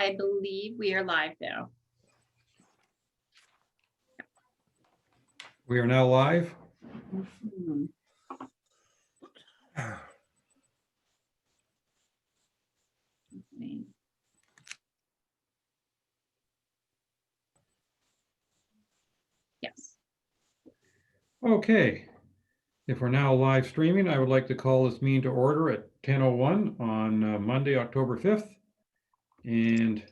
I believe we are live now. We are now live. Mhm. Yes. Okay. If we're now live streaming, I would like to call this meeting to order at 10:01 on Monday, October 5th. And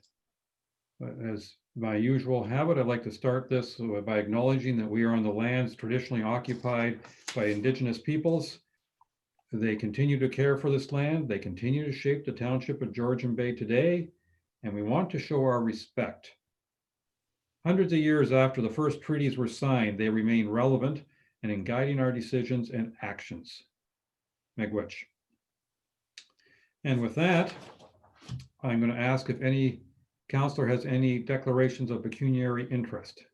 as my usual habit, I'd like to start this by acknowledging that we are on the lands traditionally occupied by Indigenous peoples. They continue to care for this land. They continue to shape the township of Georgian Bay today, and we want to show our respect. Hundreds of years after the first treaties were signed, they remain relevant and in guiding our decisions and actions. Miigwech. And with that, I'm going to ask if any counselor has any declarations of pecuniary interest.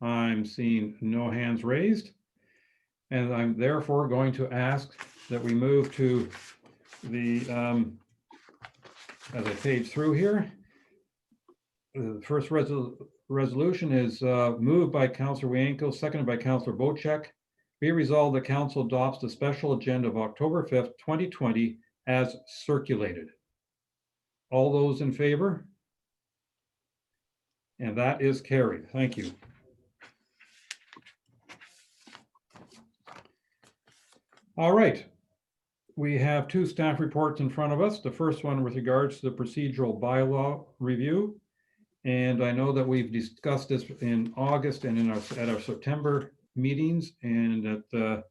I'm seeing no hands raised, and I'm therefore going to ask that we move to the, as I page through here, the first resolution is moved by Councillor Wienko, seconded by Councillor Bocek. Be resolved the council adopts the special agenda of October 5th, 2020 as circulated. All those in favor? And that is carried. Thank you. All right. We have two staff reports in front of us. The first one with regards to the procedural bylaw review. And I know that we've discussed this in August and at our September meetings, and that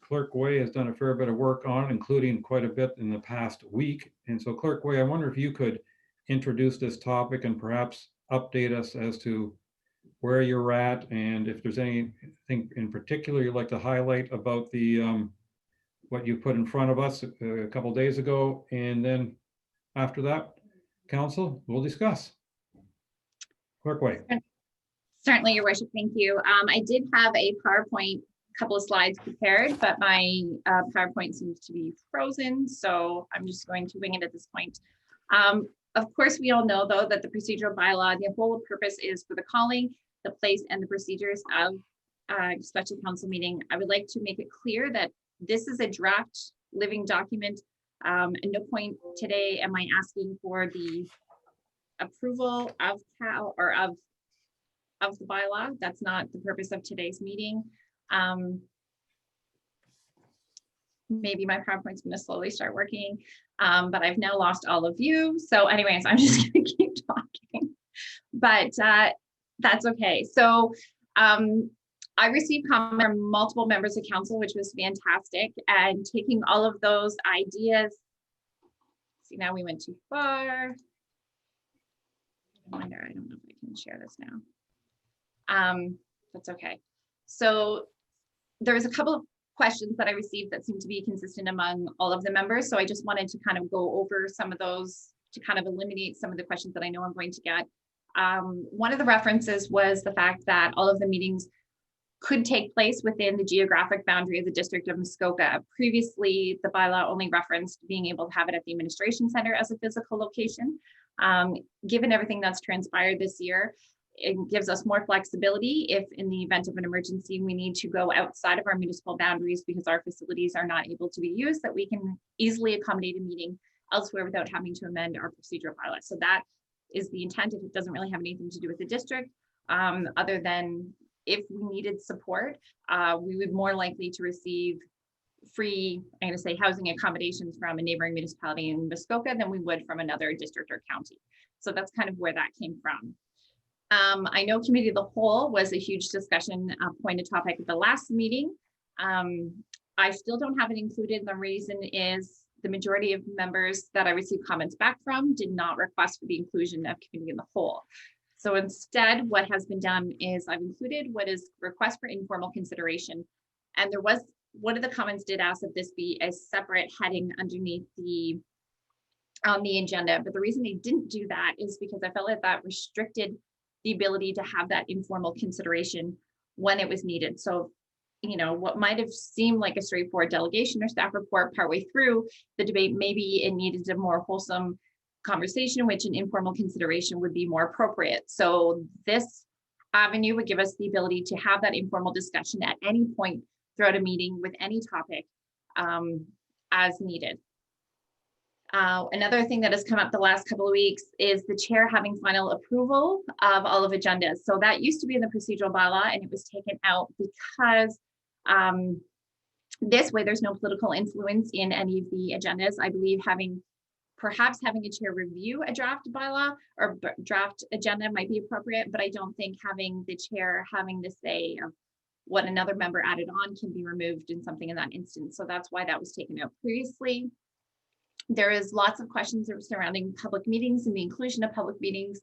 Clerk Way has done a fair bit of work on, including quite a bit in the past week. And so Clerk Way, I wonder if you could introduce this topic and perhaps update us as to where you're at, and if there's anything in particular you'd like to highlight about the what you put in front of us a couple of days ago. And then after that, Council, we'll discuss. Clerk Way. Certainly, Your Worship. Thank you. I did have a PowerPoint, couple of slides prepared, but my PowerPoint seems to be frozen, so I'm just going to wing it at this point. Of course, we all know, though, that the procedural bylaw, the whole purpose is for the calling, the place, and the procedures of special council meeting. I would like to make it clear that this is a draft living document. At no point today am I asking for the approval of CAL or of the bylaw. That's not the purpose of today's meeting. Maybe my PowerPoint's going to slowly start working, but I've now lost all of you. So anyways, I'm just going to keep talking, but that's okay. So I received comment from multiple members of council, which was fantastic, and taking all of those ideas. See, now we went too far. I wonder, I don't know if I can share this now. That's okay. So there was a couple of questions that I received that seemed to be consistent among all of the members. So I just wanted to kind of go over some of those to kind of eliminate some of the questions that I know I'm going to get. One of the references was the fact that all of the meetings could take place within the geographic boundary of the district of Muskoka. Previously, the bylaw only referenced being able to have it at the administration center as a physical location. Given everything that's transpired this year, it gives us more flexibility if in the event of an emergency, we need to go outside of our municipal boundaries because our facilities are not able to be used, that we can easily accommodate a meeting elsewhere without having to amend our procedural bylaw. So that is the intent. If it doesn't really have anything to do with the district, other than if we needed support, we would more likely to receive free, I'm going to say, housing accommodations from a neighboring municipality in Muskoka than we would from another district or county. So that's kind of where that came from. I know committee of the whole was a huge discussion point of topic at the last meeting. I still don't have it included. The reason is the majority of members that I received comments back from did not request for the inclusion of committee of the whole. So instead, what has been done is I've included what is request for informal consideration. And there was, one of the comments did ask that this be a separate heading underneath the on the agenda. But the reason they didn't do that is because I felt like that restricted the ability to have that informal consideration when it was needed. So, you know, what might have seemed like a straightforward delegation or staff report partway through the debate, maybe it needed a more wholesome conversation in which an informal consideration would be more appropriate. So this avenue would give us the ability to have that informal discussion at any point throughout a meeting with any topic as needed. Another thing that has come up the last couple of weeks is the chair having final approval of all of agendas. So that used to be in the procedural bylaw and it was taken out because this way there's no political influence in any of the agendas. I believe perhaps having a chair review a draft bylaw or draft agenda might be appropriate, but I don't think having the chair having the say of what another member added on can be removed in something in that instance. So that's why that was taken out previously. There is lots of questions surrounding public meetings and the inclusion of public meetings.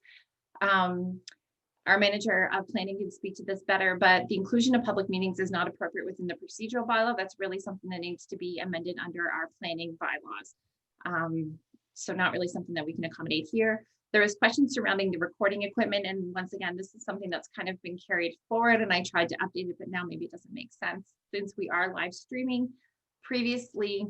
Our manager of planning can speak to this better, but the inclusion of public meetings is not appropriate within the procedural bylaw. That's really something that needs to be amended under our planning bylaws. So not really something that we can accommodate here. There is questions surrounding the recording equipment. And once again, this is something that's kind of been carried forward and I tried to update it, but now maybe it doesn't make sense since we are live streaming. Previously,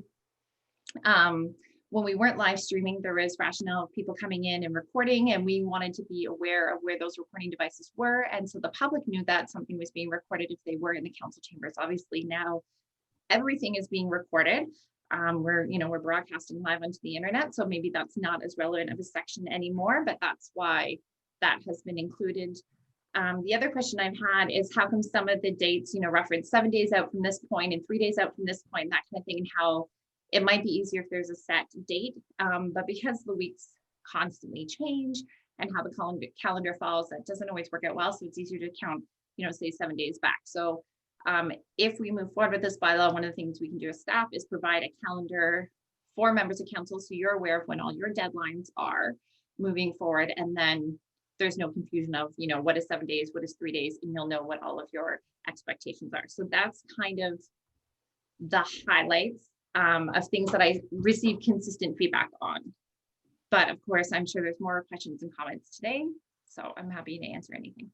when we weren't live streaming, there was rationale of people coming in and recording, and we wanted to be aware of where those recording devices were. And so the public knew that something was being recorded if they were in the council chambers. Obviously now everything is being recorded. We're broadcasting live onto the internet, so maybe that's not as relevant of a section anymore, but that's why that has been included. The other question I've had is how come some of the dates, reference 7 days out from this point and 3 days out from this point, that kind of thing, and how it might be easier if there's a set date, but because the weeks constantly change and how the calendar falls, that doesn't always work out well. So it's easier to count, say 7 days back. So if we move forward with this bylaw, one of the things we can do as staff is provide a calendar for members of council so you're aware of when all your deadlines are moving forward. And then there's no confusion of, what is 7 days, what is 3 days, and you'll know what all of your expectations are. So that's kind of the highlights of things that I receive consistent feedback on. But of course, I'm sure there's more questions and comments today, so I'm happy to answer anything.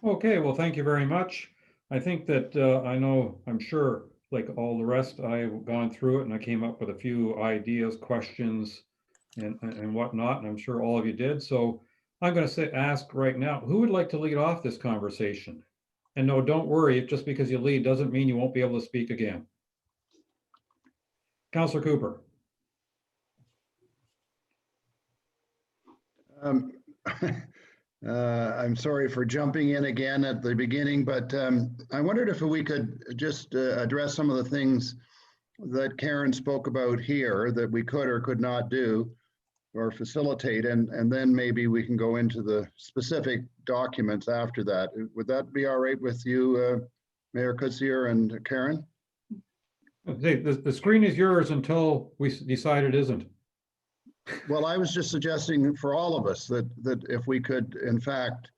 Okay, well, thank you very much. I think that I'm sure, like all the rest, I've gone through it and I came up with a few ideas, questions, and whatnot, and I'm sure all of you did. So I'm going to ask right now, who would like to lead off this conversation? And no, don't worry, just because you lead doesn't mean you won't be able to speak again. Councillor Cooper. I'm sorry for jumping in again at the beginning, but I wondered if we could just address some of the things that Karen spoke about here that we could or could not do or facilitate, and then maybe we can go into the specific documents after that. Would that be all right with you, Mayor Kutsier and Karen? The screen is yours until we decide it isn't. Well, I was just suggesting for all of us that if we could, in fact,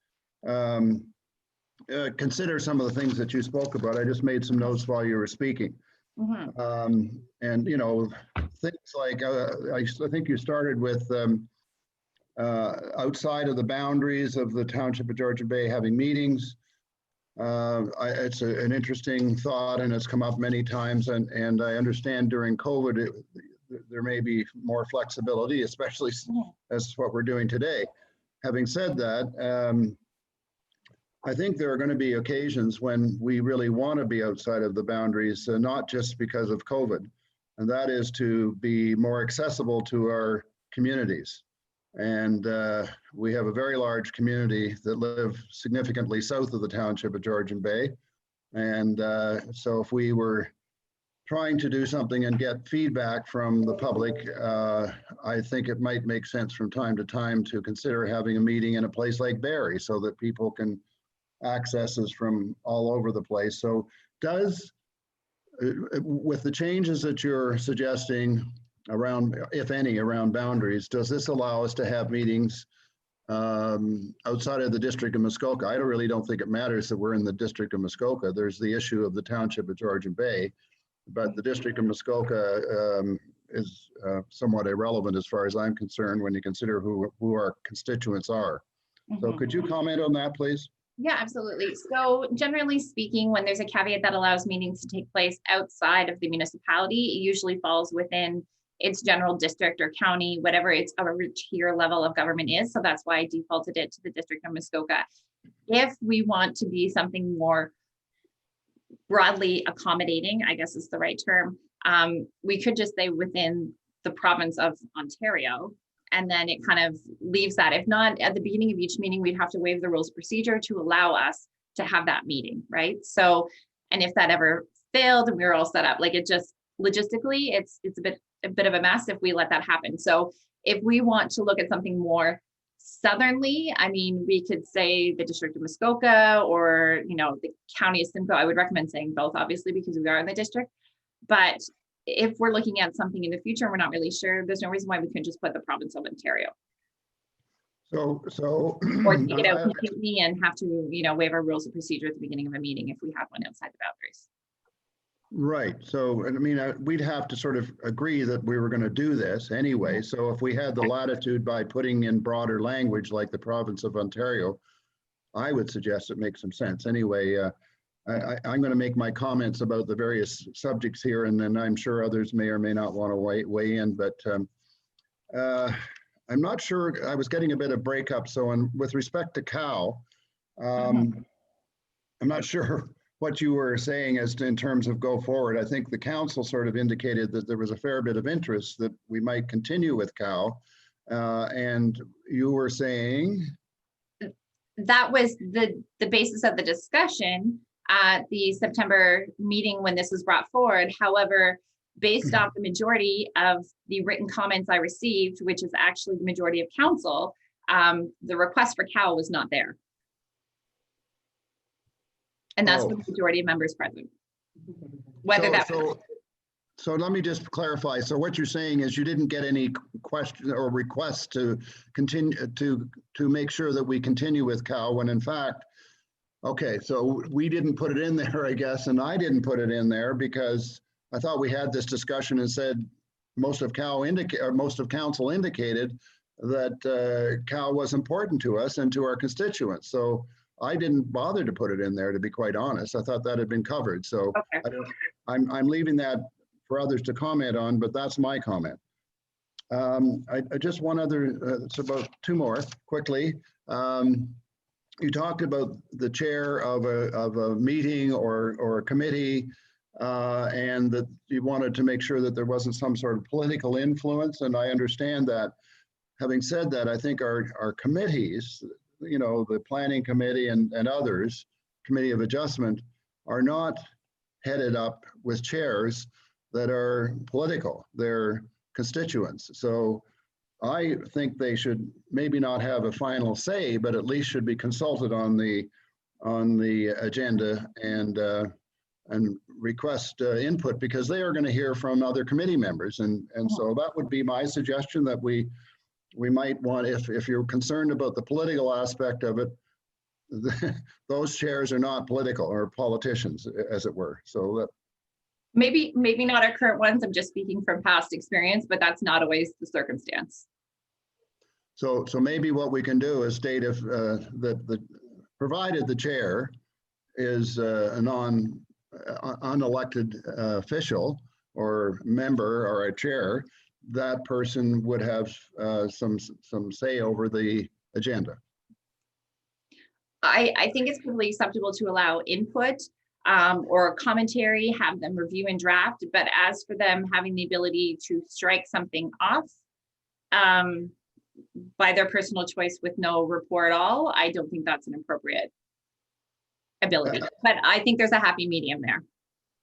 consider some of the things that you spoke about. I just made some notes while you were speaking. Mm-hmm. And, things like, I think you started with outside of the boundaries of the Township of Georgian Bay having meetings. It's an interesting thought, and it's come up many times, and I understand during COVID, there may be more flexibility, especially as what we're doing today. Having said that, I think there are going to be occasions when we really want to be outside of the boundaries, not just because of COVID, and that is to be more accessible to our communities. And we have a very large community that live significantly south of the Township of Georgian Bay. And so if we were trying to do something and get feedback from the public, I think it might make sense from time to time to consider having a meeting in a place like Barrie so that people can access us from all over the place. So with the changes that you're suggesting around, if any, around boundaries, does this allow us to have meetings outside of the District of Muskoka? I really don't think it matters that we're in the District of Muskoka. There's the issue of the Township of Georgian Bay, but the District of Muskoka is somewhat irrelevant as far as I'm concerned when you consider who our constituents are. Mm-hmm. So could you comment on that, please? Yeah, absolutely. So generally speaking, when there's a caveat that allows meetings to take place outside of the municipality, it usually falls within it's general district or county, whatever its tier level of government is. So that's why I defaulted it to the District of Muskoka. If we want to be something more broadly accommodating, I guess is the right term, we could just say within the province of Ontario, and then it kind of leaves that. If not, at the beginning of each meeting, we'd have to waive the rules of procedure to allow us to have that meeting, right? So, and if that ever failed and we were all set up, like it just logistically, it's a bit of a mess if we let that happen. So if we want to look at something more southernly, I mean, we could say the District of Muskoka or, you know, the County of Simcoe. I would recommend saying both, obviously, because we are in the district. But if we're looking at something in the future and we're not really sure, there's no reason why we couldn't just put the province of Ontario. So Or take it out completely and have to, you know, waive our rules of procedure at the beginning of a meeting if we have one outside the boundaries. right. So, I mean, we'd have to sort of agree that we were going to do this anyway. So if we had the latitude by putting in broader language like the province of Ontario, I would suggest it makes some sense. Anyway, I'm going to make my comments about the various subjects here, and then I'm sure others may or may not want to weigh in, but I'm not sure. I was getting a bit of breakup. So with respect to Cal, I'm not sure what you were saying as to in terms of go forward. I think the council sort of indicated that there was a fair bit of interest that we might continue with Cal. And you were saying? That was the basis of the discussion at the September meeting when this was brought forward. However, based off the majority of the written comments I received, which is actually the majority of council, the request for Cal was not there. And that's the majority of members present. Whether So let me just clarify. So what you're saying is you didn't get any question or requests to continue to make sure that we continue with Cal, when in fact, okay, so we didn't put it in there, I guess, and I didn't put it in there because I thought we had this discussion and said most of council indicated that Cal was important to us and to our constituents. So I didn't bother to put it in there, to be quite honest. I thought that had been covered. So okay. I'm leaving that for others to comment on, but that's my comment. I just one other, it's about two more quickly. You talked about the chair of a meeting or a committee, and that you wanted to make sure that there wasn't some sort of political influence. And I understand that. Having said that, I think our committees, you know, the planning committee and others, committee of adjustment, are not headed up with chairs that are political. They're constituents. So I think they should maybe not have a final say, but at least should be consulted on the agenda and request input, because they are going to hear from other committee members. And so that would be my suggestion, that we might want, if you're concerned about the political aspect of it, those chairs are not political or politicians, as it were. So that Maybe not our current ones. I'm just speaking from past experience, but that's not always the circumstance. So maybe what we can do is state if provided the chair is a unelected official or member or a chair, that person would have some say over the agenda. I think it's completely acceptable to allow input or commentary, have them review and draft, but as for them having the ability to strike something off by their personal choice with no rapport at all, I don't think that's an appropriate ability. But I think there's a happy medium there.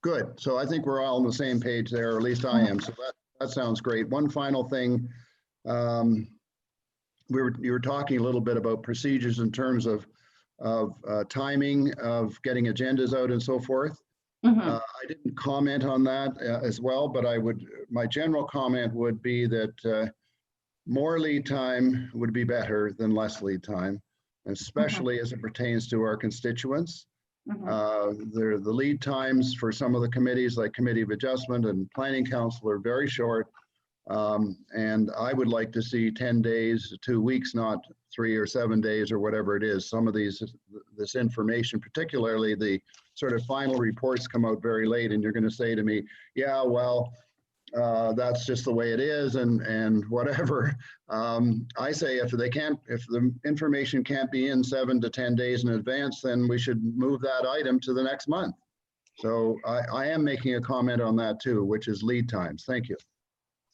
Good. So I think we're all on the same page there, or at least I am. So that sounds great. One final thing. You were talking a little bit about procedures in terms of timing of getting agendas out and so forth. I didn't comment on that as well, but my general comment would be that more lead time would be better than less lead time, especially as it pertains to our constituents. The lead times for some of the committees, like Committee of Adjustment and Planning Council, are very short. And I would like to see 10 days, 2 weeks, not 3 or 7 days or whatever it is. Some of this information, particularly the sort of final reports, come out very late, and you're going to say to me, yeah, well, that's just the way it is, and whatever. I say if the information can't be in 7 to 10 days in advance, then we should move that item to the next month. So I am making a comment on that too, which is lead times. Thank you.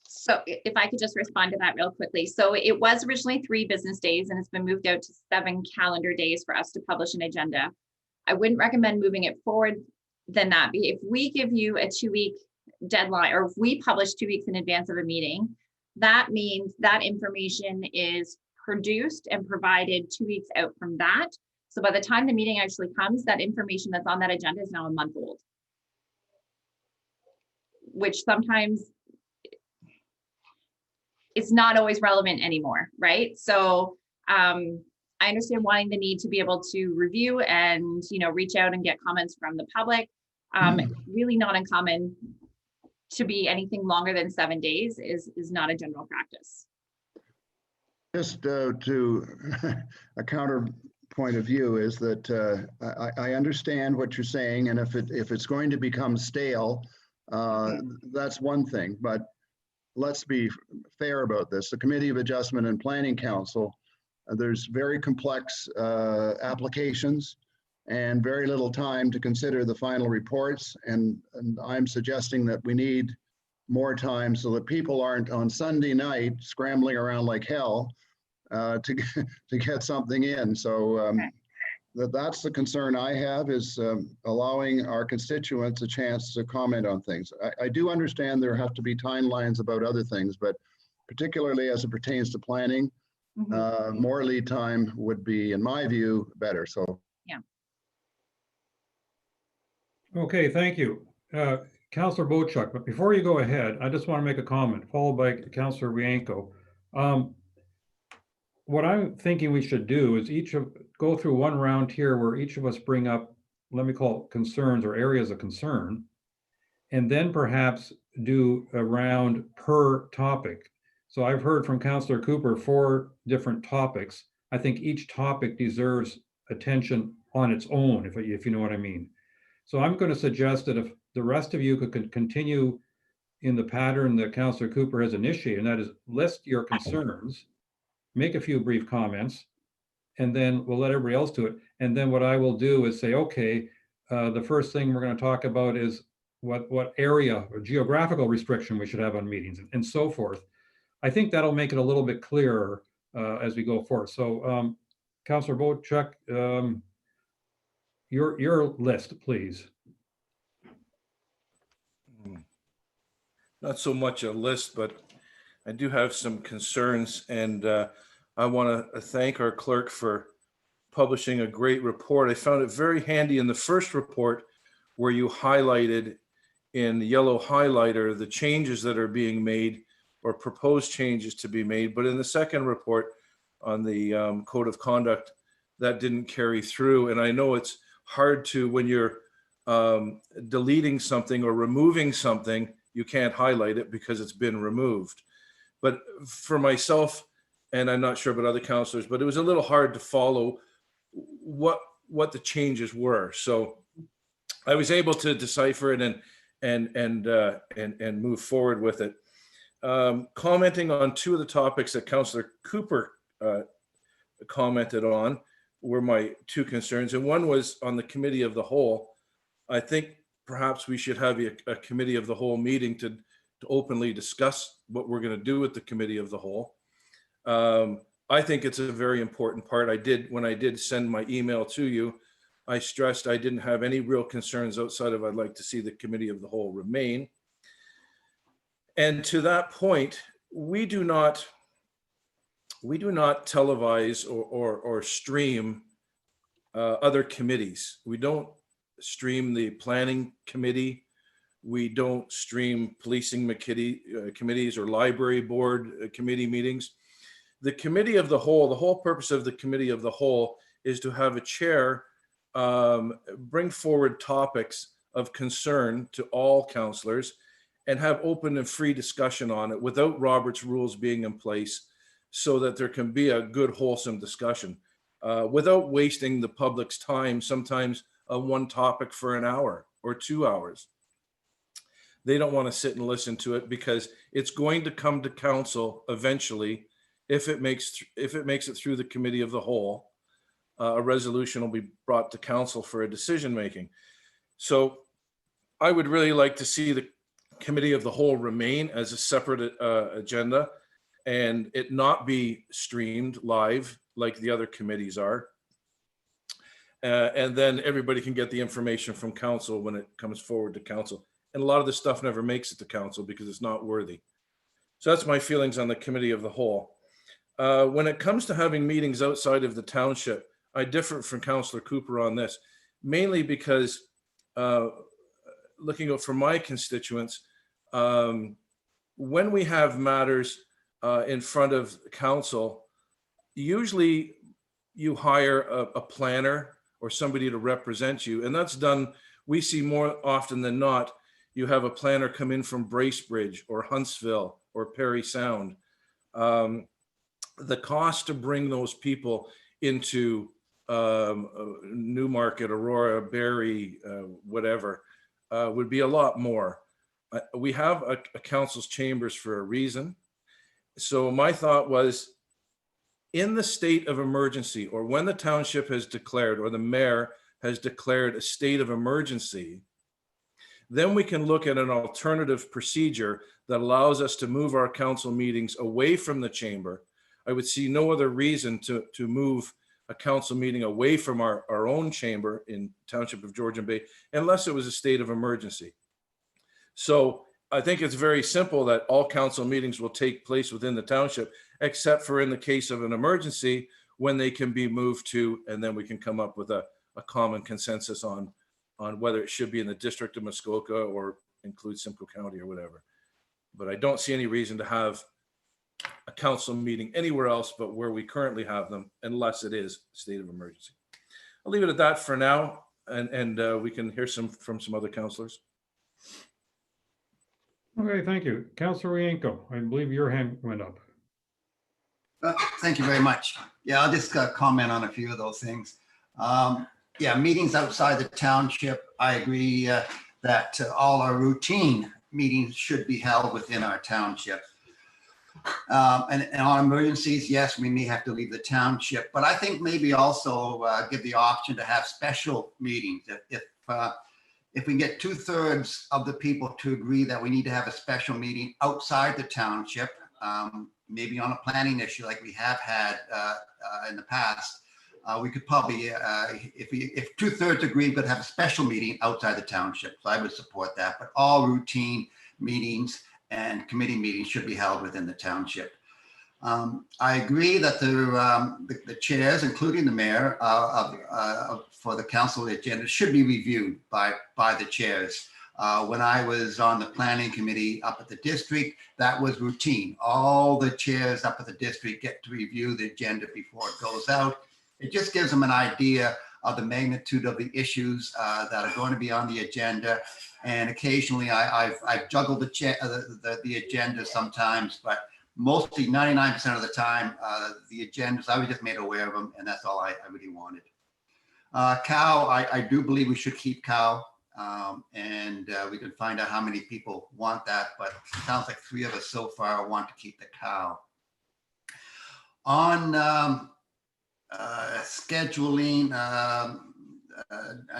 So if I could just respond to that real quickly. So it was originally 3 business days and it's been moved out to 7 calendar days for us to publish an agenda. I wouldn't recommend moving it forward than that. If we give you a 2-week deadline, or if we publish 2 weeks in advance of a meeting, that means that information is produced and provided 2 weeks out from that. So by the time the meeting actually comes, that information that's on that agenda is now a month old, which sometimes it's not always relevant anymore, right? So I understand wanting the need to be able to review and reach out and get comments from the public. Really not uncommon to be anything longer than 7 days is not a general practice. Just to a counterpoint of view is that I understand what you're saying, and if it's going to become stale, that's one thing. But let's be fair about this. The Committee of Adjustment and Planning Council, there's very complex applications and very little time to consider the final reports. And I'm suggesting that we need more time so that people aren't on Sunday night scrambling around like hell to get something in. So that's the concern I have, is allowing our constituents a chance to comment on things. I do understand there have to be timelines about other things, but particularly as it pertains to planning, more lead time would be, in my view, better. So. Yeah. Okay, thank you. Councillor Bochuk, but before you go ahead, I just want to make a comment, followed by Councillor Rienko. What I'm thinking we should do is go through one round here where each of us bring up, let me call it concerns or areas of concern, and then perhaps do a round per topic. So I've heard from Councillor Cooper 4 different topics. I think each topic deserves attention on its own, if you know what I mean. So I'm going to suggest that if the rest of you could continue in the pattern that Councillor Cooper has initiated, and that is list your concerns, make a few brief comments, and then we'll let everybody else do it. And then what I will do is say, okay, the first thing we're going to talk about is what area or geographical restriction we should have on meetings and so forth. I think that'll make it a little bit clearer as we go forward. So Councillor Bochuk, your list, please. Not so much a list, but I do have some concerns, and I want to thank our clerk for publishing a great report. I found it very handy in the first report where you highlighted in yellow highlighter the changes that are being made or proposed changes to be made. But in the second report on the code of conduct, that didn't carry through. And I know it's hard to, when you're deleting something or removing something, you can't highlight it because it's been removed. But for myself, and I'm not sure about other councillors, but it was a little hard to follow what the changes were. So I was able to decipher it and move forward with it. Commenting on 2 of the topics that Councillor Cooper commented on were my 2 concerns, and one was on the committee of the whole. I think perhaps we should have a committee of the whole meeting to openly discuss what we're going to do with the committee of the whole. I think it's a very important part. When I did send my email to you, I stressed I didn't have any real concerns outside of I'd like to see the committee of the whole remain. And to that point, we do not televise or stream other committees. We don't stream the planning committee. We don't stream policing committees or library board committee meetings. The committee of the whole purpose of the committee of the whole is to have a chair bring forward topics of concern to all councillors and have open and free discussion on it without Robert's rules being in place, so that there can be a good, wholesome discussion without wasting the public's time, sometimes on one topic for an hour or 2 hours. they don't want to sit and listen to it because it's going to come to council eventually. If it makes it through the committee of the whole, a resolution will be brought to council for a decision making. So I would really like to see the committee of the whole remain as a separate agenda and it not be streamed live like the other committees are. And then everybody can get the information from council when it comes forward to council. And a lot of this stuff never makes it to council because it's not worthy. So that's my feelings on the committee of the whole. When it comes to having meetings outside of the township, I differ from Councillor Cooper on this, mainly because looking out for my constituents, when we have matters in front of council, usually you hire a planner or somebody to represent you, and that's done, we see more often than not, you have a planner come in from Bracebridge or Huntsville or Perry Sound. The cost to bring those people into Newmarket, Aurora, Barrie, whatever, would be a lot more. We have a council's chambers for a reason. So my thought was, in the state of emergency, or when the township has declared, or the mayor has declared a state of emergency, then we can look at an alternative procedure that allows us to move our council meetings away from the chamber. I would see no other reason to move a council meeting away from our own chamber in Township of Georgian Bay, unless it was a state of emergency. So I think it's very simple that all council meetings will take place within the township, except for in the case of an emergency, when they can be moved to, and then we can come up with a common consensus on whether it should be in the district of Muskoka or include Simcoe County or whatever. But I don't see any reason to have a council meeting anywhere else but where we currently have them, unless it is a state of emergency. I'll leave it at that for now, and we can hear from some other councillors. Okay, thank you. Councillor Rienko, I believe your hand went up. Thank you very much. Yeah, I'll just comment on a few of those things. Yeah, meetings outside the township, I agree that all our routine meetings should be held within our township. And on emergencies, yes, we may have to leave the township, but I think maybe also give the option to have special meetings. If we can get 2/3 of the people to agree that we need to have a special meeting outside the township, maybe on a planning issue like we have had in the past, we could probably, if 2/3 agree, but have a special meeting outside the township. So I would support that, but all routine meetings and committee meetings should be held within the township. I agree that the chairs, including the mayor, for the council agenda should be reviewed by the chairs. When I was on the planning committee up at the district, that was routine. All the chairs up at the district get to review the agenda before it goes out. It just gives them an idea of the magnitude of the issues that are going to be on the agenda. And occasionally I've juggled the agenda sometimes, but mostly 99% of the time, the agendas, I was just made aware of them, and that's all I really wanted. Cow, I do believe we should keep cow, and we can find out how many people want that, but it sounds like 3 of us so far want to keep the cow. On scheduling,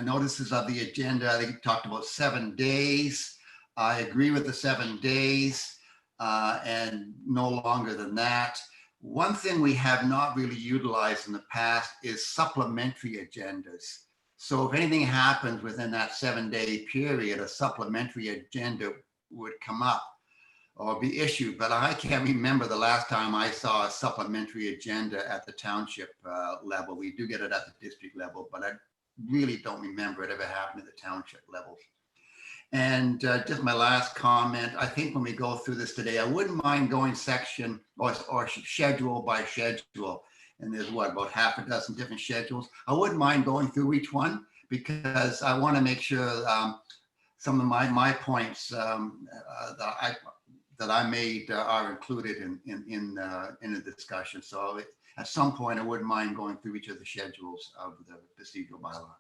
notices of the agenda, I think you talked about 7 days. I agree with the 7 days. And no longer than that. One thing we have not really utilized in the past is supplementary agendas. So if anything happens within that 7-day period, a supplementary agenda would come up or be issued. But I can't remember the last time I saw a supplementary agenda at the township level. We do get it at the district level, but I really don't remember it ever happened at the township level. And just my last comment, I think when we go through this today, I wouldn't mind going section or schedule by schedule. And there's what, about half a dozen different schedules. I wouldn't mind going through each one because I want to make sure some of my points that I made are included in the discussion. So at some point, I wouldn't mind going through each of the schedules of the procedural bylaw.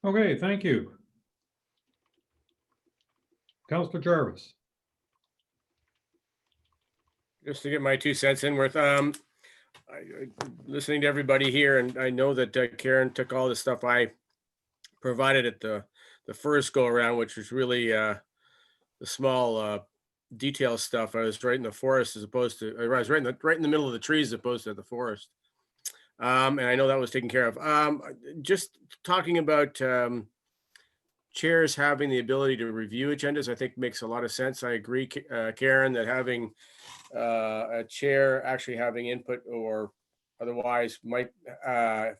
Okay, thank you. Counselor Jarvis. Just to get my 2 cents in worth, listening to everybody here, and I know that Karen took all the stuff I provided at the first go around, which was really the small detail stuff. I was right in the forest as opposed to, I was right in the middle of the trees as opposed to the forest. And I know that was taken care of. Just talking about chairs having the ability to review agendas, I think makes a lot of sense. I agree, Karen, that having a chair actually having input or otherwise might obviously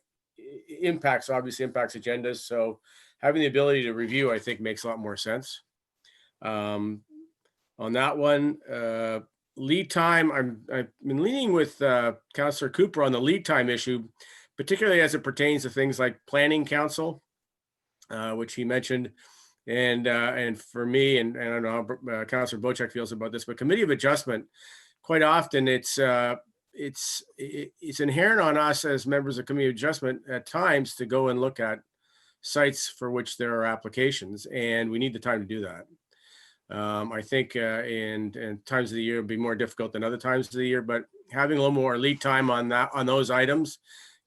impacts agendas. So having the ability to review, I think, makes a lot more sense. On that one, lead time, I've been leaning with Councillor Cooper on the lead time issue, particularly as it pertains to things like planning council, which he mentioned. And for me, and I don't know how Councillor Bochek feels about this, but committee of adjustment, quite often it's inherent on us as members of committee of adjustment at times to go and look at sites for which there are applications, and we need the time to do that. I think in times of the year it'll be more difficult than other times of the year, but having a little more lead time on those items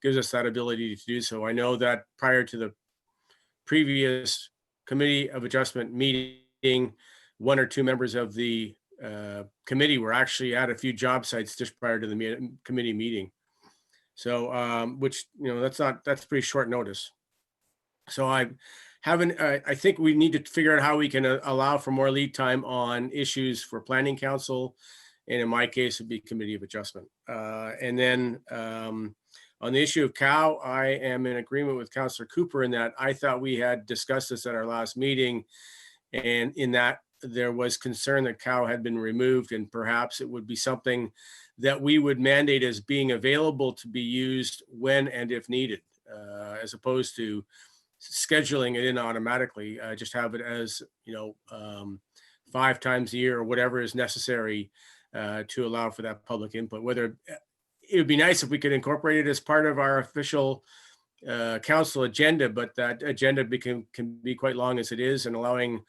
gives us that ability to do so. I know that prior to the previous committee of adjustment meeting, 1 or 2 members of the committee were actually at a few job sites just prior to the committee meeting. So, which, that's pretty short notice. So I think we need to figure out how we can allow for more lead time on issues for planning council. And in my case, it'd be committee of adjustment. And then on the issue of cow, I am in agreement with Councillor Cooper in that I thought we had discussed this at our last meeting, and in that there was concern that cow had been removed, and perhaps it would be something that we would mandate as being available to be used when and if needed, as opposed to scheduling it in automatically. Just have it as 5 times a year or whatever is necessary to allow for that public input. Whether it would be nice if we could incorporate it as part of our official council agenda, but that agenda can be quite long as it is, and allowing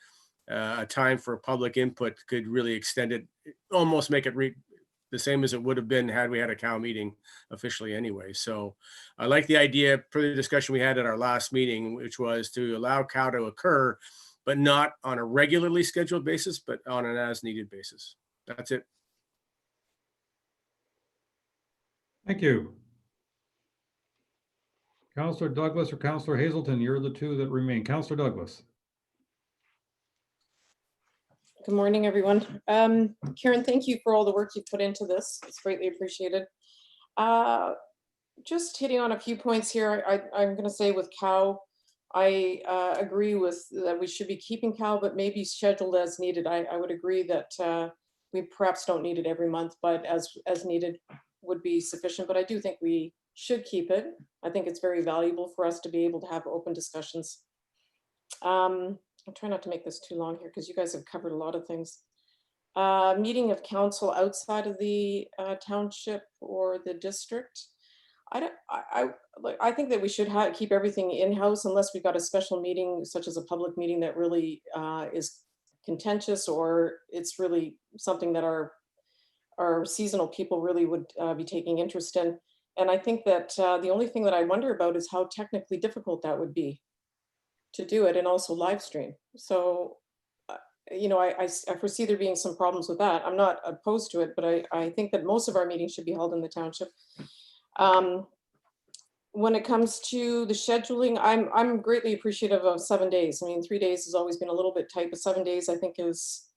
a time for public input could really extend it, almost make it the same as it would have been had we had a cow meeting officially anyway. So I like the idea per the discussion we had at our last meeting, which was to allow cow to occur, but not on a regularly scheduled basis, but on an as needed basis. That's it. Thank you. Councillor Douglas or Councillor Hazelton, you're the 2 that remain. Councillor Douglas. Good morning, everyone. Karen, thank you for all the work you've put into this. It's greatly appreciated. Just hitting on a few points here. I'm going to say with cow, I agree with that we should be keeping cow, but maybe scheduled as needed. I would agree that we perhaps don't need it every month, but as needed would be sufficient. But I do think we should keep it. I think it's very valuable for us to be able to have open discussions. I'll try not to make this too long here because you guys have covered a lot of things. Meeting of council outside of the township or the district. I think that we should keep everything in-house unless we've got a special meeting, such as a public meeting that really is contentious, or it's really something that our seasonal people really would be taking interest in. And I think that the only thing that I wonder about is how technically difficult that would be to do it, and also live stream. So, I foresee there being some problems with that. I'm not opposed to it, but I think that most of our meetings should be held in the township. When it comes to the scheduling, I'm greatly appreciative of 7 days. I mean, 3 days has always been a little bit tight, but 7 days I think is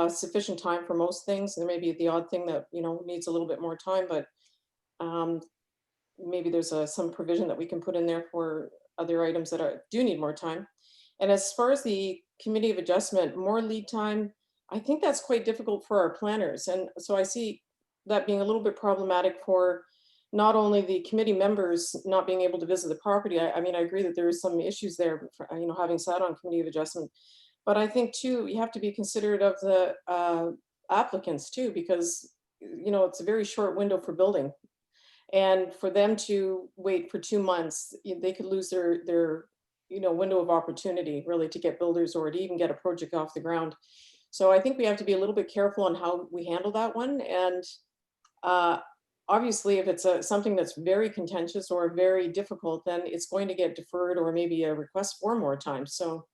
sufficient time for most things. There may be the odd thing that needs a little bit more time, but maybe there's some provision that we can put in there for other items that do need more time. And as far as the committee of adjustment, more lead time, I think that's quite difficult for our planners. And so I see that being a little bit problematic for not only the committee members not being able to visit the property. I mean, I agree that there is some issues there, having sat on committee of adjustment, but I think too, you have to be considerate of the applicants too, because, it's a very short window for building. And for them to wait for 2 months, they could lose their window of opportunity really to get builders or to even get a project off the ground. So I think we have to be a little bit careful on how we handle that one. And obviously, if it's something that's very contentious or very difficult, then it's going to get deferred or maybe a request for more time. So,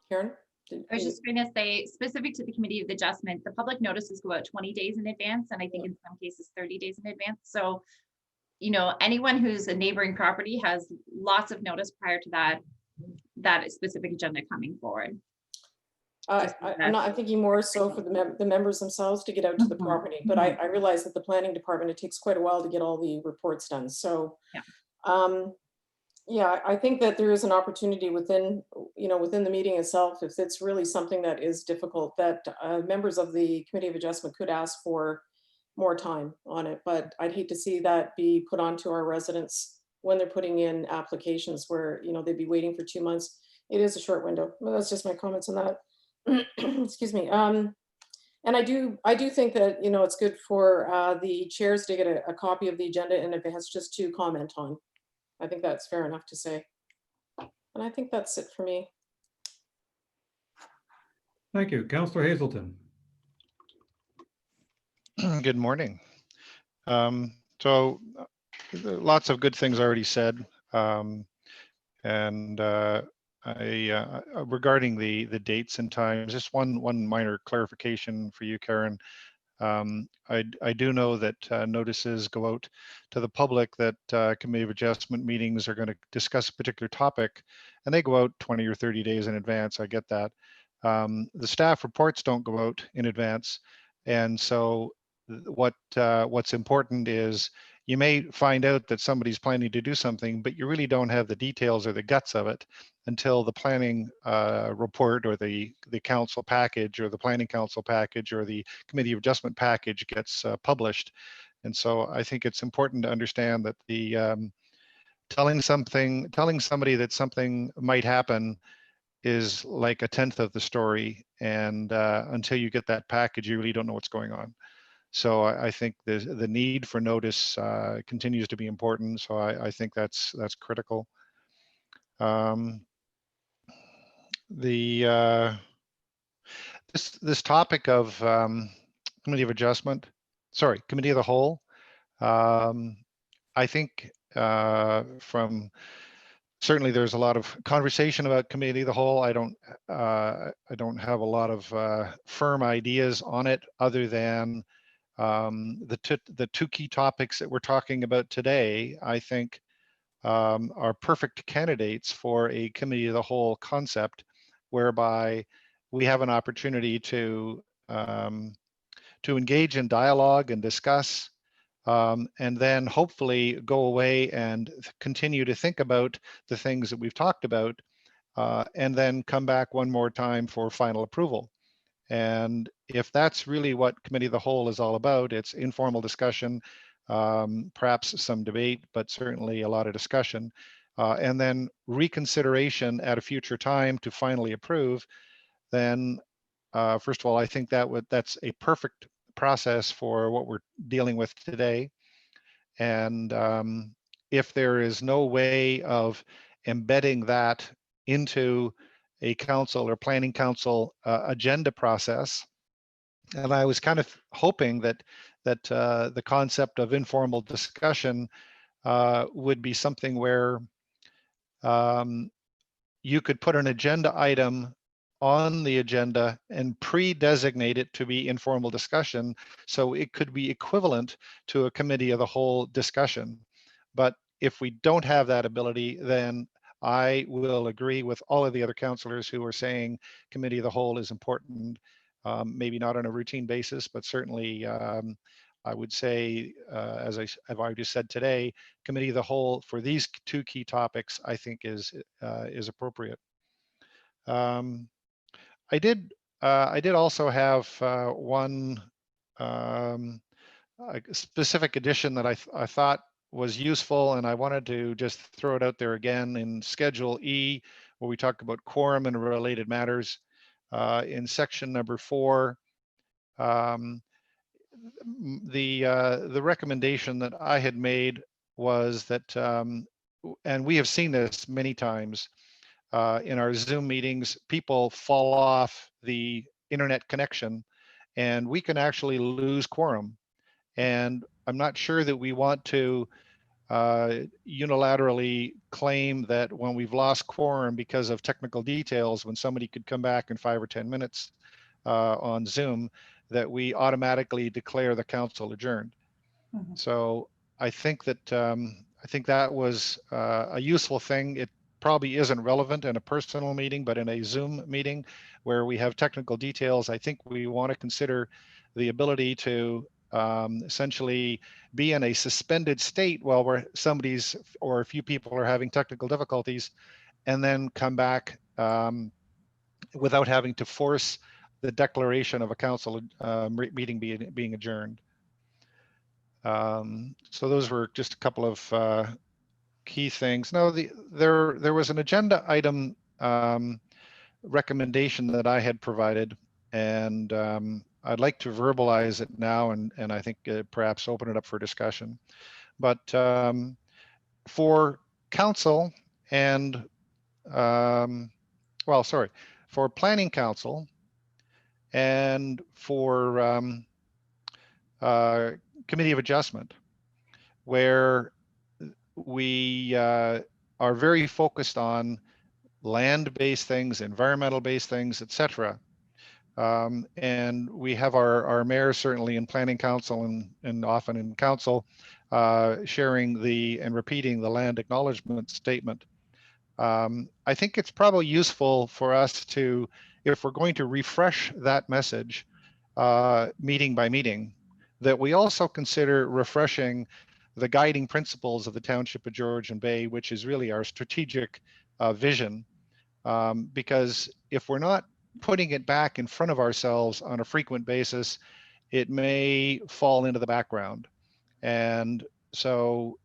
Karen? I was just going to say, specific to the Committee of Adjustment, the public notices go out 20 days in advance, and I think in some cases 30 days in advance. So, anyone who's a neighboring property has lots of notice prior to that specific agenda coming forward. I'm thinking more so for the members themselves to get out to the property, but I realize that the planning department, it takes quite a while to get all the reports done. So, yeah, I think that there is an opportunity within the meeting itself, if it's really something that is difficult, that members of the Committee of Adjustment could ask for more time on it. But I'd hate to see that be put onto our residents when they're putting in applications where, they'd be waiting for 2 months. It is a short window. Well, that's just my comments on that. Excuse me. And I do think that, it's good for the chairs to get a copy of the agenda in advance just to comment on. I think that's fair enough to say. And I think that's it for me. Thank you. Councillor Hazelton. Good morning. So lots of good things already said. Regarding the dates and times, just one minor clarification for you, Karen. I do know that notices go out to the public that Committee of Adjustment meetings are going to discuss a particular topic, and they go out 20 or 30 days in advance. I get that. The staff reports don't go out in advance, and so what's important is you may find out that somebody's planning to do something, but you really don't have the details or the guts of it until the planning report or the council package or the planning council package or the Committee of Adjustment package gets published. And so I think it's important to understand that the telling somebody that something might happen is like a tenth of the story. And until you get that package, you really don't know what's going on. So I think the need for notice continues to be important. So I think that's critical. This topic of Committee of Adjustment, Committee of the Whole. I think from certainly there's a lot of conversation about Committee of the Whole. I don't have a lot of firm ideas on it, other than the two key topics that we're talking about today, I think, are perfect candidates for a Committee of the Whole concept, whereby we have an opportunity to engage in dialogue and discuss, and then hopefully go away and continue to think about the things that we've talked about, and then come back one more time for final approval. And if that's really what Committee of the Whole is all about, it's informal discussion, perhaps some debate, but certainly a lot of discussion, and then reconsideration at a future time to finally approve, then first of all, I think that's a perfect process for what we're dealing with today. And if there is no way of embedding that into a council or planning council agenda process, and I was kind of hoping that the concept of informal discussion would be something where you could put an agenda item on the agenda and pre-designate it to be informal discussion, so it could be equivalent to a Committee of the Whole discussion. But if we don't have that ability, then I will agree with all of the other councillors who are saying Committee of the Whole is important, maybe not on a routine basis, but certainly I would say, as I've already said today, Committee of the Whole for these two key topics, I think is appropriate. I did also have one specific addition that I thought was useful, and I wanted to just throw it out there again in Schedule E, where we talk about quorum and related matters. In section number 4, the recommendation that I had made was that and we have seen this many times in our Zoom meetings, people fall off the internet connection and we can actually lose quorum. And I'm not sure that we want to unilaterally claim that when we've lost quorum because of technical details, when somebody could come back in 5 or 10 minutes on Zoom, that we automatically declare the council adjourned. Mhm. So I think that was a useful thing. It probably isn't relevant in a personal meeting, but in a Zoom meeting where we have technical details, I think we want to consider the ability to essentially be in a suspended state while somebody's or a few people are having technical difficulties, and then come back without having to force the declaration of a council meeting being adjourned. So those were just a couple of key things. Now, there was an agenda item recommendation that I had provided, and I'd like to verbalize it now, and I think perhaps open it up for discussion. But for council and for planning council and for committee of adjustment, where we are very focused on land-based things, environmental-based things, etc. And we have our mayor certainly in planning council and often in council sharing and repeating the land acknowledgement statement. I think it's probably useful for us to, if we're going to refresh that message meeting by meeting, that we also consider refreshing the guiding principles of the Township of Georgian Bay, which is really our strategic vision. Because if we're not putting it back in front of ourselves on a frequent basis, it may fall into the background. And so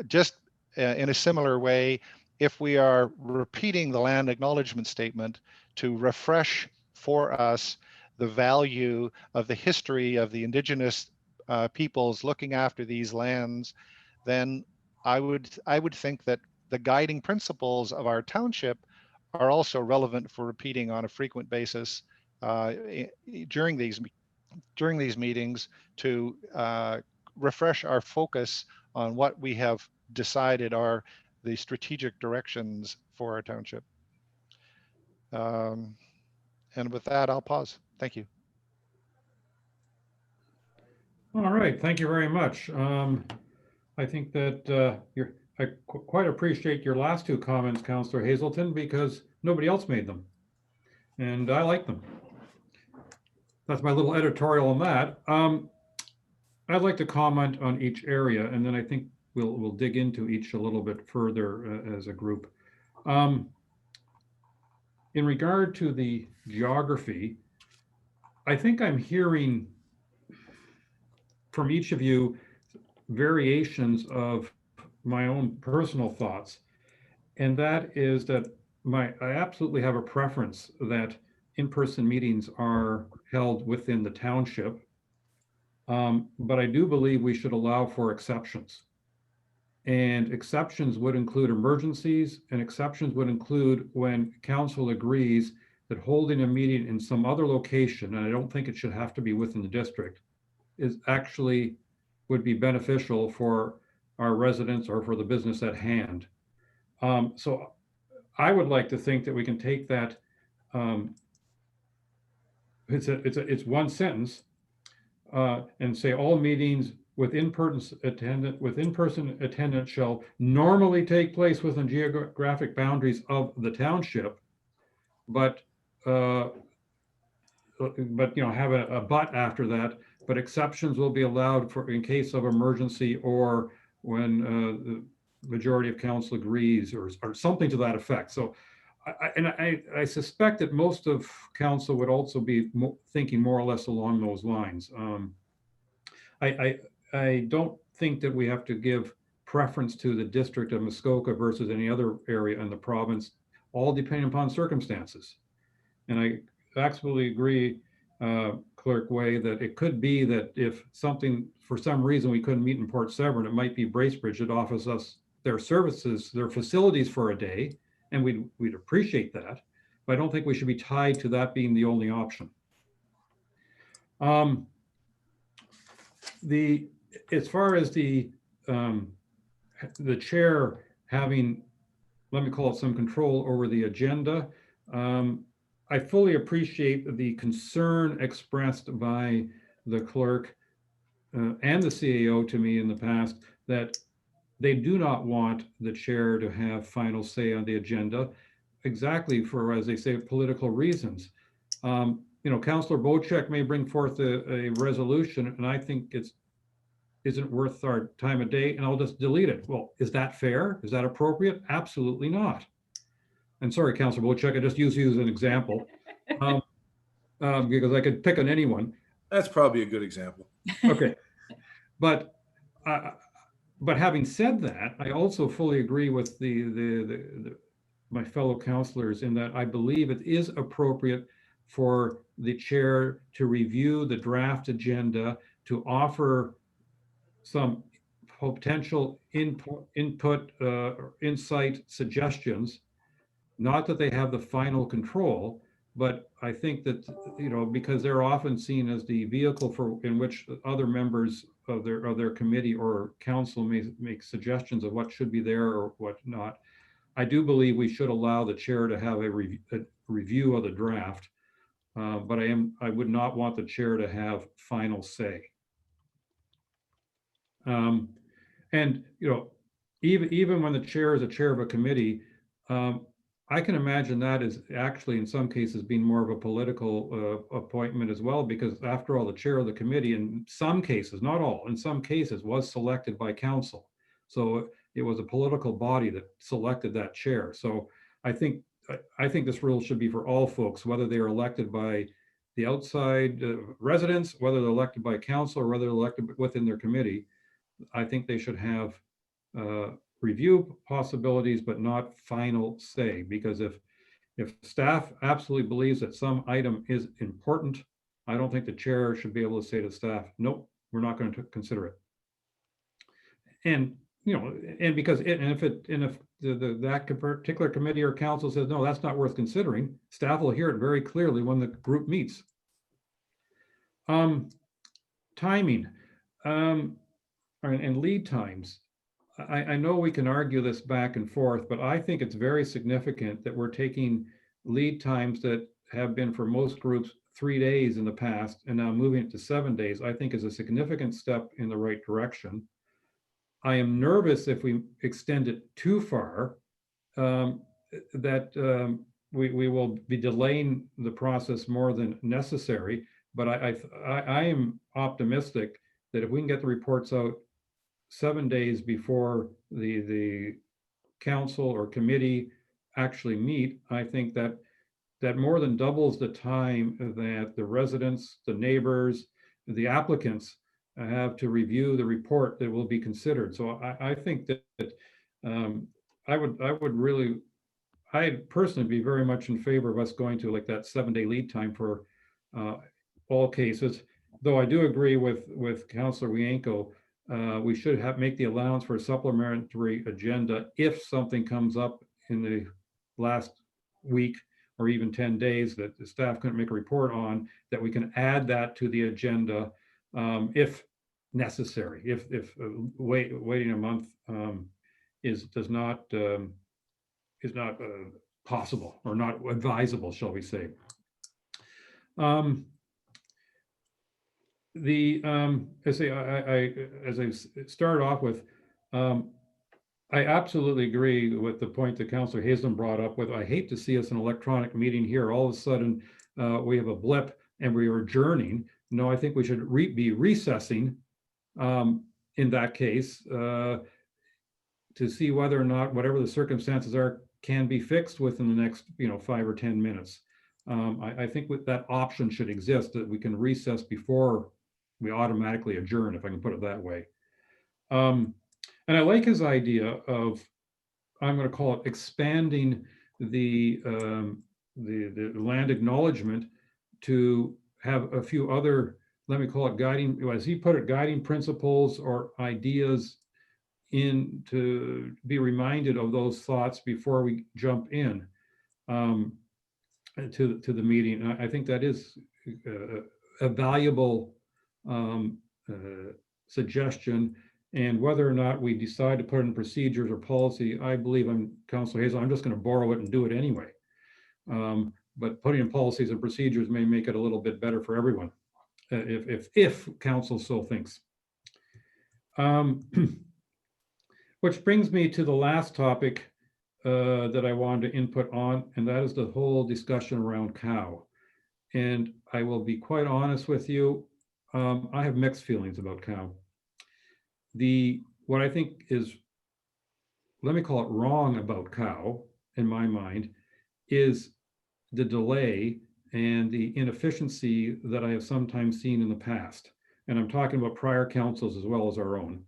just in a similar way, if we are repeating the land acknowledgement statement to refresh for us the value of the history of the Indigenous peoples looking after these lands, then I would think that the guiding principles of our township are also relevant for repeating on a frequent basis during these meetings to refresh our focus on what we have decided are the strategic directions for our township. And with that, I'll pause. Thank you. All right, thank you very much. I think that I quite appreciate your last two comments, Councillor Hazelton, because nobody else made them. And I like them. That's my little editorial on that. I'd like to comment on each area, and then I think we'll dig into each a little bit further as a group. In regard to the geography, I think I'm hearing from each of you variations of my own personal thoughts, and that is that I absolutely have a preference that in-person meetings are held within the township, but I do believe we should allow for exceptions. And exceptions would include emergencies, and exceptions would include when council agrees that holding a meeting in some other location, and I don't think it should have to be within the district, is actually would be beneficial for our residents or for the business at hand. So I would like to think that we can take that. It's one sentence and say all meetings with in-person attendance shall normally take place within geographic boundaries of the township, but have a but after that. But exceptions will be allowed for in case of emergency or when the majority of council agrees or something to that effect. So I suspect that most of council would also be thinking more or less along those lines. I don't think that we have to give preference to the district of Muskoka versus any other area in the province, all depending upon circumstances. And I absolutely agree, Clerk Way, that it could be that if something, for some reason, we couldn't meet in Port Severn, it might be Bracebridge that offers us their services, their facilities for a day, and we'd appreciate that. But I don't think we should be tied to that being the only option. As far as the chair having, let me call it, some control over the agenda, I fully appreciate the concern expressed by the clerk and the CAO to me in the past that they do not want the chair to have final say on the agenda, exactly for, as they say, political reasons. Councillor Bocek may bring forth a resolution, and I think isn't worth our time of day, and I'll just delete it. Well, is that fair? Is that appropriate? Absolutely not. And sorry, Councillor Bocek, I just use you as an example, because I could pick on anyone. That's probably a good example. Okay, but having said that, I also fully agree with my fellow councillors in that I believe it is appropriate for the chair to review the draft agenda, to offer some potential input, insight, suggestions. Not that they have the final control, but I think that, because they're often seen as the vehicle in which other members of their committee or council may make suggestions of what should be there or what not. I do believe we should allow the chair to have a review of the draft, but I would not want the chair to have final say. And even when the chair is a chair of a committee, I can imagine that is actually in some cases being more of a political appointment as well, because after all, the chair of the committee in some cases, not all, in some cases was selected by council. So it was a political body that selected that chair. So I think this rule should be for all folks, whether they are elected by the outside residents, whether they're elected by council, or whether they're elected within their committee. I think they should have review possibilities, but not final say, because if staff absolutely believes that some item is important, I don't think the chair should be able to say to staff, nope, we're not going to consider it. And because if that particular committee or council says, no, that's not worth considering, staff will hear it very clearly when the group meets. Timing and lead times. I know we can argue this back and forth, but I think it's very significant that we're taking lead times that have been for most groups 3 days in the past and now moving it to 7 days. I think is a significant step in the right direction. I am nervous if we extend it too far, that we will be delaying the process more than necessary. But I am optimistic that if we can get the reports out 7 days before the council or committee actually meet, I think that more than doubles the time that the residents, the neighbors, the applicants have to review the report that will be considered. So I think that I'd personally be very much in favor of us going to like that 7-day lead time for all cases. Though I do agree with Councillor Wienko, we should make the allowance for a supplementary agenda if something comes up in the last week or even 10 days that the staff couldn't make a report on, that we can add that to the agenda if necessary. If waiting a month is not possible or not advisable, shall we say. As I started off with, I absolutely agree with the point that Councillor Hazelton brought up with, I hate to see us an electronic meeting here. All of a sudden, we have a blip and we are adjourning. No, I think we should be recessing in that case to see whether or not whatever the circumstances are can be fixed within the next 5 or 10 minutes. I think that option should exist, that we can recess before we automatically adjourn, if I can put it that way. And I like his idea of, I'm going to call it expanding the land acknowledgement to have a few other, let me call it guiding, as he put it, guiding principles or ideas to be reminded of those thoughts before we jump in to the meeting. And I think that is a valuable suggestion. And whether or not we decide to put in procedures or policy, I believe Councilor Hazel, I'm just going to borrow it and do it anyway. But putting in policies and procedures may make it a little bit better for everyone, if council so thinks. Which brings me to the last topic that I wanted to input on, and that is the whole discussion around cow. And I will be quite honest with you, I have mixed feelings about cow. What I think is, let me call it wrong about cow, in my mind, is the delay and the inefficiency that I have sometimes seen in the past. And I'm talking about prior councils as well as our own.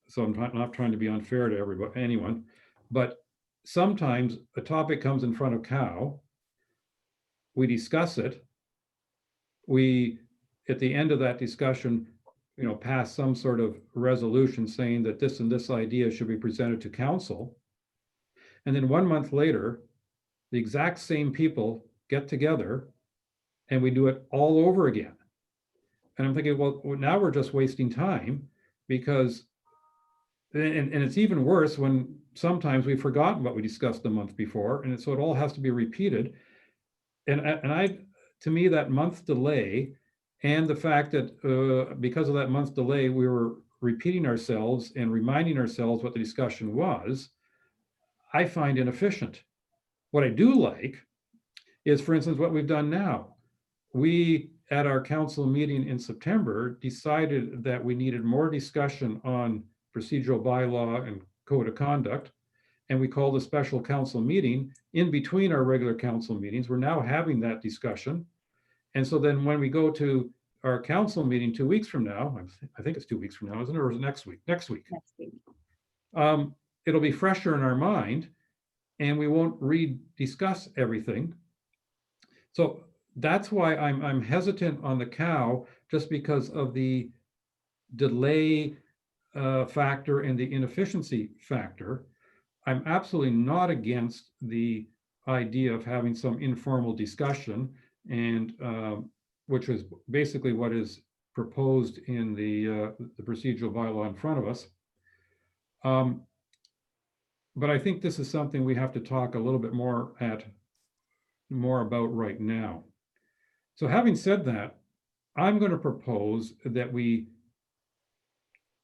So I'm not trying to be unfair to anyone, but sometimes a topic comes in front of cow, we discuss it, we, at the end of that discussion, pass some sort of resolution saying that this and this idea should be presented to council. And then 1 month later, the exact same people get together and we do it all over again. And I'm thinking, well, now we're just wasting time, because, and it's even worse when sometimes we've forgotten what we discussed the month before. And so it all has to be repeated. And to me, that month delay, and the fact that because of that month's delay, we were repeating ourselves and reminding ourselves what the discussion was, I find inefficient. What I do like is, for instance, what we've done now. We, at our council meeting in September, decided that we needed more discussion on procedural bylaw and code of conduct. And we called a special council meeting in between our regular council meetings. We're now having that discussion. And so then when we go to our council meeting 2 weeks from now, I think it's 2 weeks from now, isn't it? Or is it next week? Next week. Next week. It'll be fresher in our mind and we won't discuss everything. So that's why I'm hesitant on the cow, just because of the delay factor and the inefficiency factor. I'm absolutely not against the idea of having some informal discussion, and which is basically what is proposed in the procedural bylaw in front of us. But I think this is something we have to talk a little bit more about right now. So having said that, I'm going to propose that we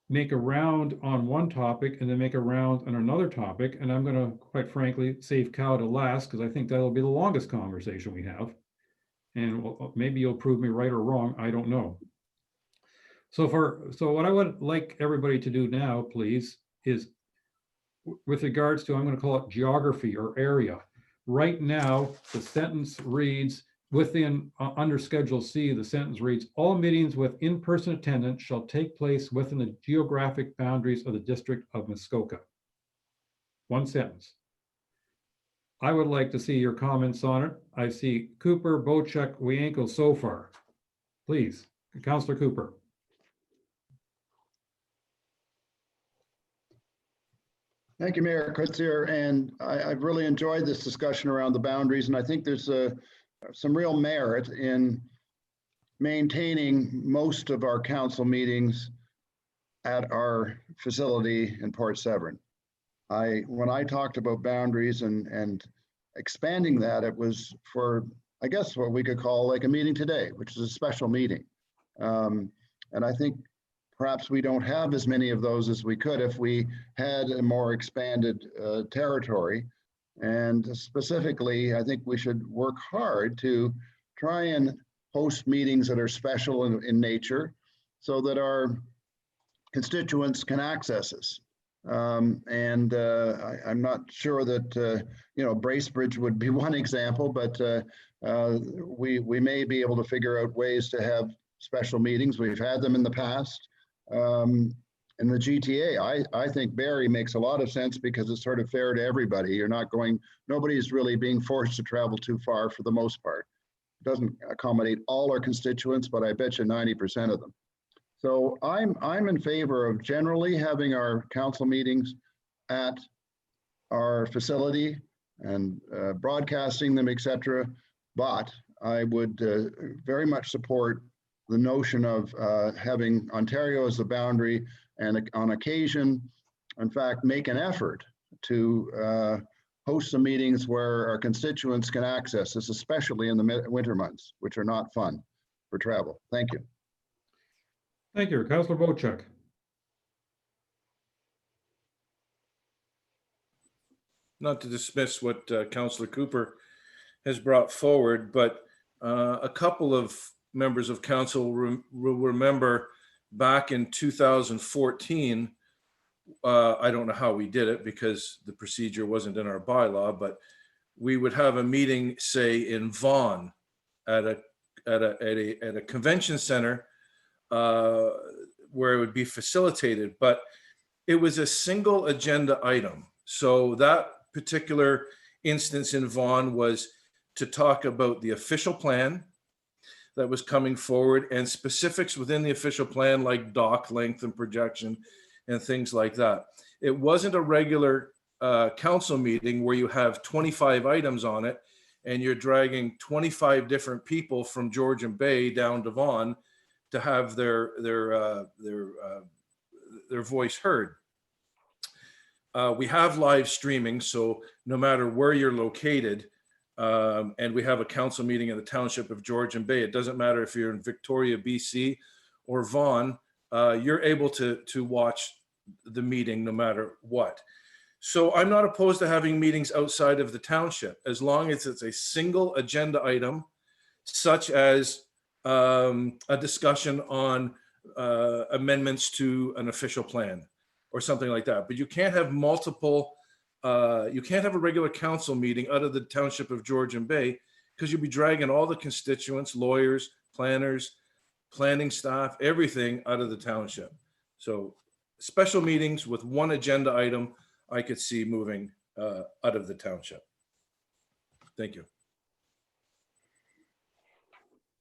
make a round on one topic and then make a round on another topic. And I'm going to, quite frankly, save cow to last, because I think that'll be the longest conversation we have. And maybe you'll prove me right or wrong. I don't know. So what I would like everybody to do now, please, is with regards to, I'm going to call it geography or area. Right now, the sentence reads, under Schedule C, the sentence reads, all meetings with in-person attendance shall take place within the geographic boundaries of the District of Muskoka. One sentence. I would like to see your comments on it. I see Cooper, Bochek, Wienko so far. Please, Councillor Cooper. Thank you, Mayor Kutzier. And I've really enjoyed this discussion around the boundaries. And I think there's some real merit in maintaining most of our council meetings at our facility in Port Severn. When I talked about boundaries and expanding that, it was for, I guess, what we could call like a meeting today, which is a special meeting. And I think perhaps we don't have as many of those as we could if we had a more expanded territory. And specifically, I think we should work hard to try and host meetings that are special in nature so that our constituents can access us. I'm not sure that, Bracebridge would be one example, but we may be able to figure out ways to have special meetings. We've had them in the past. In the GTA, I think Barrie makes a lot of sense because it's sort of fair to everybody. Nobody's really being forced to travel too far for the most part. It doesn't accommodate all our constituents, but I bet you 90% of them. So I'm in favor of generally having our council meetings at our facility and broadcasting them, etc. But I would very much support the notion of having Ontario as the boundary and on occasion, in fact, make an effort to host some meetings where our constituents can access this, especially in the winter months, which are not fun for travel. Thank you. Thank you. Councillor Bochuk. Not to dismiss what Councillor Cooper has brought forward, but a couple of members of council will remember back in 2014, I don't know how we did it because the procedure wasn't in our bylaw, but we would have a meeting, say in Vaughan at a convention center where it would be facilitated, but it was a single agenda item. So that particular instance in Vaughan was to talk about the official plan that was coming forward and specifics within the official plan, like dock length and projection and things like that. It wasn't a regular council meeting where you have 25 items on it and you're dragging 25 different people from Georgian Bay down to Vaughan to have their voice heard. We have live streaming, so no matter where you're located, and we have a council meeting in the Township of Georgian Bay, it doesn't matter if you're in Victoria, BC or Vaughan, you're able to watch the meeting no matter what. So I'm not opposed to having meetings outside of the township, as long as it's a single agenda item, such as a discussion on amendments to an official plan or something like that. But you can't have multiple, you can't have a regular council meeting out of the Township of Georgian Bay because you'll be dragging all the constituents, lawyers, planners, planning staff, everything out of the township. So special meetings with one agenda item, I could see moving out of the township. Thank you.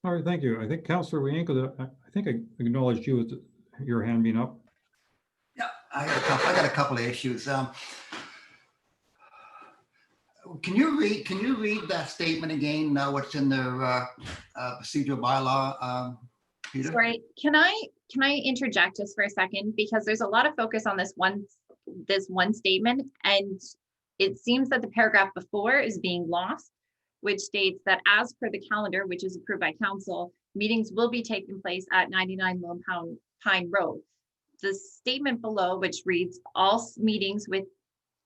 All right, thank you. I think Councillor Wienkel, I think I acknowledged you with your hand being up. Yeah, I got a couple of issues. Can you read that statement again? What's in the procedural bylaw, Peter? Sorry, can I interject just for a second? Because there's a lot of focus on this one statement, and it seems that the paragraph before is being lost, which states that as per the calendar, which is approved by council, meetings will be taking place at 99 Lone Pine Road. The statement below, which reads, all meetings with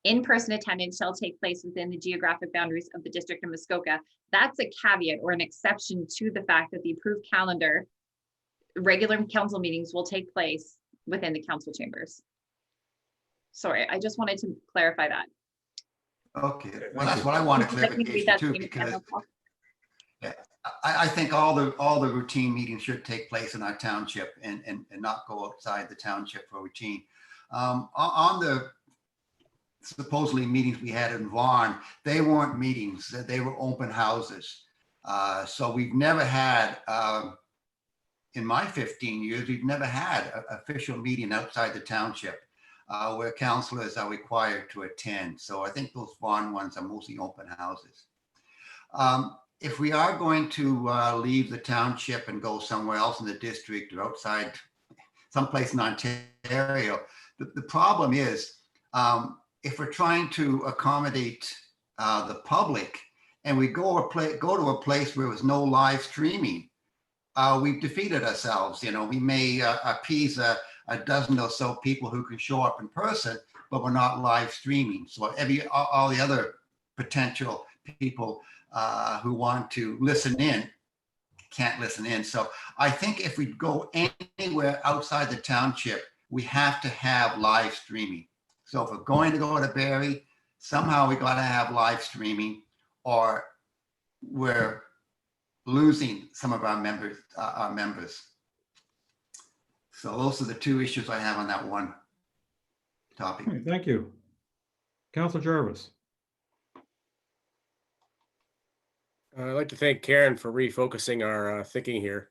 in-person attendance shall take place within the geographic boundaries of the District of Muskoka. That's a caveat or an exception to the fact that the approved calendar, regular council meetings will take place within the council chambers. Sorry, I just wanted to clarify that. Okay, well, that's what I wanted clarification too, because I think all the routine meetings should take place in our township and not go outside the township for routine. On the supposedly meetings we had in Vaughan, they weren't meetings, they were open houses. So we've never had, in my 15 years, we've never had an official meeting outside the township where councillors are required to attend. So I think those Vaughan ones are mostly open houses. If we are going to leave the township and go somewhere else in the district or outside someplace in Ontario, the problem is, if we're trying to accommodate the public and we go to a place where there's no live streaming, we've defeated ourselves. You know, we may appease a dozen or so people who can show up in person, but we're not live streaming. So all the other potential people who want to listen in can't listen in. So I think if we go anywhere outside the township, we have to have live streaming. So if we're going to go to Barrie, somehow we got to have live streaming, or we're losing some of our members. So those are the two issues I have on that one topic. All right, thank you. Councillor Jarvis. I'd like to thank Karen for refocusing our thinking here.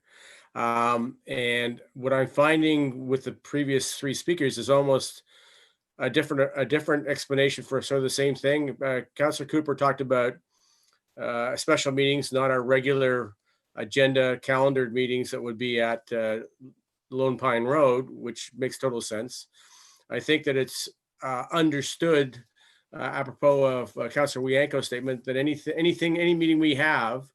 And what I'm finding with the previous three speakers is almost a different explanation for sort of the same thing. Councillor Cooper talked about special meetings, not our regular agenda calendared meetings that would be at Lone Pine Road, which makes total sense. I think that it's understood, apropos of Councillor Wianko's statement, that any meeting we have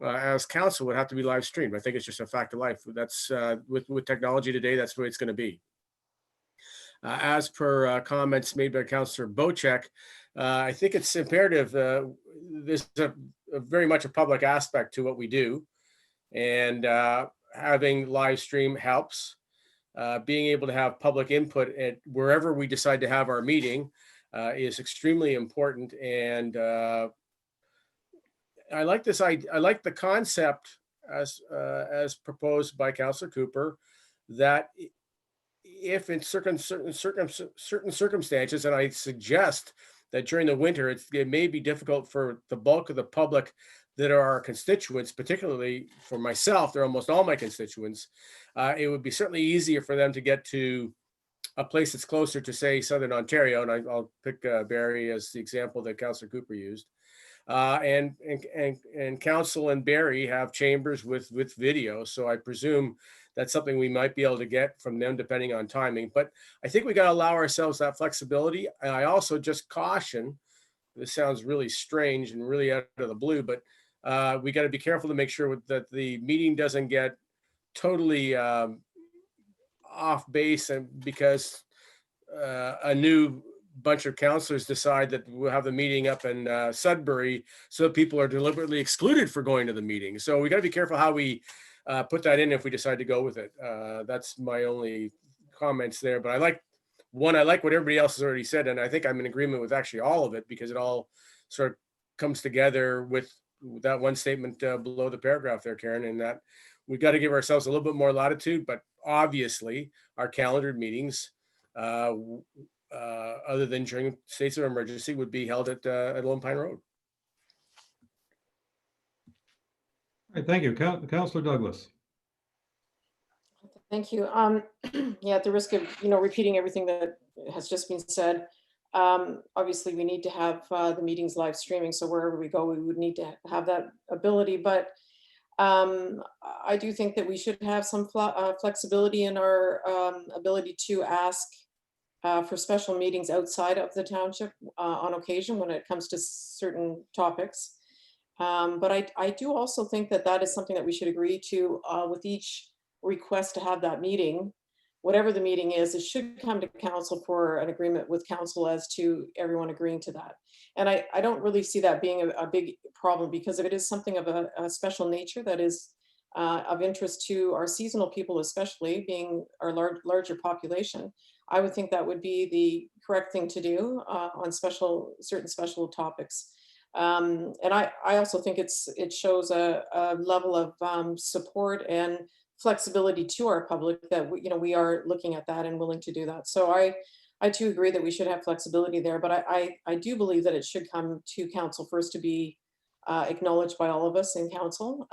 as council would have to be live streamed. I think it's just a fact of life. That's with technology today, that's the way it's going to be. As per comments made by Councillor Bocek, I think it's imperative. There's a very much a public aspect to what we do, and having live stream helps. Being able to have public input at wherever we decide to have our meeting is extremely important. And I like this. I like the concept as proposed by Councillor Cooper, that if in certain circumstances, and I suggest that during the winter, it may be difficult for the bulk of the public that are our constituents, particularly for myself, they're almost all my constituents. It would be certainly easier for them to get to a place that's closer to, say, Southern Ontario, and I'll pick Barrie as the example that Councillor Cooper used. And Council and Barrie have chambers with video, so I presume that's something we might be able to get from them depending on timing. But I think we got to allow ourselves that flexibility. And I also just caution, this sounds really strange and really out of the blue, but we got to be careful to make sure that the meeting doesn't get totally off base, and because a new bunch of councillors decide that we'll have the meeting up in Sudbury, so people are deliberately excluded for going to the meeting. So we got to be careful how we put that in if we decide to go with it. That's my only comments there. But I like what everybody else has already said, and I think I'm in agreement with actually all of it, because it all sort of comes together with that one statement below the paragraph there, Karen, and that we've got to give ourselves a little bit more latitude. But obviously, our calendared meetings, other than during states of emergency, would be held at Lone Pine Road. All right, thank you. Councillor Douglas. Thank you. Yeah, at the risk of, repeating everything that has just been said, obviously we need to have the meetings live streaming. So wherever we go, we would need to have that ability. But I do think that we should have some flexibility in our ability to ask for special meetings outside of the township on occasion when it comes to certain topics. But I do also think that that is something that we should agree to with each request to have that meeting. Whatever the meeting is, it should come to council for an agreement with council as to everyone agreeing to that. And I don't really see that being a big problem, because if it is something of a special nature that is of interest to our seasonal people, especially being our larger population, I would think that would be the correct thing to do on certain special topics. And I also think it shows a level of support and flexibility to our public that we are looking at that and willing to do that. So I too agree that we should have flexibility there, but I do believe that it should come to council first to be acknowledged by all of us in council,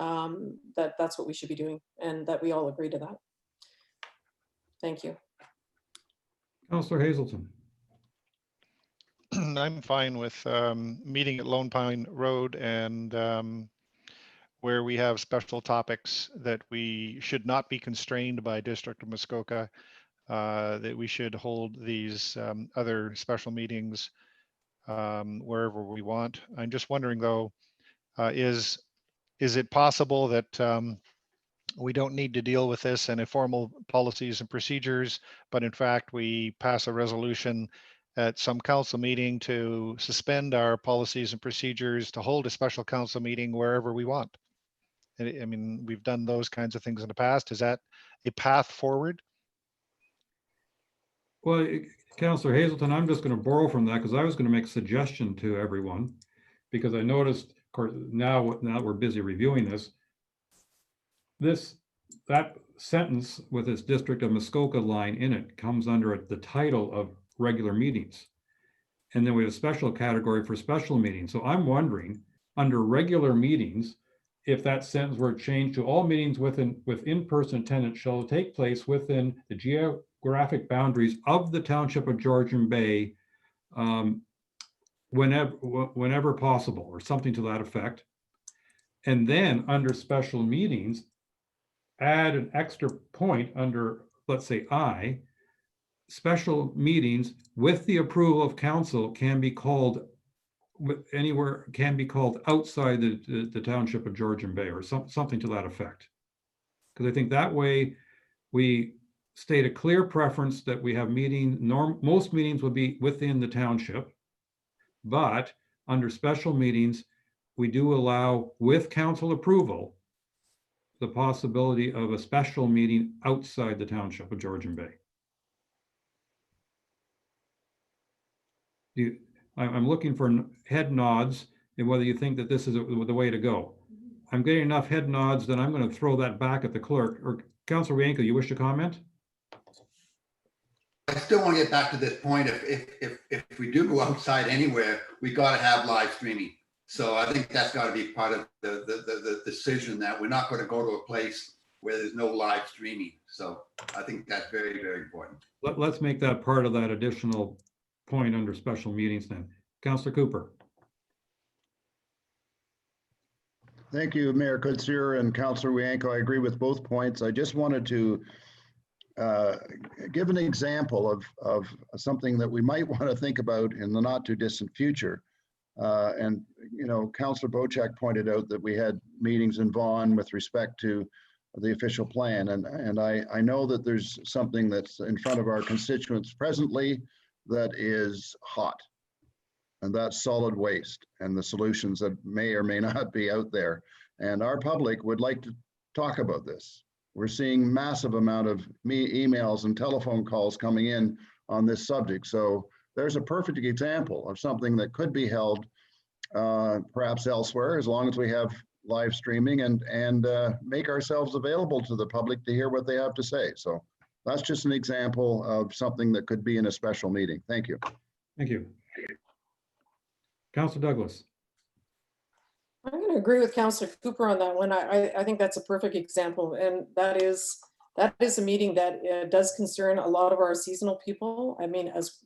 that that's what we should be doing, and that we all agree to that. Thank you. Councillor Hazelton. I'm fine with meeting at Lone Pine Road, and where we have special topics that we should not be constrained by District of Muskoka, that we should hold these other special meetings wherever we want. I'm just wondering though, is it possible that we don't need to deal with this in a formal policies and procedures, but in fact we pass a resolution at some council meeting to suspend our policies and procedures to hold a special council meeting wherever we want? I mean, we've done those kinds of things in the past. Is that a path forward? Well, Councillor Hazelton, I'm just going to borrow from that, because I was going to make a suggestion to everyone, because I noticed, of course, now we're busy reviewing this. That sentence with its District of Muskoka line in it comes under the title of regular meetings. And then we have a special category for special meetings. So I'm wondering, under regular meetings, if that sentence were changed to all meetings with in-person attendance shall take place within the geographic boundaries of the Township of Georgian Bay, whenever possible, or something to that effect. And then under special meetings, add an extra point under, let's say, I, special meetings with the approval of council can be called anywhere, can be called outside the Township of Georgian Bay, or something to that effect. Because I think that way we state a clear preference that we have most meetings would be within the township, but under special meetings, we do allow, with council approval, the possibility of a special meeting outside the Township of Georgian Bay. I'm looking for head nods and whether you think that this is the way to go. I'm getting enough head nods that I'm going to throw that back at the clerk. Or Councilor Rienko, you wish to comment? I still want to get back to this point. If we do go outside anywhere, we got to have live streaming. So I think that's got to be part of the decision, that we're not going to go to a place where there's no live streaming. So I think that's very, very important. Let's make that part of that additional point under special meetings then. Councilor Cooper. Thank you, Mayor Kutzier and Councilor Wienko. I agree with both points. I just wanted to give an example of something that we might want to think about in the not too distant future. And, you know, Councilor Bochak pointed out that we had meetings in Vaughan with respect to the official plan. And I know that there's something that's in front of our constituents presently that is hot. And that's solid waste and the solutions that may or may not be out there. And our public would like to talk about this. We're seeing massive amount of emails and telephone calls coming in on this subject. So there's a perfect example of something that could be held perhaps elsewhere, as long as we have live streaming and make ourselves available to the public to hear what they have to say. So that's just an example of something that could be in a special meeting. Thank you. Thank you. Councilor Douglas. I'm going to agree with Councillor Cooper on that one. I think that's a perfect example, and that is a meeting that does concern a lot of our seasonal people. I mean, as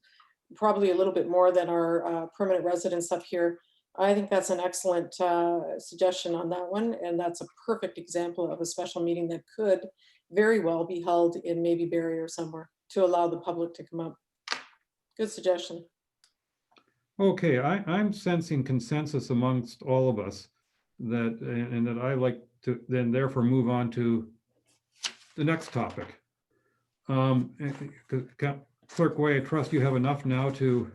probably a little bit more than our permanent residents up here. I think that's an excellent suggestion on that one, and that's a perfect example of a special meeting that could very well be held in maybe Barrie or somewhere to allow the public to come up. Good suggestion. Okay, I'm sensing consensus amongst all of us that, and that I like to then therefore move on to the next topic. Clerk Way, I trust you have enough now to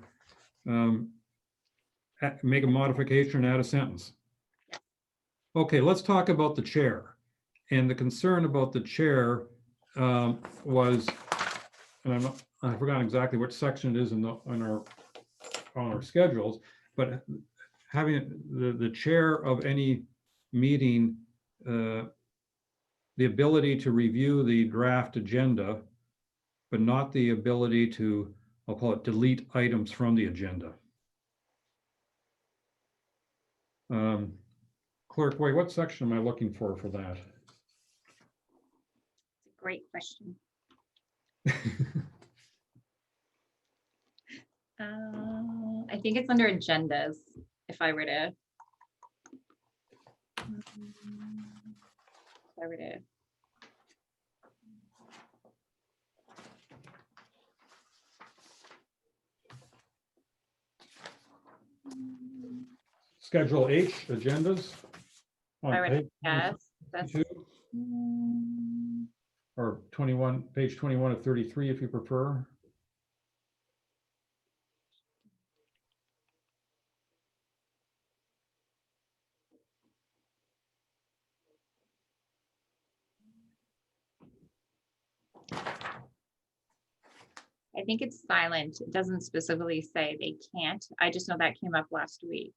make a modification and add a sentence. Okay, let's talk about the chair. And the concern about the chair was, and I forgot exactly what section it is on our schedules, but having the chair of any meeting, the ability to review the draft agenda, but not the ability to, I'll call it, delete items from the agenda. Clerk Way, what section am I looking for that? Great question. I think it's under agendas, if I were to. Schedule H, agendas. On page Yes, that's. 22, or 21, page 21 of 33, if you prefer. I think it's silent. It doesn't specifically say they can't. I just know that came up last week.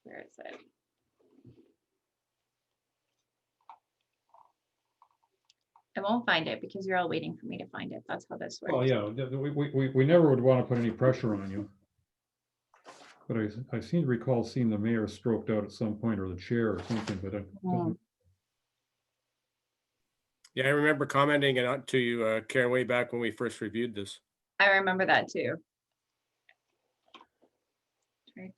Where is it? I won't find it because you're all waiting for me to find it. That's how this works. Well, yeah, we never would want to put any pressure on you. But I seem to recall seeing the mayor stroked out at some point, or the chair or something, but I don't. Yeah, I remember commenting it out to you, Karen, way back when we first reviewed this. I remember that too. Right.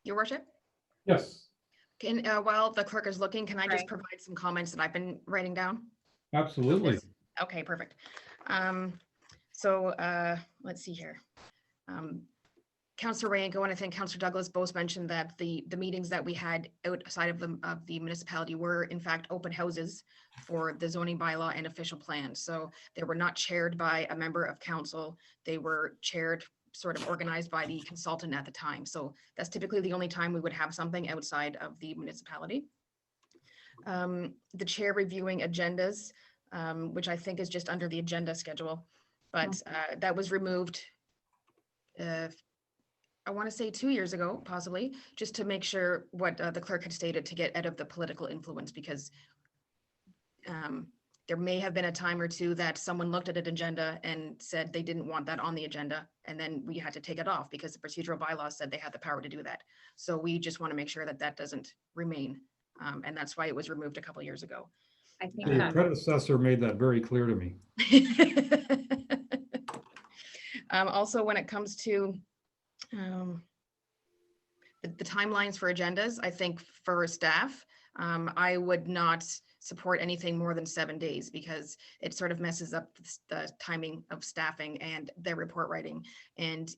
Your worship, Yes, can, while the clerk is looking, can I just Right. provide some comments that I've been writing down? absolutely. Okay, perfect. So let's see here. Councillor Rayenko and I think Councillor Douglas both mentioned that the meetings that we had outside of the municipality were in fact open houses for the zoning bylaw and official plan. So they were not chaired by a member of council. They were chaired, sort of organized by the consultant at the time. So that's typically the only time we would have something outside of the municipality. The chair reviewing agendas, which I think is just under the agenda schedule, but that was removed. I want to say 2 years ago, possibly, just to make sure what the clerk had stated to get out of the political influence, because there may have been a time or two that someone looked at an agenda and said they didn't want that on the agenda, and then we had to take it off because the procedural bylaws said they had the power to do that. So we just want to make sure that that doesn't remain. And that's why it was removed a couple years ago. I think Your predecessor made that very clear to me. Also, when it comes to the timelines for agendas, I think for staff, I would not support anything more than 7 days because it sort of messes up the timing of staffing and their report writing. And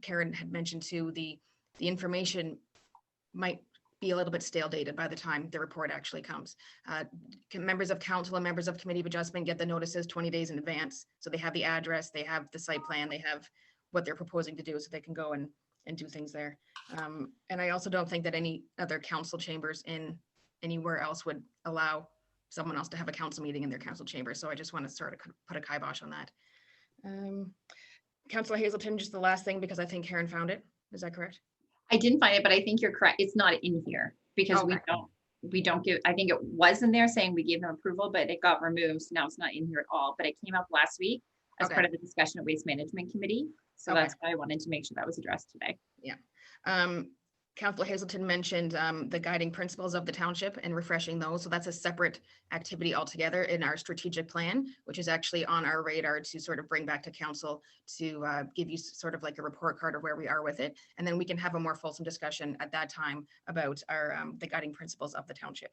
Karen had mentioned too, the information might be a little bit stale dated by the time the report actually comes. Members of council and members of committee of adjustment get the notices 20 days in advance. So they have the address, they have the site plan, they have what they're proposing to do, so they can go and do things there. And I also don't think that any other council chambers in anywhere else would allow someone else to have a council meeting in their council chamber. So I just want to sort of put a kibosh on that. Councilor Hazelton, just the last thing, because I think Karen found it. Is that correct? I didn't find it, but I think you're correct. It's not in here because we don't give, I think it was in there saying we gave them approval, but it got removed. So now it's not in here at all, but it came up last week as part of the discussion at Waste Management Committee. So that's why I wanted to make sure that was addressed today. Yeah. Councilor Hazelton mentioned the guiding principles of the township and refreshing those. So that's a separate activity altogether in our strategic plan, which is actually on our radar to sort of bring back to council to give you sort of like a report card of where we are with it. And then we can have a more fulsome discussion at that time about our the guiding principles of the township.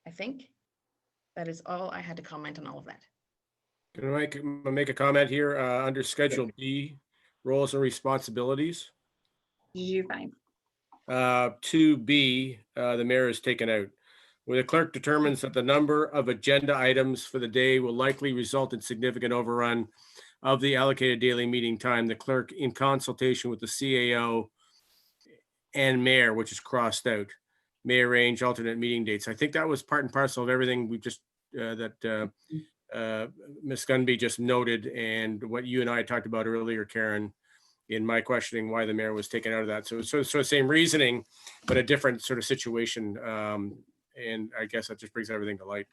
I think that is all I had to comment on all of that. Can I make a comment here under Schedule B, roles and responsibilities? You fine. 2B, the mayor is taken out. Where the clerk determines that the number of agenda items for the day will likely result in significant overrun of the allocated daily meeting time, the clerk, in consultation with the CAO and mayor, which is crossed out, may arrange alternate meeting dates. I think that was part and parcel of everything we just Ms. Gunby just noted, and what you and I talked about earlier, Karen, in my questioning why the mayor was taken out of that. So it's sort of same reasoning, but a different sort of situation. And I guess that just brings everything to light.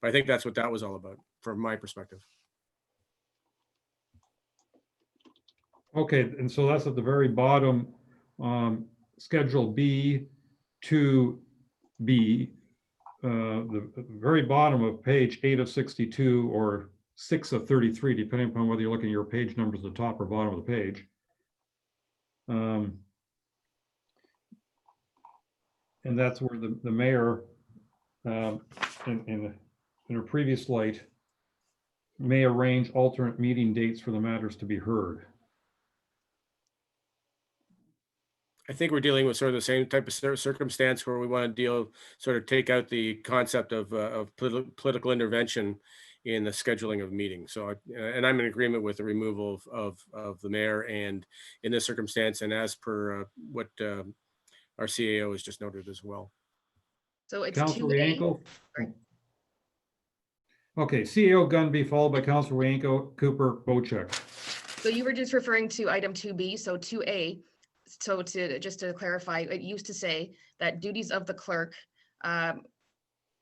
But I think that's what that was all about from my perspective. Okay, and so that's at the very bottom, Schedule B, 2B, the very bottom of page 8 of 62 or 6 of 33, depending upon whether you're looking at your page numbers at the top or bottom of the page. And that's where the mayor, in her previous light, may arrange alternate meeting dates for the matters to be heard. I think we're dealing with sort of the same type of circumstance where we want to sort of take out the concept of political intervention in the scheduling of meetings. So, and I'm in agreement with the removal of the mayor, and in this circumstance, and as per what our CAO has just noted as well. So it's Councilor 2A. Yanko. Sorry. Okay, CAO Gunby followed by Councilor Yanko, Cooper, Bocheck. So you were just referring to item 2B, so 2A. So just to clarify, it used to say that duties of the clerk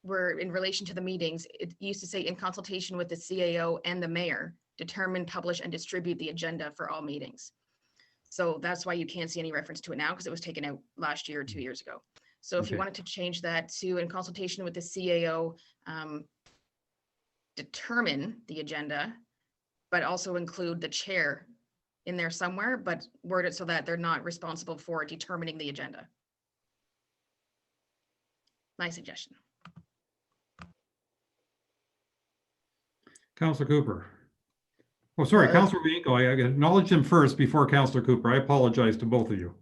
were in relation to the meetings. It used to say in consultation with the CAO and the mayor, determine, publish, and distribute the agenda for all meetings. So that's why you can't see any reference to it now, because it was taken out last year or 2 years ago. So if you Okay. wanted to change that to in consultation with the CAO, determine the agenda, but also include the chair in there somewhere, but word it so that they're not responsible for determining the agenda. My suggestion. Councilor Cooper. Oh, sorry, Councilor Yanko. I acknowledged him first before Councilor Cooper. I apologize to both of you.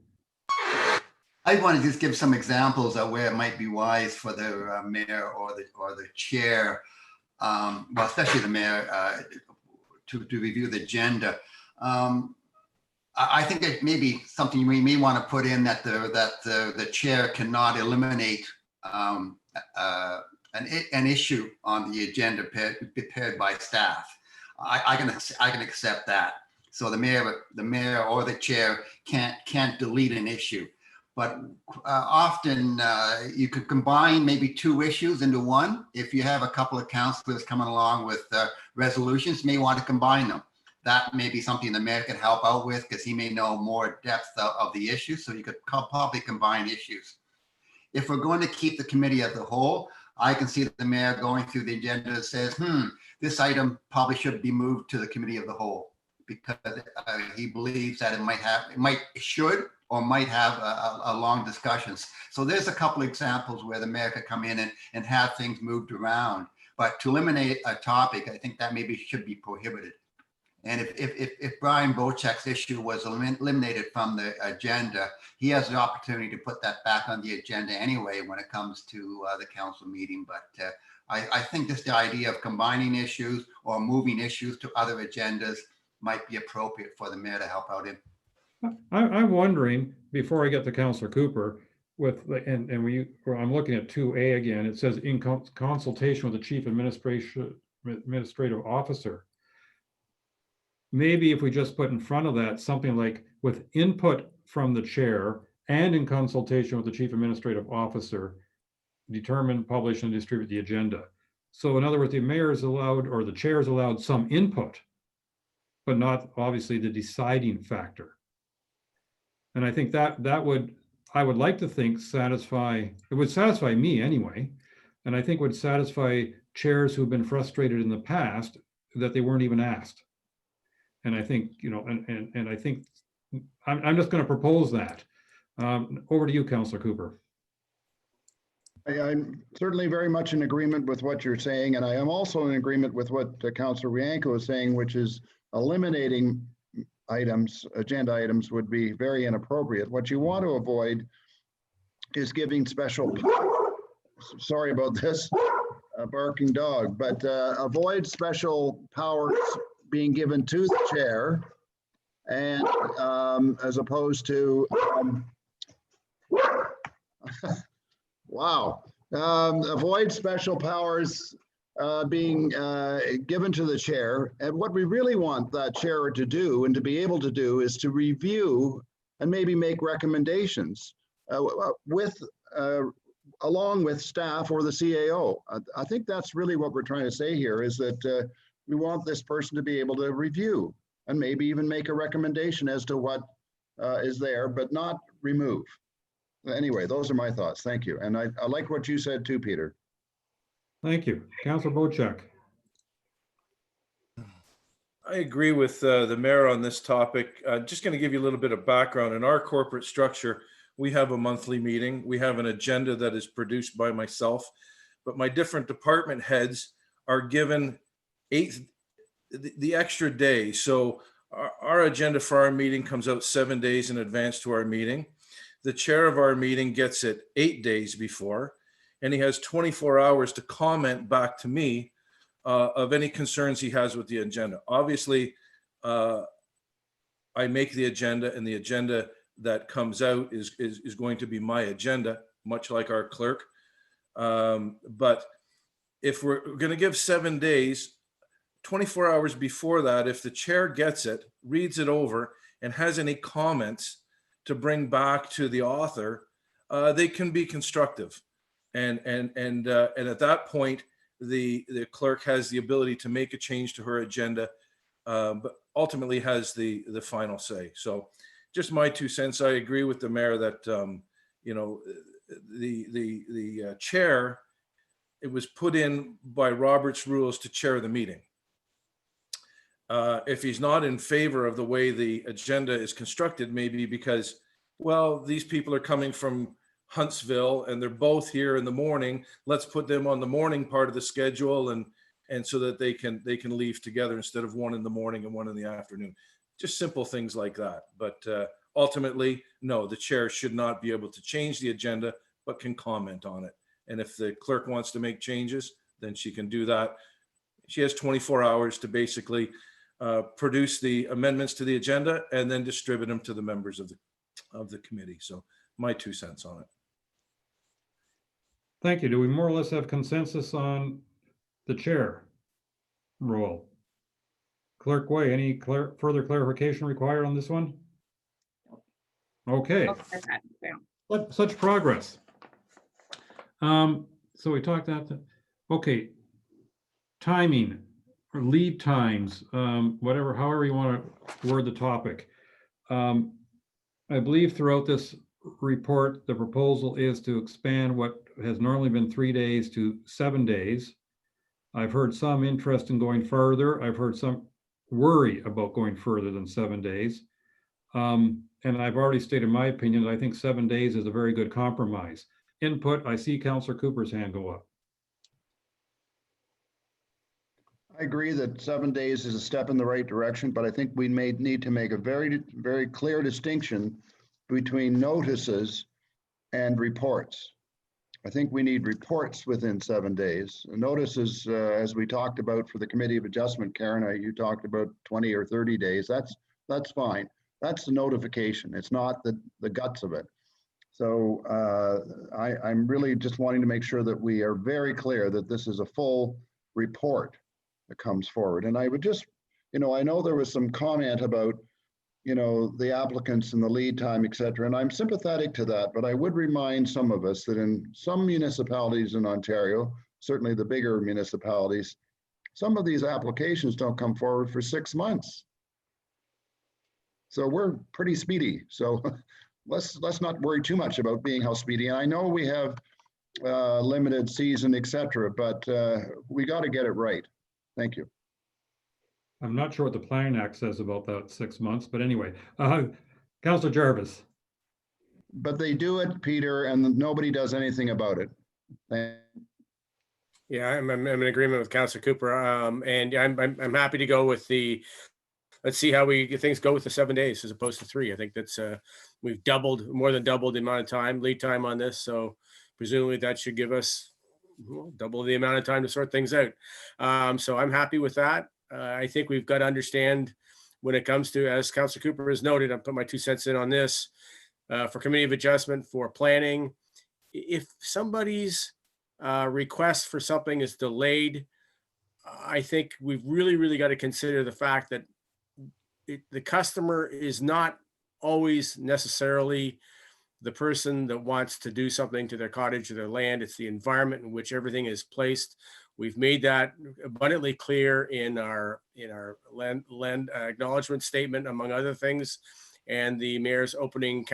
I want to just give some examples of where it might be wise for the mayor or the chair, well, especially the mayor, to review the agenda. I think it may be something we may want to put in that the chair cannot eliminate an issue on the agenda prepared by staff. I can accept that. So the mayor or the chair can't delete an issue. But often you could combine maybe two issues into one. If you have a couple of councilors coming along with resolutions, you may want to combine them. That may be something the mayor could help out with, because he may know more depth of the issue. So you could probably combine issues. If we're going to keep the committee of the whole, I can see the mayor going through the agenda that says, this item probably should be moved to the committee of the whole, because he believes that it should or might have a long discussions. So there's a couple of examples where the mayor could come in and have things moved around. But to eliminate a topic, I think that maybe should be prohibited. And if Brian Bocheck's issue was eliminated from the agenda, he has the opportunity to put that back on the agenda anyway when it comes to the council meeting. But I think just the idea of combining issues or moving issues to other agendas might be appropriate for the mayor to help out in. I'm wondering, before I get to Councilor Cooper, I'm looking at 2A again. It says in consultation with the chief administrative officer. Maybe if we just put in front of that something like with input from the chair and in consultation with the chief administrative officer, determine, publish, and distribute the agenda. So in other words, the mayor is allowed, or the chair is allowed, some input, but not obviously the deciding factor. And I think I would like to think it would satisfy me anyway. And I think would satisfy chairs who've been frustrated in the past that they weren't even asked. And I think, and I think I'm just going to propose that. Over to you, Councilor Cooper. I'm certainly very much in agreement with what you're saying. And I am also in agreement with what Councilor Yanko is saying, which is eliminating agenda items would be very inappropriate. What you want to avoid is giving special, sorry about this, a barking dog, but avoid special powers being given to the chair, and as opposed to, avoid special powers being given to the chair. And what we really want that chair to do and to be able to do is to review and maybe make recommendations along with staff or the CAO. I think that's really what we're trying to say here, is that we want this person to be able to review and maybe even make a recommendation as to what is there, but not remove. Anyway, those are my thoughts. Thank you. And I like what you said too, Peter. Thank you. Councilor Bocheck. I agree with the mayor on this topic. Just going to give you a little bit of background. In our corporate structure, we have a monthly meeting. We have an agenda that is produced by myself, but my different department heads are given the extra day. So our agenda for our meeting comes out 7 days in advance to our meeting. The chair of our meeting gets it 8 days before, and he has 24 hours to comment back to me of any concerns he has with the agenda. Obviously, I make the agenda, and the agenda that comes out is going to be my agenda, much like our clerk. But if we're going to give 7 days, 24 hours before that, if the chair gets it, reads it over, and has any comments to bring back to the author, they can be constructive. And at that point, the clerk has the ability to make a change to her agenda, but ultimately has the final say. So just my 2 cents. I agree with the mayor that, you know, the chair, it was put in by Robert's rules to chair the meeting. If he's not in favor of the way the agenda is constructed, maybe because, well, these people are coming from Huntsville and they're both here in the morning, let's put them on the morning part of the schedule, and so that they can leave together instead of one in the morning and one in the afternoon. Just simple things like that. But ultimately, no, the chair should not be able to change the agenda, but can comment on it. And if the clerk wants to make changes, then she can do that. She has 24 hours to basically produce the amendments to the agenda and then distribute them to the members of the committee. So my 2 cents on it. Thank you. Do we more or less have consensus on the chair role? Clerk Way, any further clarification required on this one? Okay. Such progress. So we talked that. Okay. Timing or lead times, whatever, however you want to word the topic. I believe throughout this report, the proposal is to expand what has normally been 3 days to 7 days. I've heard some interest in going further. I've heard some worry about going further than 7 days. And I've already stated my opinion. I think 7 days is a very good compromise. Input, I see Councillor Cooper's hand go up. I agree that 7 days is a step in the right direction, but I think we may need to make a very, very clear distinction between notices and reports. I think we need reports within 7 days. Notices, as we talked about for the Committee of Adjustment, Karen, you talked about 20 or 30 days. That's fine. That's the notification. It's not the guts of it. So I'm really just wanting to make sure that we are very clear that this is a full report that comes forward. And I would just, you know, I know there was some comment about, you know, the applicants and the lead time, et cetera, and I'm sympathetic to that, but I would remind some of us that in some municipalities in Ontario, certainly the bigger municipalities, some of these applications don't come forward for 6 months. So we're pretty speedy. So let's not worry too much about being how speedy. And I know we have limited season, et cetera, but we got to get it right. Thank you. I'm not sure what the Planning Act says about that 6 months, but anyway, Councillor Jarvis. But they do it, Peter, and nobody does anything about it. Yeah, I'm in agreement with Councillor Cooper, and I'm happy to go with the. Let's see how things go with the 7 days as opposed to 3. I think that's we've more than doubled the amount of lead time on this, so presumably that should give us double the amount of time to sort things out. So I'm happy with that. I think we've got to understand when it comes to, as Councillor Cooper has noted, I'll put my 2 cents in on this, for Committee of Adjustment, for planning. If somebody's request for something is delayed, I think we've really got to consider the fact that the customer is not always necessarily the person that wants to do something to their cottage or their land. It's the environment in which everything is placed. We've made that abundantly clear in our land acknowledgement statement, among other things, and the mayor's opening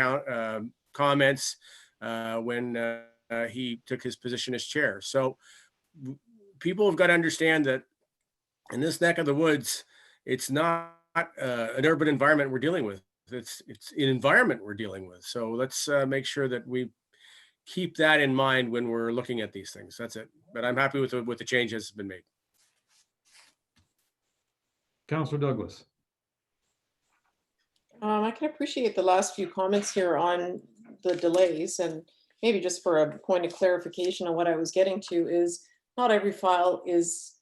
comments when he took his position as chair. So people have got to understand that in this neck of the woods, it's not an urban environment we're dealing with. It's an environment we're dealing with. So let's make sure that we keep that in mind when we're looking at these things. That's it. But I'm happy with the change that's been made. Councillor Douglas. I can appreciate the last few comments here on the delays, and maybe just for a point of clarification on what I was getting to is not every file is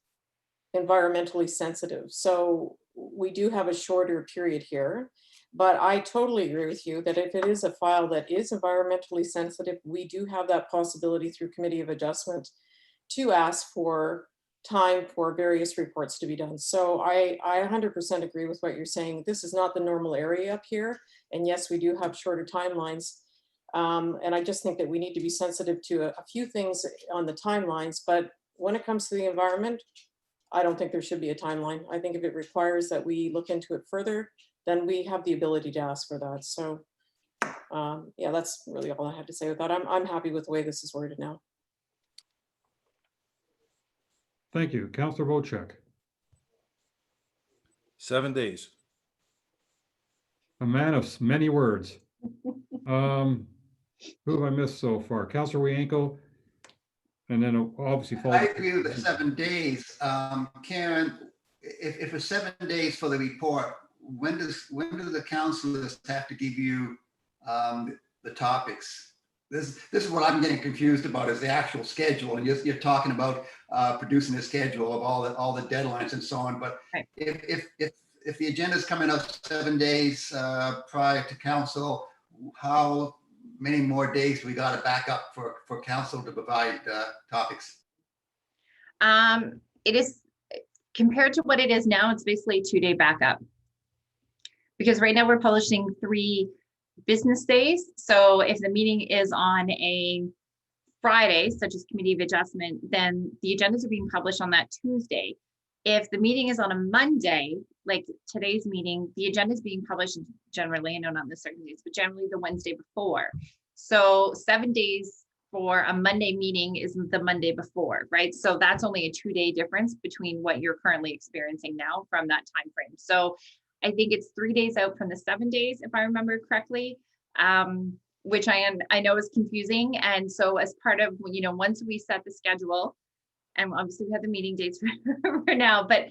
environmentally sensitive. So we do have a shorter period here, but I totally agree with you that if it is a file that is environmentally sensitive, we do have that possibility through Committee of Adjustment to ask for time for various reports to be done. So I 100% agree with what you're saying. This is not the normal area up here. And yes, we do have shorter timelines. And I just think that we need to be sensitive to a few things on the timelines. But when it comes to the environment, I don't think there should be a timeline. I think if it requires that we look into it further, then we have the ability to ask for that. So yeah, that's really all I had to say with that. I'm happy with the way this is worded now. Thank you. Councillor Wojcik. 7 days. A man of many words. Who have I missed so far? Councillor Wienko, and then obviously I followed. agree with the 7 days. Karen, if it's 7 days for the report, when do the councilors have to give you the topics? This is what I'm getting confused about, is the actual schedule. And you're talking about producing a schedule of all the deadlines and so on. But Right. if the agenda's coming up 7 days prior to council, how many more days we got to back up for council to provide topics? It is, compared to what it is now, it's basically a 2-day backup. Because right now we're publishing 3 business days. So if the meeting is on a Friday, such as Committee of Adjustment, then the agendas are being published on that Tuesday. If the meeting is on a Monday, like today's meeting, the agenda is being published generally, I know not in the certain days, but generally the Wednesday before. So 7 days for a Monday meeting is the Monday before, right? So that's only a 2-day difference between what you're currently experiencing now from that time frame. So I think it's 3 days out from the 7 days, if I remember correctly, which I know is confusing. And so as part of, once we set the schedule, and obviously we have the meeting dates for now, but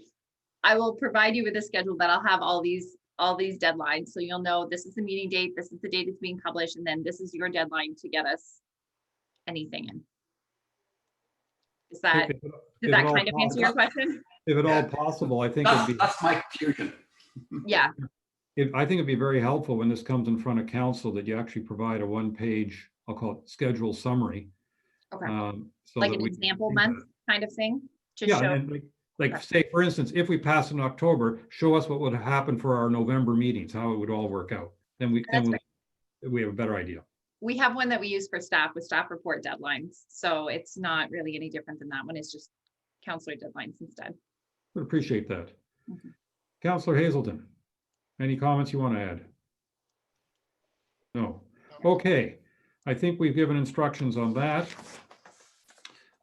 I will provide you with a schedule that I'll have all these deadlines. So you'll know this is the meeting date, this is the date it's being published, and then this is your deadline to get us anything in. Does that kind of answer your question? If at all possible, I think it'd be. That's my confusion. Yeah. I think it'd be very helpful when this comes in front of council that you actually provide a 1-page, I'll call it schedule summary. Okay. So Like that an we example can see month that. kind of thing? To Yeah, show. and like say, for instance, if we pass in October, show us what would happen for our November meetings, how it would all work out. Then we have a better idea. We have one that we use for staff with staff report deadlines. So it's not really any different than that one. It's just counselor deadlines instead. Would appreciate that. Mm-hmm. Councillor Hazelton, any comments you want to add? No. Okay. I think we've given instructions on that.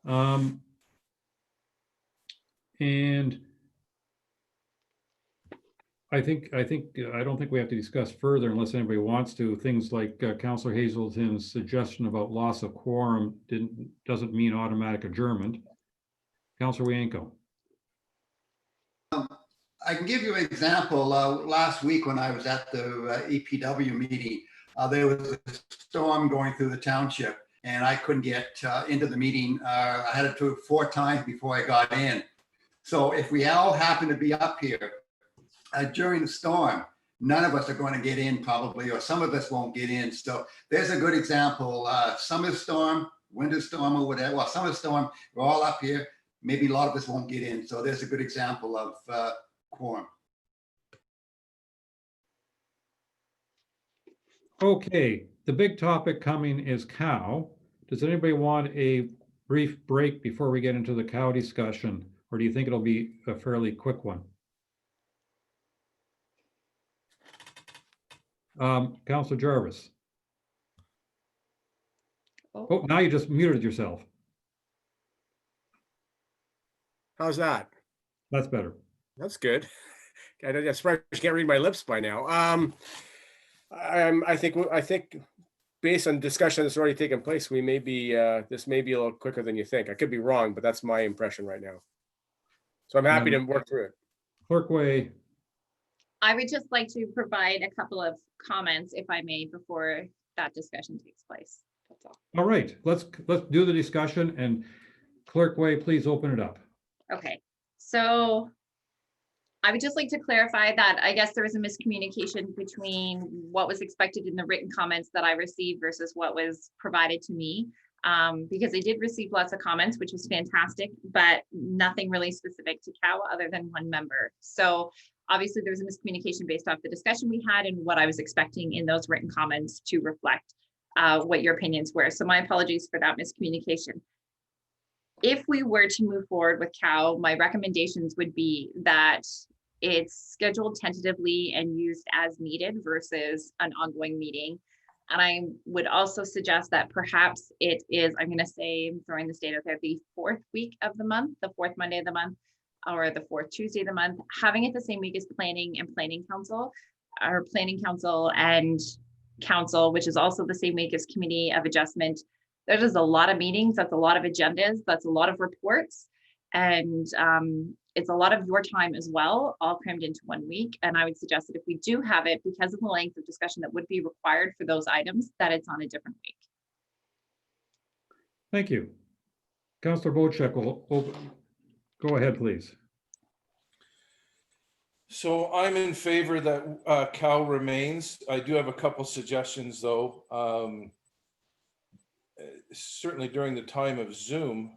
And I don't think we have to discuss further unless anybody wants to. Things like Councillor Hazelton's suggestion about loss of quorum doesn't mean automatic adjournment. Councillor Wienko. I can give you an example. Last week when I was at the EPW meeting, there was a storm going through the township and I couldn't get into the meeting. I had to do it 4 times before I got in. So if we all happen to be up here during the storm, none of us are going to get in probably, or some of us won't get in. So there's a good example. Summer storm, winter storm or whatever. Well, summer storm, we're all up here. Maybe a lot of us won't get in. So there's a good example of quorum. Okay, the big topic coming is cow. Does anybody want a brief break before we get into the cow discussion? Or do you think it'll be a fairly quick one? Councillor Jarvis. Oh, now you just muted yourself. How's that? That's better. That's good. I'm surprised you can't read my lips by now. I think based on discussion that's already taken place, we may be this may be a little quicker than you think. I could be wrong, but that's my impression right now. So I'm happy to work through it. Clerk Way, I would just like to provide a couple of comments, if I may, before that discussion takes place. That's all. All right, let's do the discussion, and Clerk Way, please open it up. Okay, so I would just like to clarify that I guess there was a miscommunication between what was expected in the written comments that I received versus what was provided to me. Because I did receive lots of comments, which was fantastic, but nothing really specific to Cal other than one member. So obviously there was a miscommunication based off the discussion we had and what I was expecting in those written comments to reflect what your opinions were. So my apologies for that miscommunication. If we were to move forward with Cal, my recommendations would be that it's scheduled tentatively and used as needed versus an ongoing meeting. And I would also suggest that perhaps it is, I'm going to say, I'm throwing this date out there, the fourth week of the month, the fourth Monday of the month, or the fourth Tuesday of the month, having it the same week as planning and planning council, or planning council and council, which is also the same week as committee of adjustment. That is a lot of meetings. That's a lot of agendas. That's a lot of reports. And it's a lot of your time as well, all crammed into 1 week. And I would suggest that if we do have it, because of the length of discussion that would be required for those items, that it's on a different week. Thank you. Councillor Bochek will go ahead, please. So I'm in favor that Cal remains. I do have a couple suggestions, though. Certainly during the time of Zoom,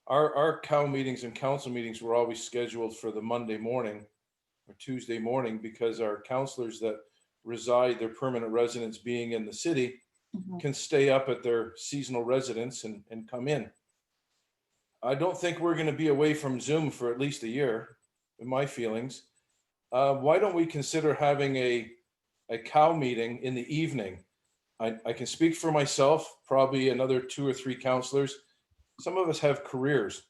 our Cal meetings and council meetings were always scheduled for the Monday morning or Tuesday morning, because our councillors that reside, their permanent residence being in the city, can stay up at their seasonal residence and come in. I don't think we're going to be away from Zoom for at least a year, in my feelings. Why don't we consider having a Cal meeting in the evening? I can speak for myself, probably another 2 or 3 councillors. Some of us have careers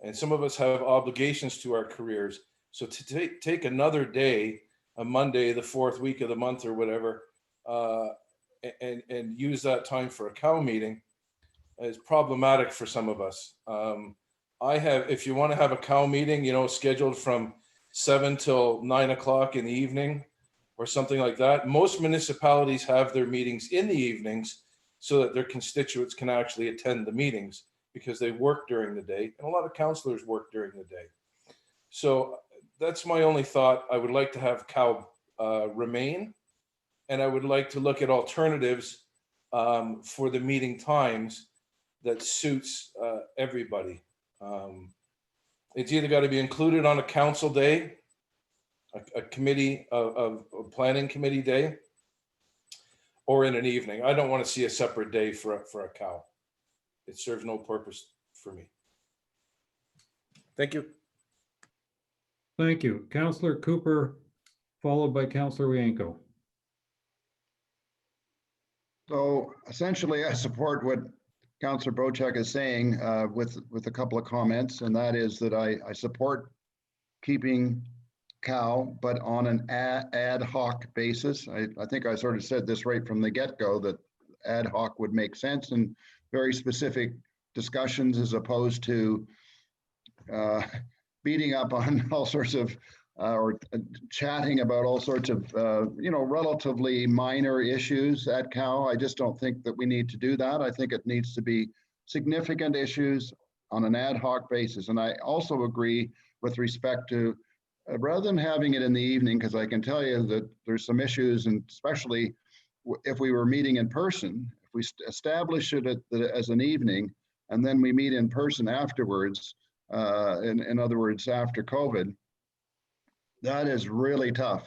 and some of us have obligations to our careers. So to take another day, a Monday, the fourth week of the month or whatever, and use that time for a Cal meeting is problematic for some of us. If you want to have a Cal meeting, scheduled from 7 till 9 o'clock in the evening or something like that. Most municipalities have their meetings in the evenings so that their constituents can actually attend the meetings, because they work during the day, and a lot of councillors work during the day. So that's my only thought. I would like to have Cal remain, and I would like to look at alternatives for the meeting times that suits everybody. It's either got to be included on a council day, a committee of planning committee day, or in an evening. I don't want to see a separate day for a Cal. It serves no purpose for me. Thank you. Thank you. Councillor Cooper, followed by Councillor Wienko. So essentially, I support what Councillor Bochek is saying with a couple of comments, and that is that I support keeping Cal, but on an ad hoc basis. I think I sort of said this right from the get-go, that ad hoc would make sense in very specific discussions, as opposed to beating up on all sorts of or chatting about all sorts of relatively minor issues at Cal. I just don't think that we need to do that. I think it needs to be significant issues on an ad hoc basis. And I also agree with respect to rather than having it in the evening, because I can tell you that there's some issues, and especially if we were meeting in person, if we establish it as an evening and then we meet in person afterwards, in other words, after COVID, that is really tough.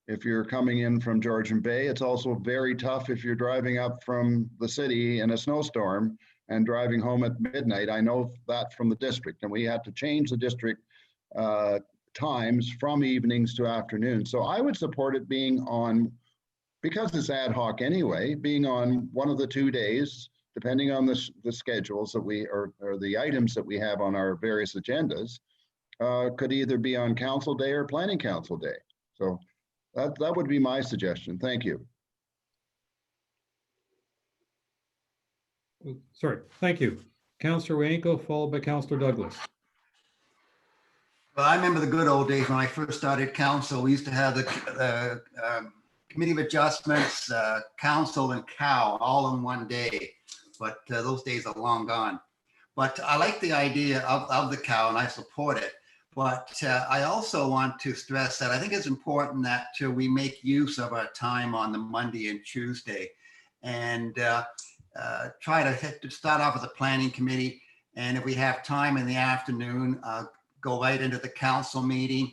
If you're coming in from Georgian Bay, it's also very tough if you're driving up from the city in a snowstorm and driving home at midnight. I know that from the district, and we had to change the district times from evenings to afternoons. So I would support it being on, because it's ad hoc anyway, being on one of the 2 days, depending on the schedules that we, or the items that we have on our various agendas, could either be on council day or planning council day. So that would be my suggestion. Thank you. Sorry, thank you. Councillor Wienko, followed by Councillor Douglas. Well, I remember the good old days when I first started council. We used to have the Committee of Adjustments, council and cow all in one day. But those days are long gone. But I like the idea of the cow and I support it. But I also want to stress that I think it's important that we make use of our time on the Monday and Tuesday and try to start off with the planning committee. And if we have time in the afternoon, go right into the council meeting.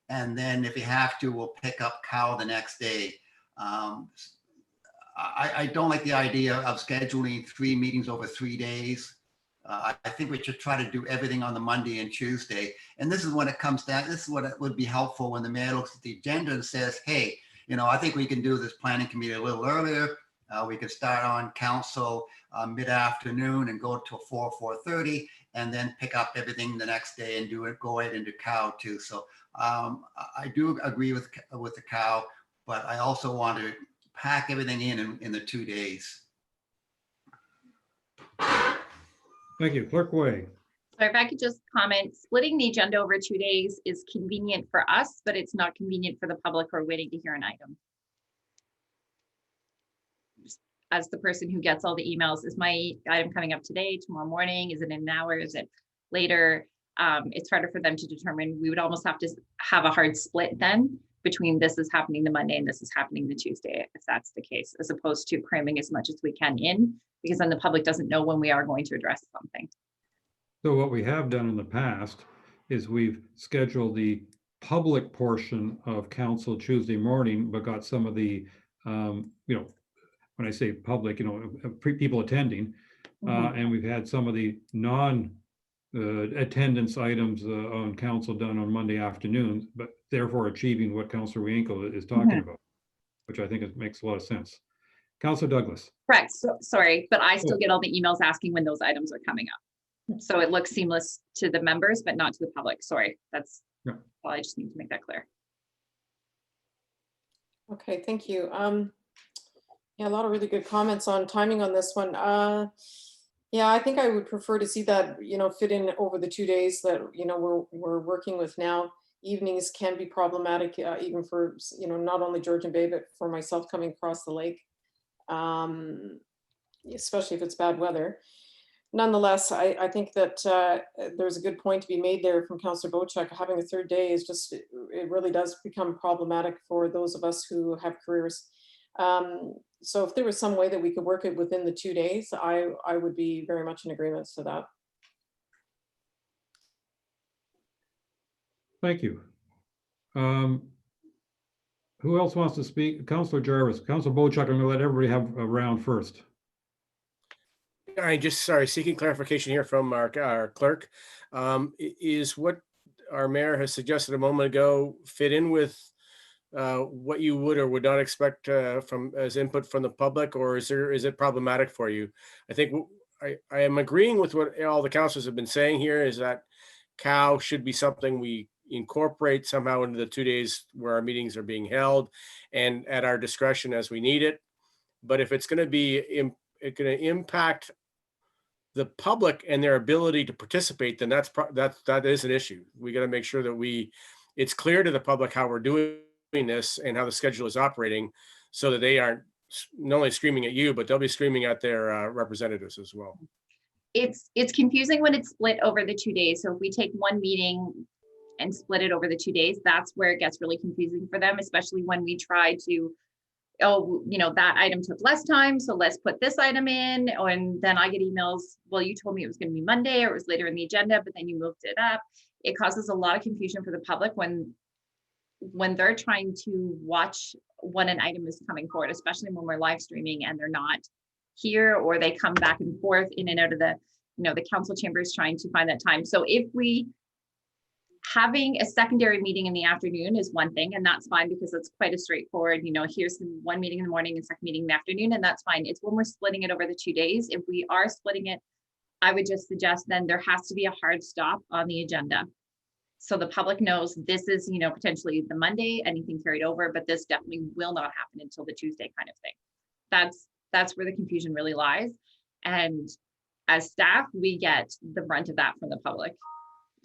And then if you have to, we'll pick up cow the next day. I don't like the idea of scheduling 3 meetings over 3 days. I think we should try to do everything on the Monday and Tuesday. And this is when it comes down, this is what it would be helpful when the mayor looks at the agenda and says, hey, I think we can do this planning committee a little earlier. We could start on council mid-afternoon and go till 4:30, and then pick up everything the next day and go right into cow too. So I do agree with the cow, but I also want to pack everything in the 2 days. Thank you. Clerk Way. So if I could just comment, splitting the agenda over 2 days is convenient for us, but it's not convenient for the public who are waiting to hear an item. As the person who gets all the emails, is my item coming up today, tomorrow morning? Is it in an hour? Is it later? It's harder for them to determine. We would almost have to have a hard split then between this is happening the Monday and this is happening the Tuesday, if that's the case, as opposed to cramming as much as we can in, because then the public doesn't know when we are going to address something. So what we have done in the past is we've scheduled the public portion of council Tuesday morning, but got some of the, when I say public, people attending, and we've had some of the attendance items on council done on Monday afternoons, but therefore achieving what Councillor Wienkel is talking about, which I think makes a lot of sense. Councillor Douglas. Correct. So, sorry, but I still get all the emails asking when those items are coming up. So it looks seamless to the members, but not to the public. Sorry, that's all. I just need to make that clear. Okay, thank you. Yeah, a lot of really good comments on timing on this one. Yeah, I think I would prefer to see that, fit in over the 2 days that, we're working with now. Evenings can be problematic, even for, not only Georgian Bay, but for myself coming across the lake, especially if it's bad weather. Nonetheless, I think that there's a good point to be made there from Councillor Bochek. Having a third day is just, it really does become problematic for those of us who have careers. So if there was some way that we could work it within the 2 days, I would be very much in agreement to that. Thank you. Who else wants to speak? Councillor Jarvis. Councillor Bochek, I'm going to let everybody have a round first. I just, seeking clarification here from our clerk. Is what our mayor has suggested a moment ago fit in with what you would or would not expect as input from the public, or is it problematic for you? I think I am agreeing with what all the councillors have been saying here, is that cow should be something we incorporate somehow into the 2 days where our meetings are being held, and at our discretion as we need it. But if it's going to be going to impact the public and their ability to participate, then that is an issue. We got to make sure that it's clear to the public how we're doing this and how the schedule is operating, so that they aren't not only screaming at you, but they'll be screaming at their representatives as well. It's confusing when it's split over the 2 days. So if we take one meeting and split it over the 2 days, that's where it gets really confusing for them, especially when we try to, that item took less time, so let's put this item in. And then I get emails, well, you told me it was going to be Monday, or it was later in the agenda, but then you moved it up. It causes a lot of confusion for the public when they're trying to watch when an item is coming forward, especially when we're live streaming and they're not here, or they come back and forth in and out of the council chambers trying to find that time. So if having a secondary meeting in the afternoon is one thing, and that's fine, because it's quite a straightforward, here's one meeting in the morning and second meeting in the afternoon, and that's fine. It's when we're splitting it over the 2 days. If we are splitting it, I would just suggest then there has to be a hard stop on the agenda, so the public knows this is, potentially the Monday, anything carried over, but this definitely will not happen until the Tuesday kind of thing. That's where the confusion really lies. And as staff, we get the brunt of that from the public.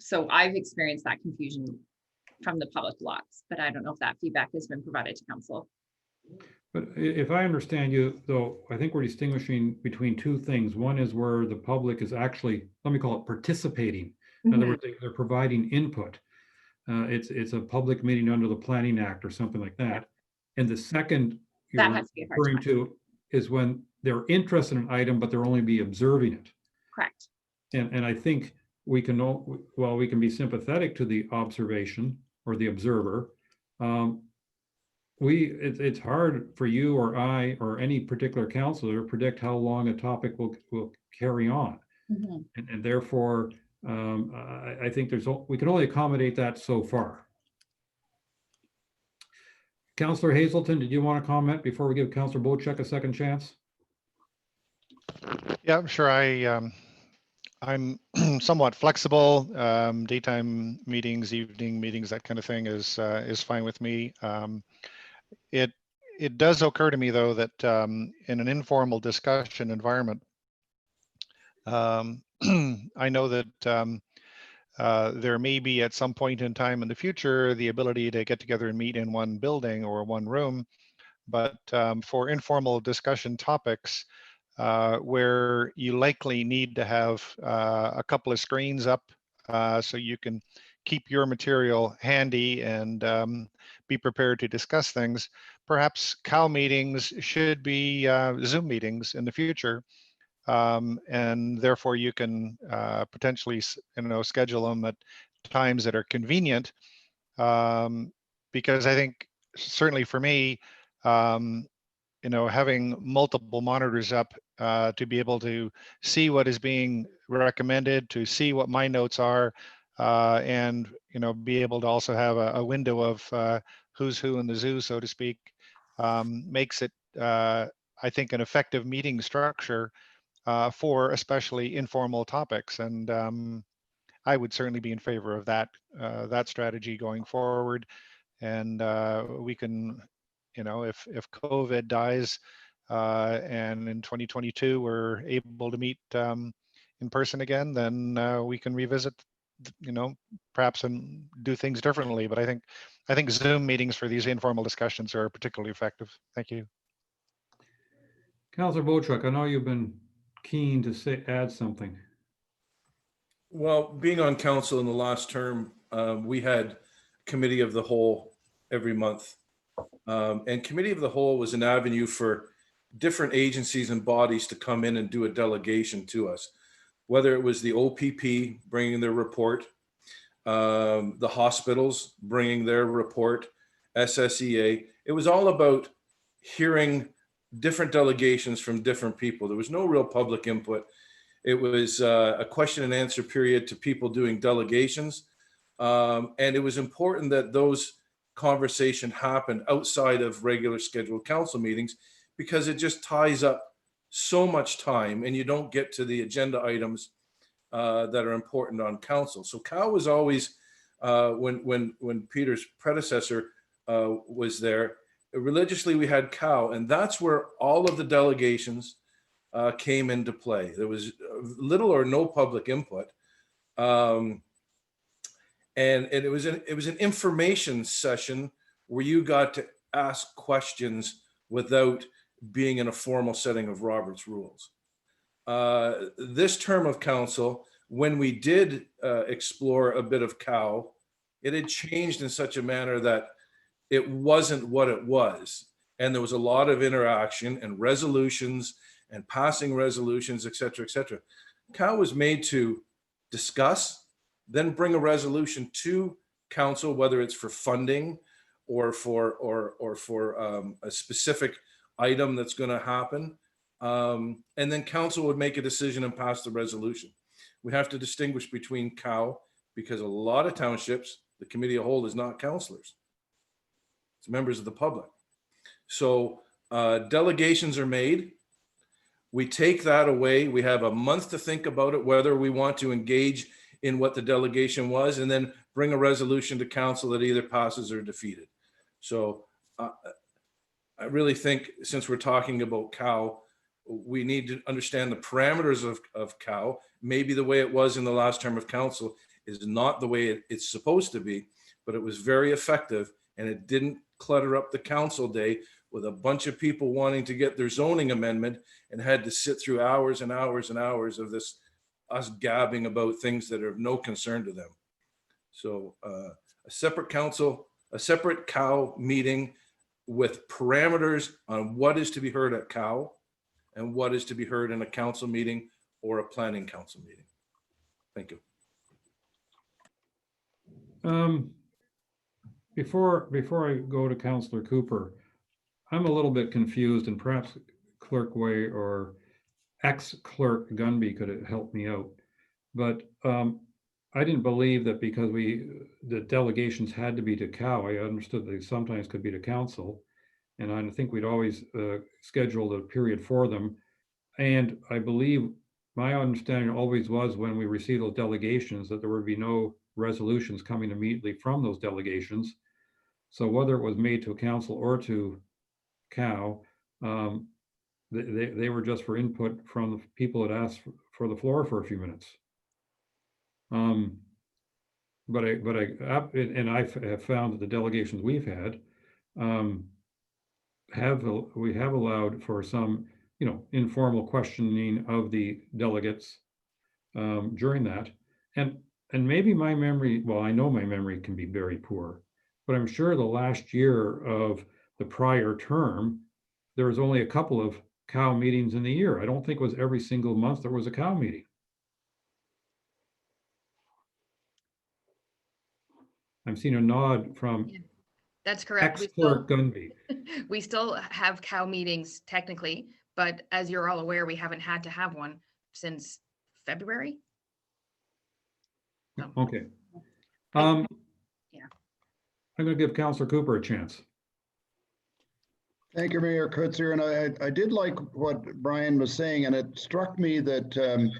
So I've experienced that confusion from the public lots, but I don't know if that feedback has been provided to council. But if I understand you, though, I think we're distinguishing between two things. One is where the public is actually, let me call it participating. In other words, they're providing input. It's a public meeting under the Planning Act or something like that. And the second That you're has to be a hard referring time. to is when they're interested in an item, but they're only be observing it. Correct. And I think we can, well, we can be sympathetic to the observation or the observer. It's hard for you or I or any particular counselor to predict how long a topic will carry on. And therefore, I think we can only accommodate that so far. Councillor Hazelton, did you want to comment before we give Councillor Bochek a second chance? Yeah, sure. I'm somewhat flexible. Daytime meetings, evening meetings, that kind of thing is fine with me. It does occur to me, though, that in an informal discussion environment, I know that there may be at some point in time in the future the ability to get together and meet in one building or one room, but for informal discussion topics where you likely need to have a couple of screens up so you can keep your material handy and be prepared to discuss things. Perhaps COW meetings should be Zoom meetings in the future, and therefore you can potentially, schedule them at times that are convenient. Because I think certainly for me, having multiple monitors up to be able to see what is being recommended, to see what my notes are, and be able to also have a window of who's who in the zoo, so to speak, makes it, I think, an effective meeting structure for especially informal topics. And I would certainly be in favor of that strategy going forward. And we can, if COVID dies and in 2022 we're able to meet in person again, then we can revisit, perhaps and do things differently. But I think Zoom meetings for these informal discussions are particularly effective. Thank you. Councillor Bochek, I know you've been keen to add something. Well, being on council in the last term, we had committee of the whole every month. And committee of the whole was an avenue for different agencies and bodies to come in and do a delegation to us, whether it was the OPP bringing their report, the hospitals bringing their report, SSEA. It was all about hearing different delegations from different people. There was no real public input. It was a question and answer period to people doing delegations. And it was important that those conversations happen outside of regular scheduled council meetings, because it just ties up so much time and you don't get to the agenda items that are important on council. So COW was always, when Peter's predecessor was there, religiously we had COW, and that's where all of the delegations came into play. There was little or no public input. And it was an information session where you got to ask questions without being in a formal setting of Robert's rules. This term of council, when we did explore a bit of COW, it had changed in such a manner that it wasn't what it was. And there was a lot of interaction and resolutions and passing resolutions, et cetera, et cetera. COW was made to discuss, then bring a resolution to council, whether it's for funding or for a specific item that's going to happen. And then council would make a decision and pass the resolution. We have to distinguish between COW, because a lot of townships, the committee of whole is not councillors. It's members of the public. So delegations are made. We take that away. We have a month to think about it, whether we want to engage in what the delegation was, and then bring a resolution to council that either passes or defeated. So I really think, since we're talking about COW, we need to understand the parameters of COW. Maybe the way it was in the last term of council is not the way it's supposed to be, but it was very effective, and it didn't clutter up the council day with a bunch of people wanting to get their zoning amendment and had to sit through hours and hours and hours of this, us gabbing about things that are of no concern to them. So a separate council, a separate COW meeting with parameters on what is to be heard at COW and what is to be heard in a council meeting or a planning council meeting. Thank you. Before I go to Councillor Cooper, I'm a little bit confused, and perhaps Clerk Way or ex-Clerk Gunby could help me out. But I didn't believe that because the delegations had to be to COW. I understood they sometimes could be to council. And I think we'd always scheduled a period for them. And I believe my understanding always was when we received those delegations that there would be no resolutions coming immediately from those delegations. So whether it was made to council or to COW, they were just for input from the people that asked for the floor for a few minutes. But I have found that the delegations we've had we have allowed for some, informal questioning of the delegates during that. And maybe my memory, well, I know my memory can be very poor, but I'm sure the last year of the prior term, there was only a couple of COW meetings in the year. I don't think it was every single month there was a COW meeting. I'm seeing a nod from That's correct. ex-Clerk Gunby. We still have COW meetings technically, but as you're all aware, we haven't had to have one since February. Okay. Yeah. I'm going to give Councillor Cooper a chance. Thank you, Mayor Kutzer. And I did like what Brian was saying, and it struck me that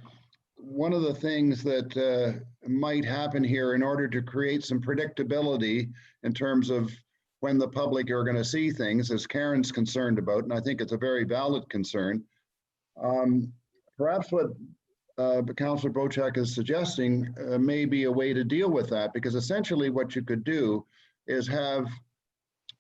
one of the things that might happen here in order to create some predictability in terms of when the public are going to see things, as Karen's concerned about, and I think it's a very valid concern. Perhaps what Councillor Bochek is suggesting may be a way to deal with that, because essentially what you could do is have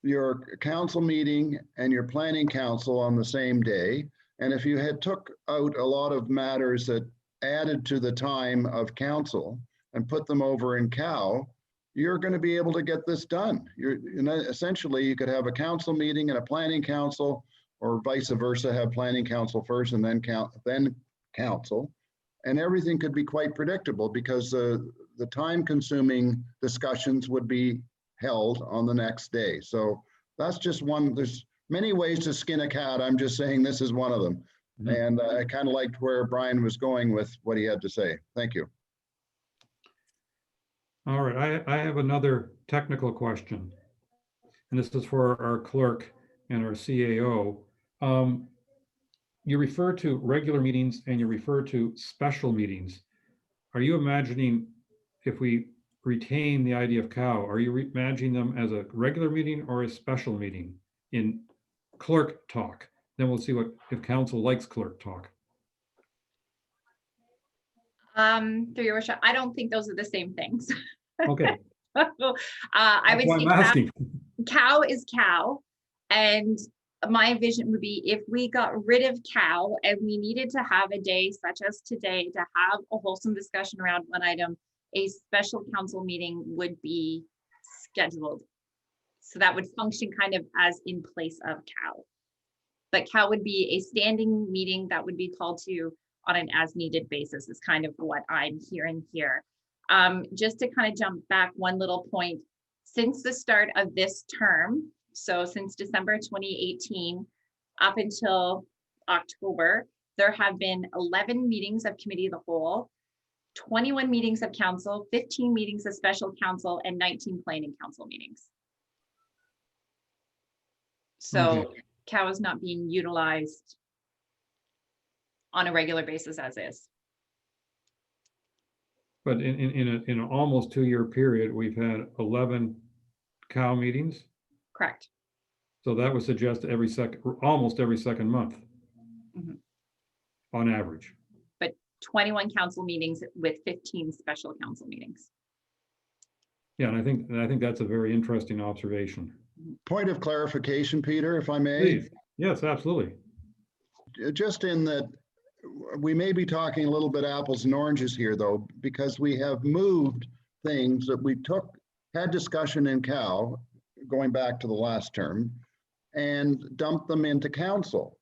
your council meeting and your planning council on the same day. And if you had took out a lot of matters that added to the time of council and put them over in COW, you're going to be able to get this done. Essentially, you could have a council meeting and a planning council, or vice versa, have planning council first and then council, and everything could be quite predictable because the time-consuming discussions would be held on the next day. So that's just one. There's many ways to skin a cat. I'm just saying this is one of them. Mm-hmm. And I kind of liked where Brian was going with what he had to say. Thank you. All right, I have another technical question, and this is for our clerk and our CAO. You refer to regular meetings and you refer to special meetings. Are you imagining, if we retain the idea of COW, are you imagining them as a regular meeting or a special meeting in clerk talk? Then we'll see if council likes clerk talk. Through your worship, I don't think those are the same things. Okay. I would say COW is COW, and my vision would be if we got rid of COW and we needed to have a day such as today to have a wholesome discussion around one item, a special council meeting would be scheduled. So that would function kind of as in place of COW. But COW would be a standing meeting that would be called to on an as needed basis is kind of what I'm hearing here. Just to kind of jump back one little point, since the start of this term, so since December 2018 up until October, there have been 11 meetings of committee of the whole, 21 meetings of council, 15 meetings of special council, and 19 planning council meetings. So okay. COW is not being utilized on a regular basis as is. But in an almost 2-year period, we've had 11 COW meetings. Correct. So that would suggest almost every second month, on average. But 21 council meetings with 15 special council meetings. Yeah, and I think that's a very interesting observation. Point of clarification, Peter, if I may. Please. Yes, absolutely. Just in that we may be talking a little bit apples and oranges here, though, because we have moved things that we had discussion in Cal going back to the last term and dumped them into council.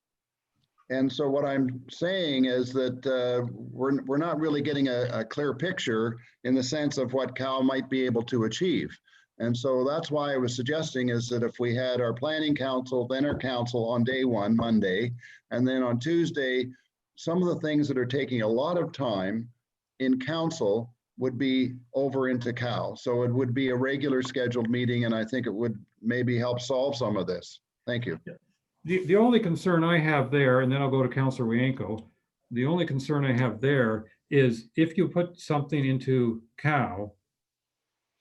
And so what I'm saying is that we're not really getting a clear picture in the sense of what Cal might be able to achieve. And so that's why I was suggesting is that if we had our planning council, then our council on day one, Monday, and then on Tuesday, some of the things that are taking a lot of time in council would be over into Cal. So it would be a regular scheduled meeting, and I think it would maybe help solve some of this. Thank you. The only concern I have there, and then I'll go to Councillor Wienko, the only concern I have there is if you put something into Cal,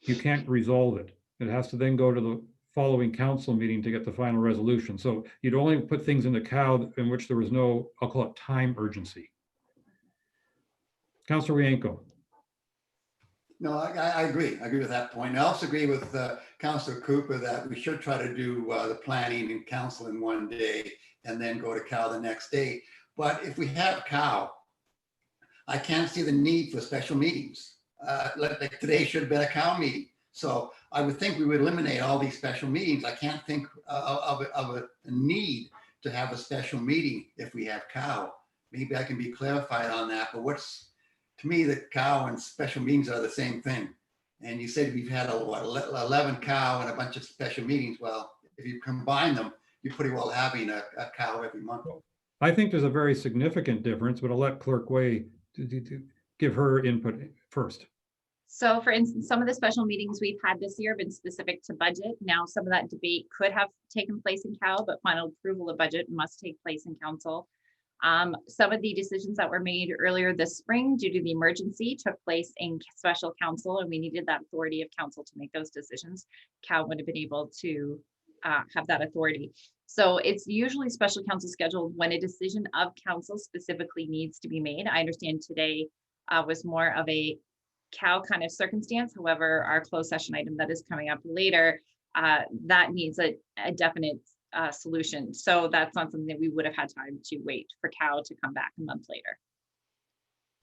you can't resolve it. It has to then go to the following council meeting to get the final resolution. So you'd only put things into Cal in which there was no, I'll call it time urgency. Councillor Wienko. No, I agree. I agree with that point. I also agree with Councillor Cooper that we should try to do the planning and council in one day and then go to Cal the next day. But if we have Cal, I can't see the need for special meetings. Like today should have been a Cal meeting. So I would think we would eliminate all these special meetings. I can't think of a need to have a special meeting if we have Cal. Maybe I can be clarified on that, but to me, the Cal and special meetings are the same thing. And you said we've had 11 Cal and a bunch of special meetings. Well, if you combine them, you're pretty well having a Cal every month. I think there's a very significant difference, but I'll let Clerk Way to give her input first. So for instance, some of the special meetings we've had this year have been specific to budget. Now, some of that debate could have taken place in Cal, but final approval of budget must take place in council. Some of the decisions that were made earlier this spring due to the emergency took place in special council, and we needed that authority of council to make those decisions. Cal would have been able to have that authority. So it's usually special council scheduled when a decision of council specifically needs to be made. I understand today was more of a Cal kind of circumstance. However, our closed session item that is coming up later, that needs a definite solution. So that's not something that we would have had time to wait for Cal to come back a month later.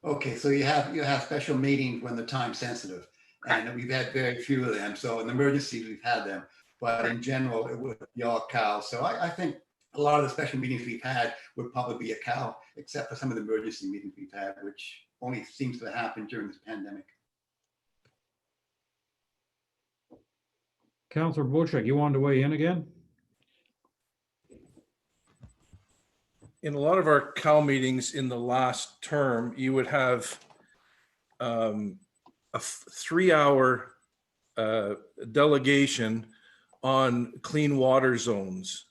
Okay, so you have special meetings when they're time sensitive, and we've had very few of them. So in emergencies we've had them, but in general it would be all Cal. So I think a lot of the special meetings we've had would probably be a Cal, except for some of the emergency meetings we've had, which only seems to happen during this pandemic. Councillor Bochek, you wanted to weigh in again? In a lot of our Cal meetings in the last term, you would have a 3-hour delegation on clean water zones.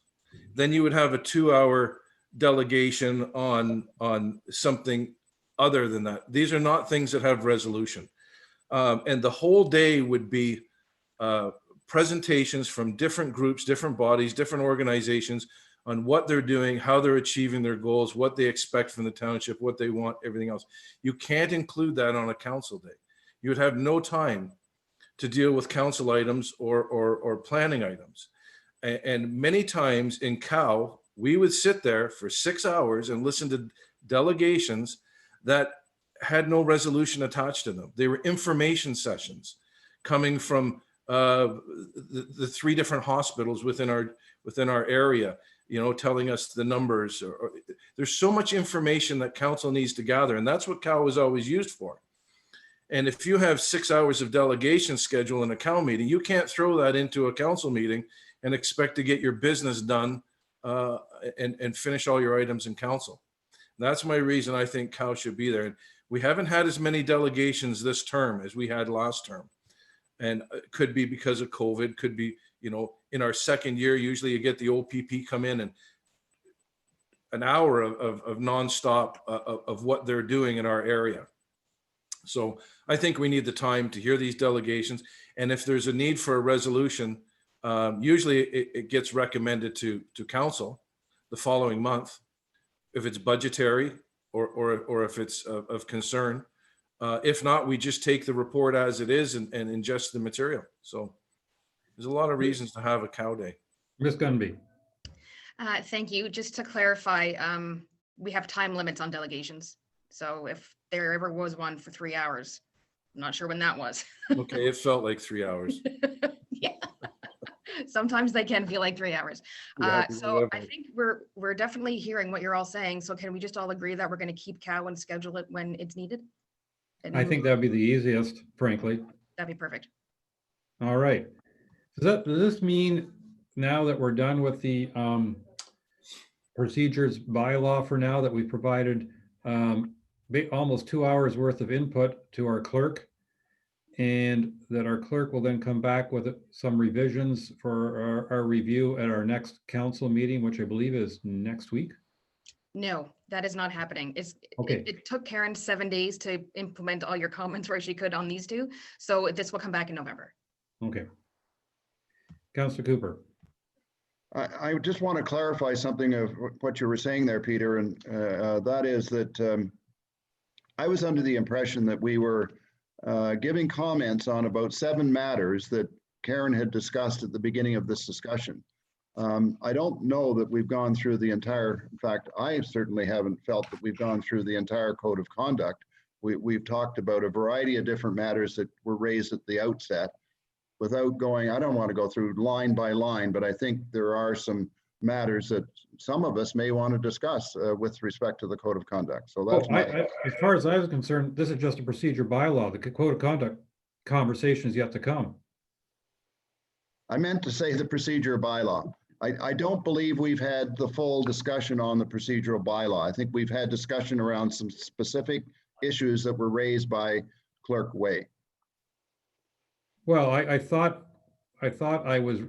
Then you would have a 2-hour delegation on something other than that. These are not things that have resolution. And the whole day would be presentations from different groups, different bodies, different organizations on what they're doing, how they're achieving their goals, what they expect from the township, what they want, everything else. You can't include that on a council day. You would have no time to deal with council items or planning items. And many times in Cal, we would sit there for 6 hours and listen to delegations that had no resolution attached to them. They were information sessions coming from the 3 different hospitals within our area, you know, telling us the numbers. There's so much information that council needs to gather, and that's what Cal was always used for. And if you have 6 hours of delegation schedule in a Cal meeting, you can't throw that into a council meeting and expect to get your business done and finish all your items in council. That's my reason I think Cal should be there. And we haven't had as many delegations this term as we had last term. And it could be because of COVID, could be, you know, in our second year, usually you get the OPP come in and an hour of nonstop of what they're doing in our area. So I think we need the time to hear these delegations. And if there's a need for a resolution, usually it gets recommended to council the following month. If it's budgetary, or if it's of concern. If not, we just take the report as it is and ingest the material. So there's a lot of reasons to have a cow day. Ms. Gunby. Thank you. Just to clarify, we have time limits on delegations. So if there ever was one for 3 hours, I'm not sure when that was. Okay, it felt like 3 hours. Yeah. Sometimes they can feel like 3 hours. Yeah, So I whatever. think we're definitely hearing what you're all saying. So can we just all agree that we're going to keep cow and schedule it when it's needed? And I think that'd be the easiest, frankly. that'd be perfect. All right. Does this mean now that we're done with the procedures bylaw for now, that we provided almost 2 hours worth of input to our clerk, and that our clerk will then come back with some revisions for our review at our next council meeting, which I believe is next week? No, that is not happening. Okay. It took Karen 7 days to implement all your comments where she could on these two. So this will come back in November. Okay. Councillor Cooper. I just want to clarify something of what you were saying there, Peter, and that is that I was under the impression that we were giving comments on about 7 matters that Karen had discussed at the beginning of this discussion. I don't know that we've gone through the entire, in fact, I certainly haven't felt that we've gone through the entire code of conduct. We've talked about a variety of different matters that were raised at the outset without going, I don't want to go through line by line, but I think there are some matters that some of us may want to discuss with respect to the code of conduct. So that's as far as I was concerned, this is just a procedure bylaw. The code of conduct conversation is yet to come. I meant to say the procedure bylaw. I don't believe we've had the full discussion on the procedural bylaw. I think we've had discussion around some specific issues that were raised by Clerk Way. Well, I thought I was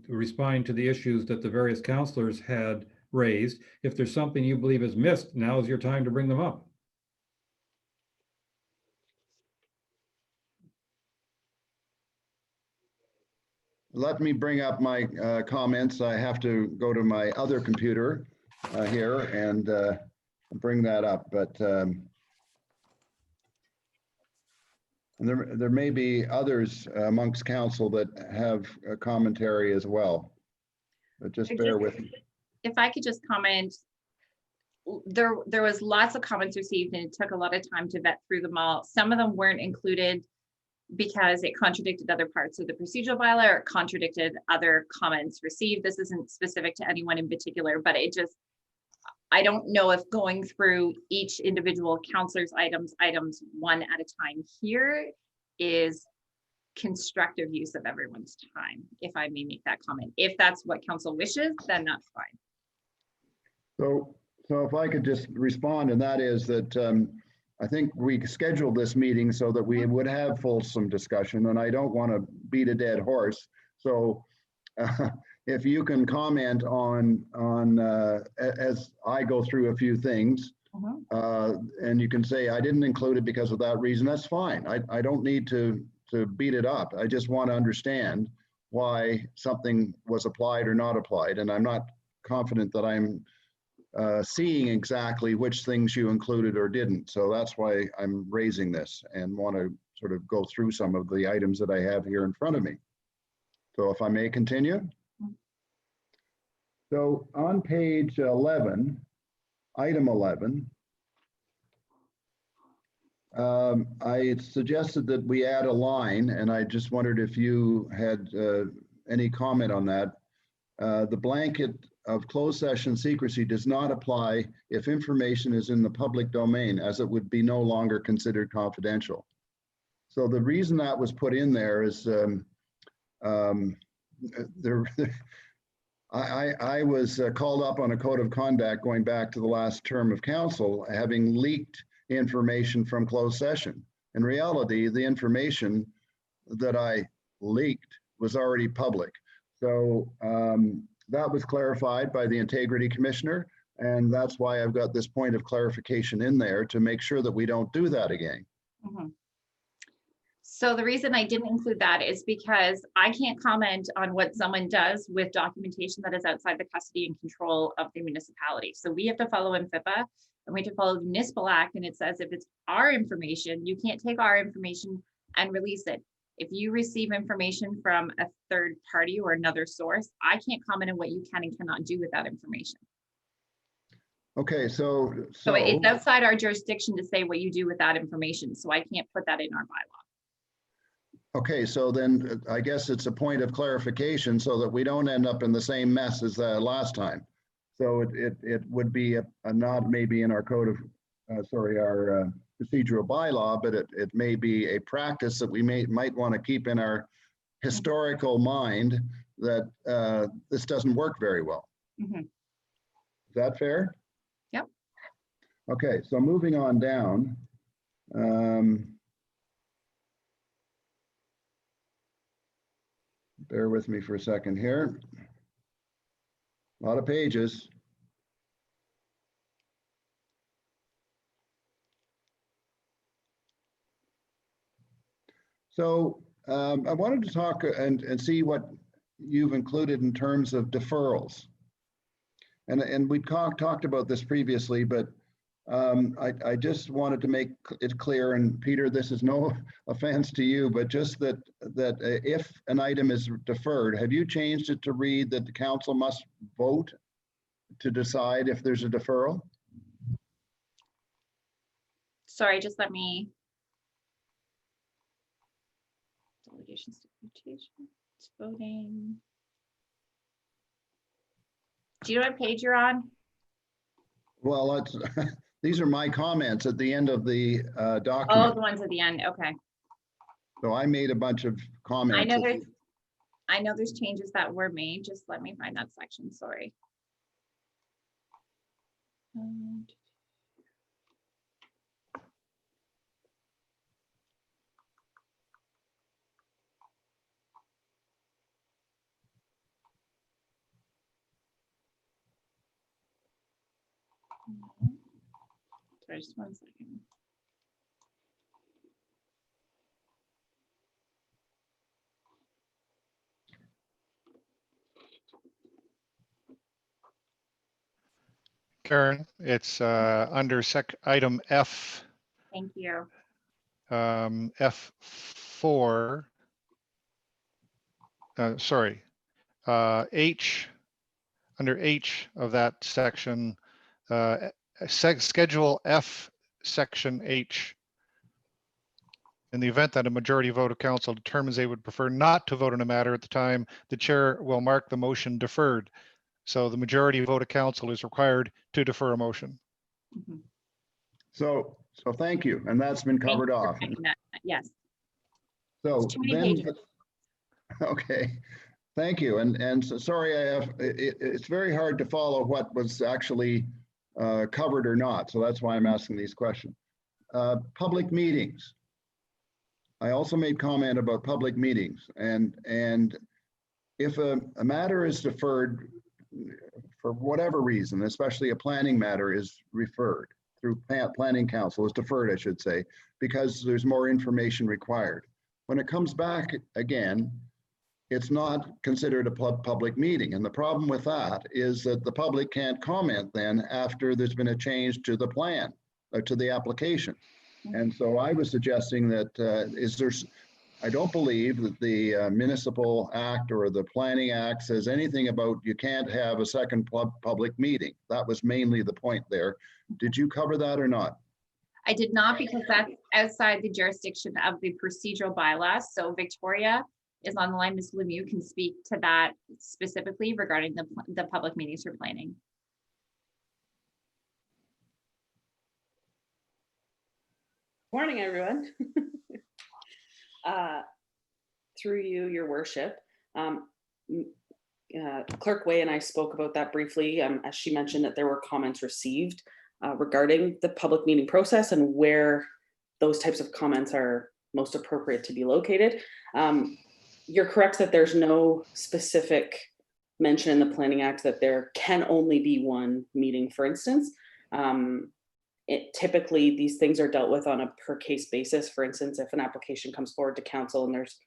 responding to the issues that the various councillors had raised. If there's something you believe is missed, now is your time to bring them up. Let me bring up my comments. I have to go to my other computer here and bring that up, but there may be others amongst council that have a commentary as well, but just bear with me. If I could just comment, there was lots of comments received and it took a lot of time to vet through them all. Some of them weren't included because it contradicted other parts of the procedural bylaw or it contradicted other comments received. This isn't specific to anyone in particular, but it just, I don't know if going through each individual counselor's items one at a time here is constructive use of everyone's time, if I may make that comment. If that's what council wishes, then that's fine. So if I could just respond, and that is that I think we scheduled this meeting so that we would have fulsome discussion, and I don't want to beat a dead horse. So if you can comment on as I go through a few things, and you can say, I didn't include it because of that reason, that's fine. I don't need to beat it up. I just want to understand why something was applied or not applied. And I'm not confident that I'm seeing exactly which things you included or didn't. So that's why I'm raising this and want to sort of go through some of the items that I have here in front of me. So if I may continue. So on page 11, item 11, I suggested that we add a line, and I just wondered if you had any comment on that. The blanket of closed session secrecy does not apply if information is in the public domain, as it would be no longer considered confidential. So the reason that was put in there is I was called up on a code of conduct going back to the last term of council, having leaked information from closed session. In reality, the information that I leaked was already public. So that was clarified by the Integrity Commissioner, and that's why I've got this point of clarification in there to make sure that we don't do that again. So the reason I didn't include that is because I can't comment on what someone does with documentation that is outside the custody and control of the municipality. So we have to follow MFIPA, and we have to follow the municipal act, and it says if it's our information, you can't take our information and release it. If you receive information from a third party or another source, I can't comment on what you can and cannot do with that information. Okay, so It's outside our jurisdiction to say what you do with that information, so I can't put that in our bylaw. okay, so then I guess it's a point of clarification so that we don't end up in the same mess as last time. So it would be a not maybe in our code of, our procedural bylaw, but it may be a practice that we might want to keep in our historical mind that this doesn't work very well. Mhm. Is that fair? Yep. Okay, so moving on down. Bear with me for a second here. A lot of pages. So I wanted to talk and see what you've included in terms of deferrals. And we talked about this previously, but I just wanted to make it clear, and Peter, this is no offense to you, but just that if an item is deferred, have you changed it to read that the council must vote to decide if there's a deferral? Sorry, just let me. Delegations to mutations, voting. Do you know what page you're on? Well, these are my comments at the end of the Oh, document. the ones at the end, okay. So I made a bunch of comments. I know there's changes that were made, just let me find that section, sorry. Sorry, just 1 second. Karen, it's under item F, Thank you. F4. Sorry, H, under H of that section, Schedule F, Section H. In the event that a majority vote of council determines they would prefer not to vote on a matter at the time, the chair will mark the motion deferred. So the majority vote of council is required to defer a motion. Mhm. So thank you, and that's been Thank covered you for off. finding that. Yes, So it's too many then, pages. okay, thank you. And so sorry, it's very hard to follow what was actually covered or not. So that's why I'm asking these questions. Public meetings. I also made comment about public meetings, and if a matter is deferred for whatever reason, especially a planning matter is referred through planning council, is deferred, I should say, because there's more information required. When it comes back again, it's not considered a public meeting. And the problem with that is that the public can't comment then after there's been a change to the plan or to the application. And so I was suggesting that I don't believe that the municipal act or the planning act says anything about you can't have a second public meeting. That was mainly the point there. Did you cover that or not? I did not, because that's outside the jurisdiction of the procedural bylaws. So Victoria is on the line. Ms. Lemieux can speak to that specifically regarding the public meetings for planning. Morning, everyone. Through you, your worship. Clerk Way and I spoke about that briefly, as she mentioned that there were comments received regarding the public meeting process and where those types of comments are most appropriate to be located. You're correct that there's no specific mention in the Planning Act that there can only be one meeting, for instance. Typically, these things are dealt with on a per case basis. For instance, if an application comes forward to council and there's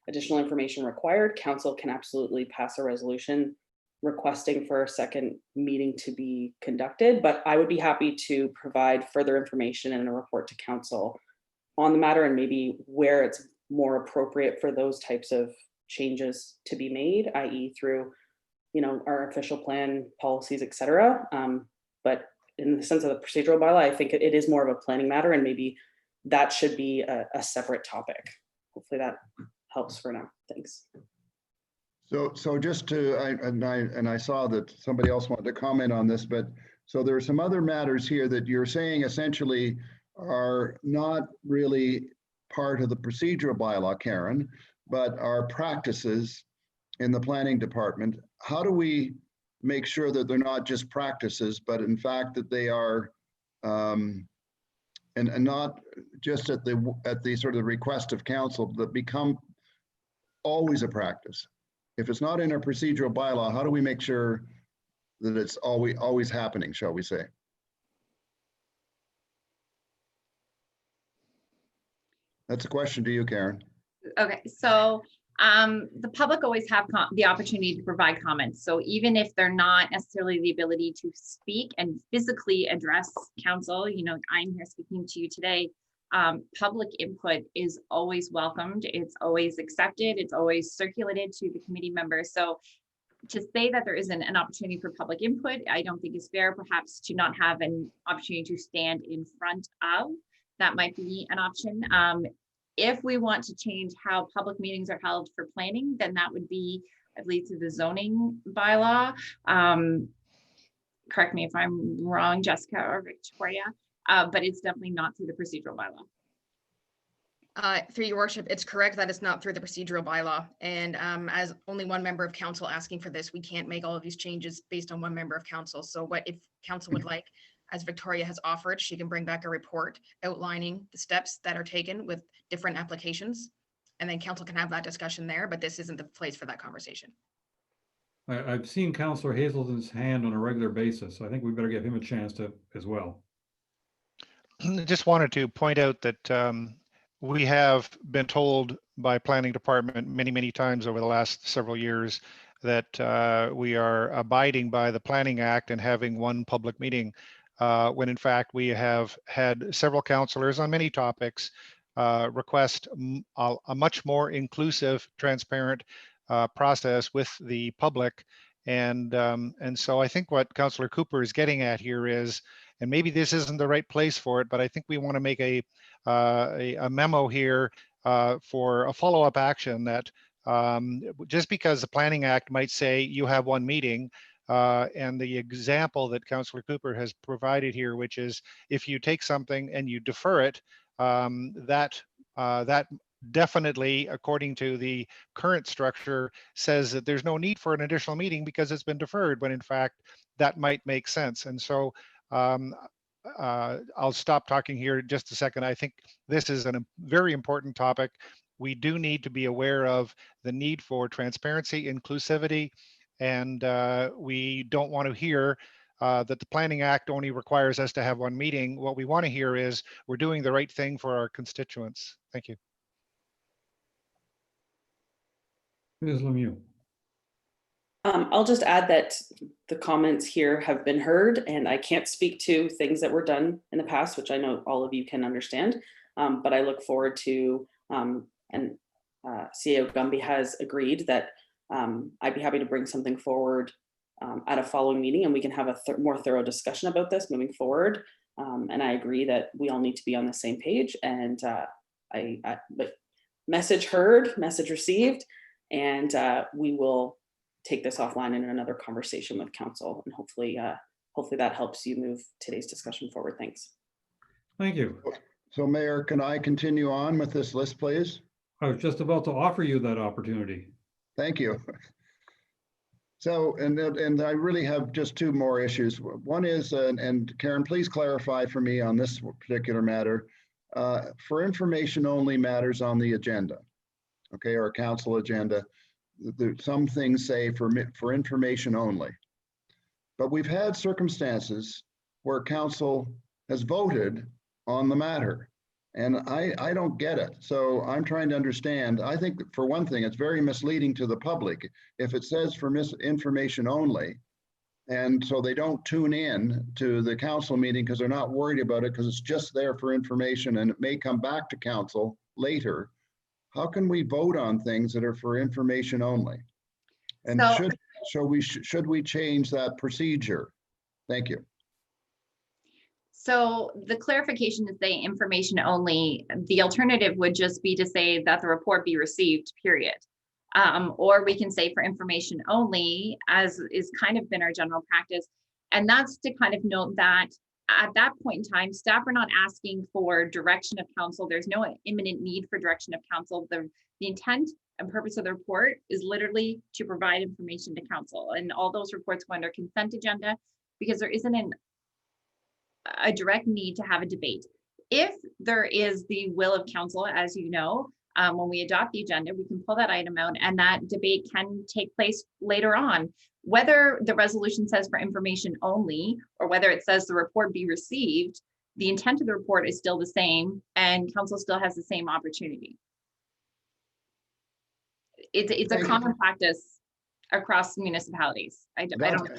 additional information required, council can absolutely pass a resolution requesting for a second meeting to be conducted, but I would be happy to provide further information and a report to council on the matter and maybe where it's more appropriate for those types of changes to be made, i.e. through, you know, our official plan, policies, etc. But in the sense of the procedural bylaw, I think it is more of a planning matter, and maybe that should be a separate topic. Hopefully that helps for now. Thanks. So just to, I saw that somebody else wanted to comment on this, but so there are some other matters here that you're saying essentially are not really part of the procedural bylaw, Karen, but are practices in the planning department. How do we make sure that they're not just practices, but in fact that they are, and not just at the sort of request of council, that become always a practice? If it's not in our procedural bylaw, how do we make sure that it's always happening, shall we say? That's a question to you, Karen. Okay, so the public always have the opportunity to provide comments. So even if they're not necessarily the ability to speak and physically address council, you know, I'm here speaking to you today. Public input is always welcomed. It's always accepted. It's always circulated to the committee members. So to say that there isn't an opportunity for public input, I don't think is fair. Perhaps to not have an opportunity to stand in front of, that might be an option. If we want to change how public meetings are held for planning, then that would be, I believe, through the zoning bylaw. Correct me if I'm wrong, Jessica or Victoria, but it's definitely not through the procedural bylaw. Through your worship, it's correct that it's not through the procedural bylaw. And as only one member of council asking for this, we can't make all of these changes based on one member of council. So what if council would like, as Victoria has offered, she can bring back a report outlining the steps that are taken with different applications. And then council can have that discussion there, but this isn't the place for that conversation. I've seen Councillor Hazelton's hand on a regular basis, so I think we better give him a chance to as well. Just wanted to point out that we have been told by planning department many times over the last several years that we are abiding by the Planning Act and having one public meeting, when in fact we have had several councillors on many topics request a much more inclusive, transparent process with the public. And so I think what Councillor Cooper is getting at here is, and maybe this isn't the right place for it, but I think we want to make a memo here for a follow-up action that just because the Planning Act might say you have one meeting, and the example that Councillor Cooper has provided here, which is if you take something and you defer it, that definitely, according to the current structure, says that there's no need for an additional meeting because it's been deferred, when in fact that might make sense. And so I'll stop talking here just a second. I think this is a very important topic. We do need to be aware of the need for transparency, inclusivity, and we don't want to hear that the Planning Act only requires us to have one meeting. What we want to hear is we're doing the right thing for our constituents. Thank you. Ms. Lemieux. I'll just add that the comments here have been heard, and I can't speak to things that were done in the past, which I know all of you can understand, but I look forward to, and CAO Gumby has agreed that I'd be happy to bring something forward at a following meeting, and we can have a more thorough discussion about this moving forward. And I agree that we all need to be on the same page, and but message heard, message received, and we will take this offline in another conversation with council, and hopefully that helps you move today's discussion forward. Thanks. Thank you. So Mayor, can I continue on with this list, please? I was just about to offer you that opportunity. Thank you. So, and I really have just two more issues. One is, and Karen, please clarify for me on this particular matter, for information only matters on the agenda, okay, or council agenda. Some things say for information only, but we've had circumstances where council has voted on the matter And I don't get it. So I'm trying to understand. I think that for one thing, it's very misleading to the public. If it says for misinformation only, and so they don't tune in to the council meeting because they're not worried about it because it's just there for information and it may come back to council later. How can we vote on things that are for information only? And So- should we change that procedure? Thank you. So the clarification is say information only. The alternative would just be to say that the report be received, period. Or we can say for information only, as is kind of been our general practice. And that's to kind of note that at that point in time, staff are not asking for direction of council. There's no imminent need for direction of council. The intent and purpose of the report is literally to provide information to council, and all those reports go under consent agenda because there isn't a direct need to have a debate. If there is the will of council, as you know, when we adopt the agenda, we can pull that item out and that debate can take place later on. Whether the resolution says for information only, or whether it says the report be received, the intent of the report is still the same and council still has the same opportunity. It's a Thank you. common practice across municipalities. I don't know.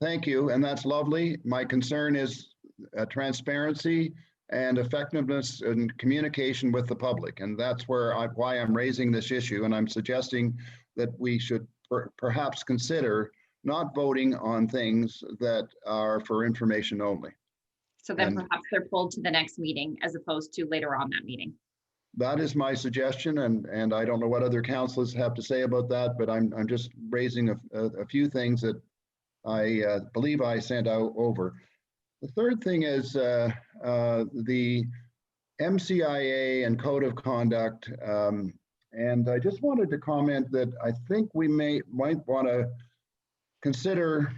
Thank you, and that's lovely. My concern is transparency and effectiveness and communication with the public. And that's why I'm raising this issue. And I'm suggesting that we should perhaps consider not voting on things that are for information only. So then And- perhaps they're pulled to the next meeting as opposed to later on that meeting. That is my suggestion, and I don't know what other councilors have to say about that, but I'm just raising a few things that I believe I sent out over. The third thing is the MCIA and Code of Conduct. And I just wanted to comment that I think we might want to consider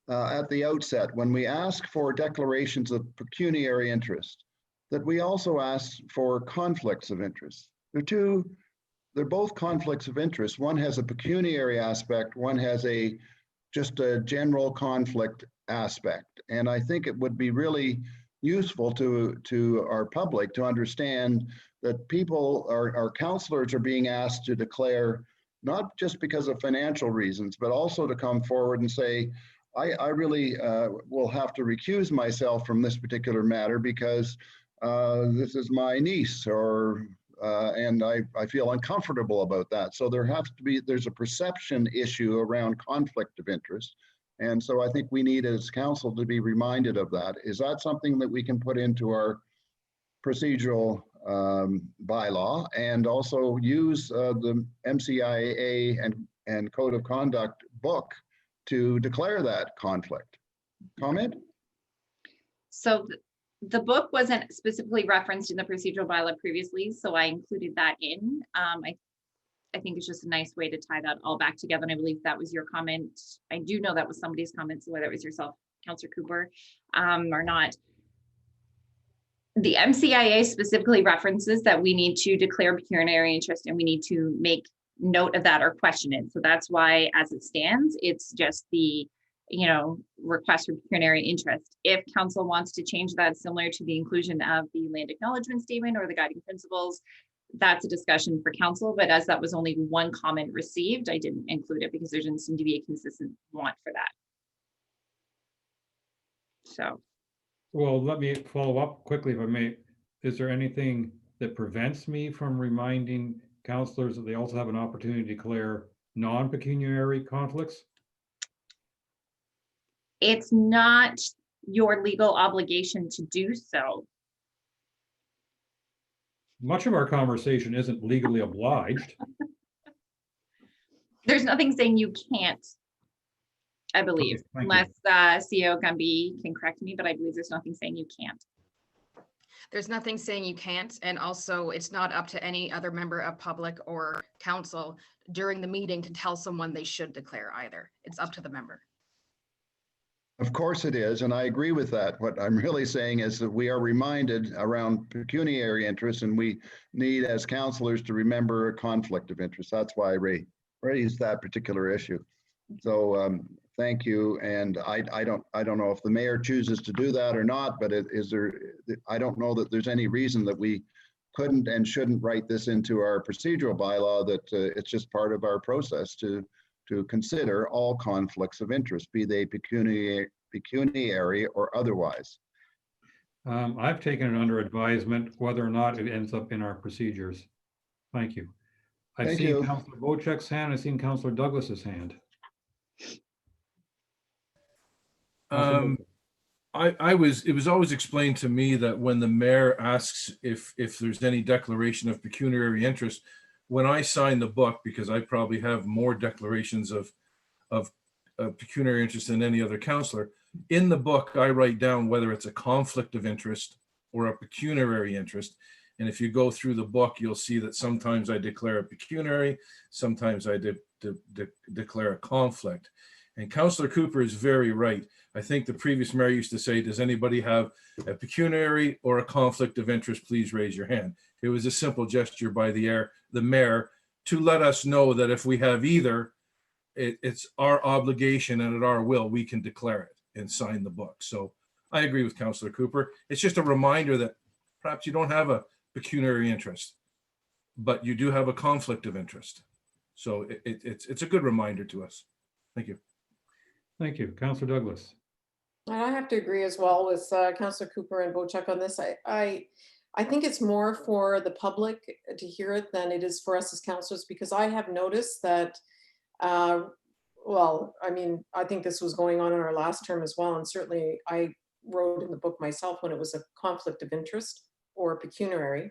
at the outset, when we ask for declarations of pecuniary interest, that we also ask for conflicts of interest. They're both conflicts of interest. One has a pecuniary aspect, one has just a general conflict aspect. And I think it would be really useful to our public to understand that our councillors are being asked to declare, not just because of financial reasons, but also to come forward and say, I really will have to recuse myself from this particular matter because this is my niece, and I feel uncomfortable about that. So there's a perception issue around conflict of interest. And so I think we need as council to be reminded of that. Is that something that we can put into our procedural bylaw and also use the MCIA and Code of Conduct book to declare that conflict? Comment? So the book wasn't specifically referenced in the procedural bylaw previously, so I included that in. I think it's just a nice way to tie that all back together. And I believe that was your comment. I do know that was somebody's comment, so whether it was yourself, Councillor Cooper, or not. The MCIA specifically references that we need to declare pecuniary interest and we need to make note of that or question it. So that's why, as it stands, it's just the request for pecuniary interest. If council wants to change that similar to the inclusion of the land acknowledgement statement or the guiding principles, that's a discussion for council. But as that was only one comment received, I didn't include it because there didn't seem to be a consistent want for that. So. Well, let me follow up quickly if I may. Is there anything that prevents me from reminding councillors that they also have an opportunity to declare non-pecuniary conflicts? It's not your legal obligation to do so. Much of our conversation isn't legally obliged. There's nothing saying you can't, I believe, Okay, thank you. unless CEO Gumby can correct me, but I believe there's nothing saying you can't. There's nothing saying you can't, and also it's not up to any other member of public or council during the meeting to tell someone they should declare either. It's up to the member. Of course it is, and I agree with that. What I'm really saying is that we are reminded around pecuniary interest, and we need as councillors to remember a conflict of interest. That's why I raised that particular issue. So thank you. And I don't know if the mayor chooses to do that or not, but I don't know that there's any reason that we couldn't and shouldn't write this into our procedural bylaw, that it's just part of our process to consider all conflicts of interest, be they pecuniary or otherwise. I've taken it under advisement whether or not it ends up in our procedures. Thank you. I've Thank seen you. Councillor Wojcik's hand. I've seen Councillor Douglas's hand. Councillor Wojcik. It was always explained to me that when the mayor asks if there's any declaration of pecuniary interest, when I sign the book, because I probably have more declarations of pecuniary interest than any other councillor, in the book, I write down whether it's a conflict of interest or a pecuniary interest. And if you go through the book, you'll see that sometimes I declare a pecuniary, sometimes I declare a conflict. And Councillor Cooper is very right. I think the previous mayor used to say, does anybody have a pecuniary or a conflict of interest? Please raise your hand. It was a simple gesture by the mayor to let us know that if we have either, it's our obligation and at our will, we can declare it and sign the book. So I agree with Councillor Cooper. It's just a reminder that perhaps you don't have a pecuniary interest, but you do have a conflict of interest. So it's a good reminder to us. Thank you. Thank you. Councillor Douglas. And I have to agree as well with Councillor Cooper and Wojcik on this. I think it's more for the public to hear it than it is for us as councillors, because I have noticed that, well, I mean, I think this was going on in our last term as well. And certainly I wrote in the book myself when it was a conflict of interest or pecuniary.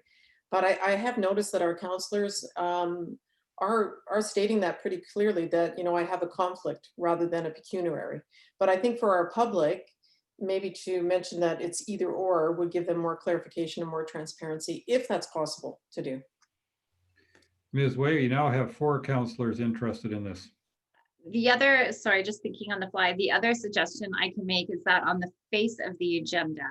But I have noticed that our councillors are stating that pretty clearly, that, you know, I have a conflict rather than a pecuniary. But I think for our public, maybe to mention that it's either or would give them more clarification and more transparency, if that's possible to do. Ms. Way, you now have 4 councillors interested in this. The other, sorry, just thinking on the fly, the other suggestion I can make is that on the face of the agenda,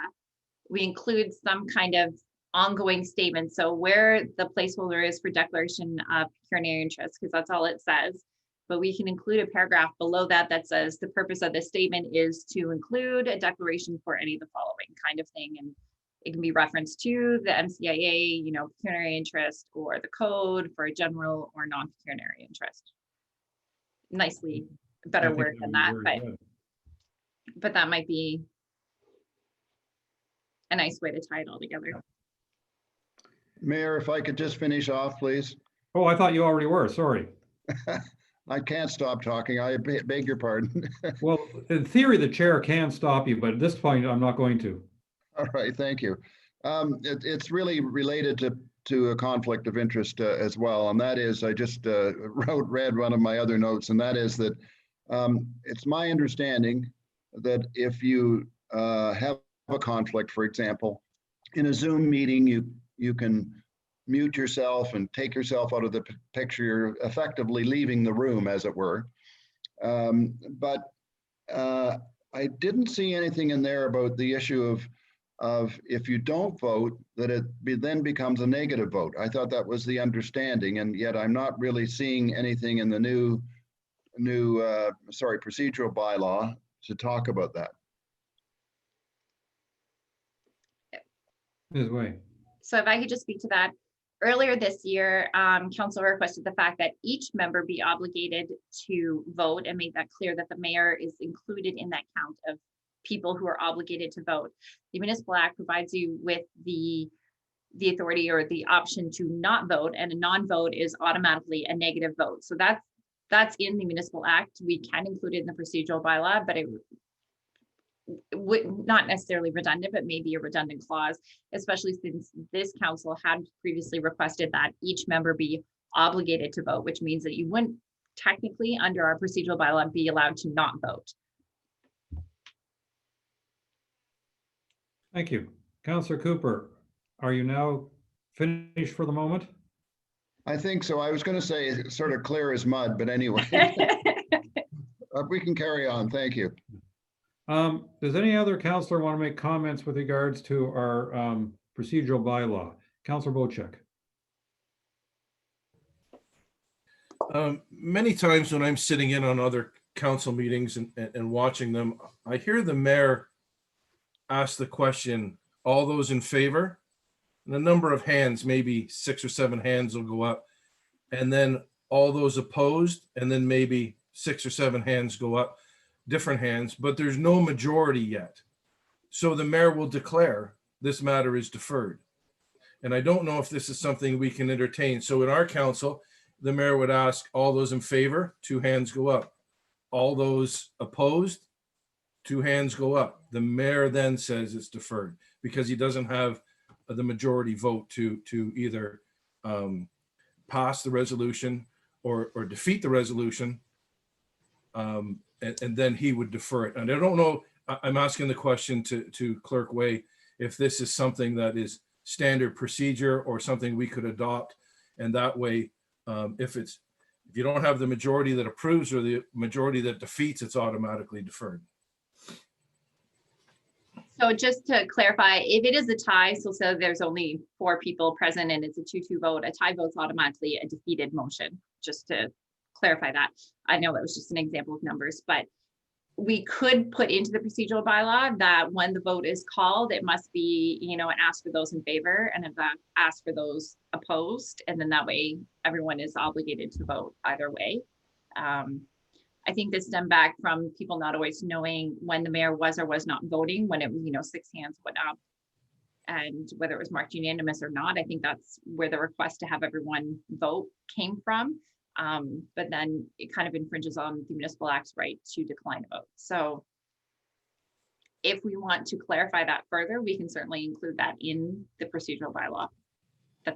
we include some kind of ongoing statement. So where the placeholder is for declaration of pecuniary interest, because that's all it says. But we can include a paragraph below that that says the purpose of this statement is to include a declaration for any of the following kind of thing. And it can be referenced to the MCIA, you know, pecuniary interest, or the code for a general or non-pecuniary interest. Nicely better word than that, but that might be a nice way to tie it all together. Mayor, if I could just finish off, please. Oh, I thought you already were. Sorry. I can't stop talking. I beg your pardon. Well, in theory, the chair can stop you, but at this point, I'm not going to. All right, thank you. It's really related to a conflict of interest as well, and that is, I just read one of my other notes, and that is that it's my understanding that if you have a conflict, for example, in a Zoom meeting, you can mute yourself and take yourself out of the picture. You're effectively leaving the room, as it were. But I didn't see anything in there about the issue of if you don't vote, that it then becomes a negative vote. I thought that was the understanding, and yet I'm not really seeing anything in the new procedural bylaw to talk about that. Ms. Way. So if I could just speak to that. Earlier this year, council requested the fact that each member be obligated to vote, and made that clear that the mayor is included in that count of people who are obligated to vote. The Municipal Act provides you with the authority or the option to not vote, and a non-vote is automatically a negative vote. So that's in the Municipal Act. We can include it in the procedural bylaw, but it would not necessarily redundant, but maybe a redundant clause, especially since this council had previously requested that each member be obligated to vote, which means that you wouldn't technically under our procedural bylaw be allowed to not vote. Thank you. Councillor Cooper, are you now finished for the moment? I think so. I was going to say it's sort of clear as mud, but anyway, we can carry on. Thank you. Does any other councillor want to make comments with regards to our procedural bylaw? Councillor Wojcik. Many times when I'm sitting in on other council meetings and watching them, I hear the mayor ask the question, all those in favor? And a number of hands, maybe 6 or 7 hands will go up. And then all those opposed, and then maybe 6 or 7 hands go up, different hands, but there's no majority yet. So the mayor will declare this matter is deferred. And I don't know if this is something we can entertain. So in our council, the mayor would ask, all those in favor, 2 hands go up. All those opposed, 2 hands go up. The mayor then says it's deferred because he doesn't have the majority vote to either pass the resolution or defeat the resolution. And then he would defer it. And I don't know, I'm asking the question to Clerk Way, if this is something that is standard procedure or something we could adopt. And that way, if you don't have the majority that approves or the majority that defeats, it's automatically deferred. So just to clarify, if it is a tie, so there's only 4 people present and it's a 2-2 vote, a tie vote's automatically a defeated motion, just to clarify that. I know that was just an example of numbers, but we could put into the procedural bylaw that when the vote is called, it must be, ask for those in favor and ask for those opposed. And then that way everyone is obligated to vote either way. I think this stemmed back from people not always knowing when the mayor was or was not voting, when it was, 6 hands went up and whether it was marked unanimous or not. I think that's where the request to have everyone vote came from. But then it kind of infringes on the Municipal Act's right to decline a vote. So if we want to clarify that further, we can certainly include that in the procedural bylaw,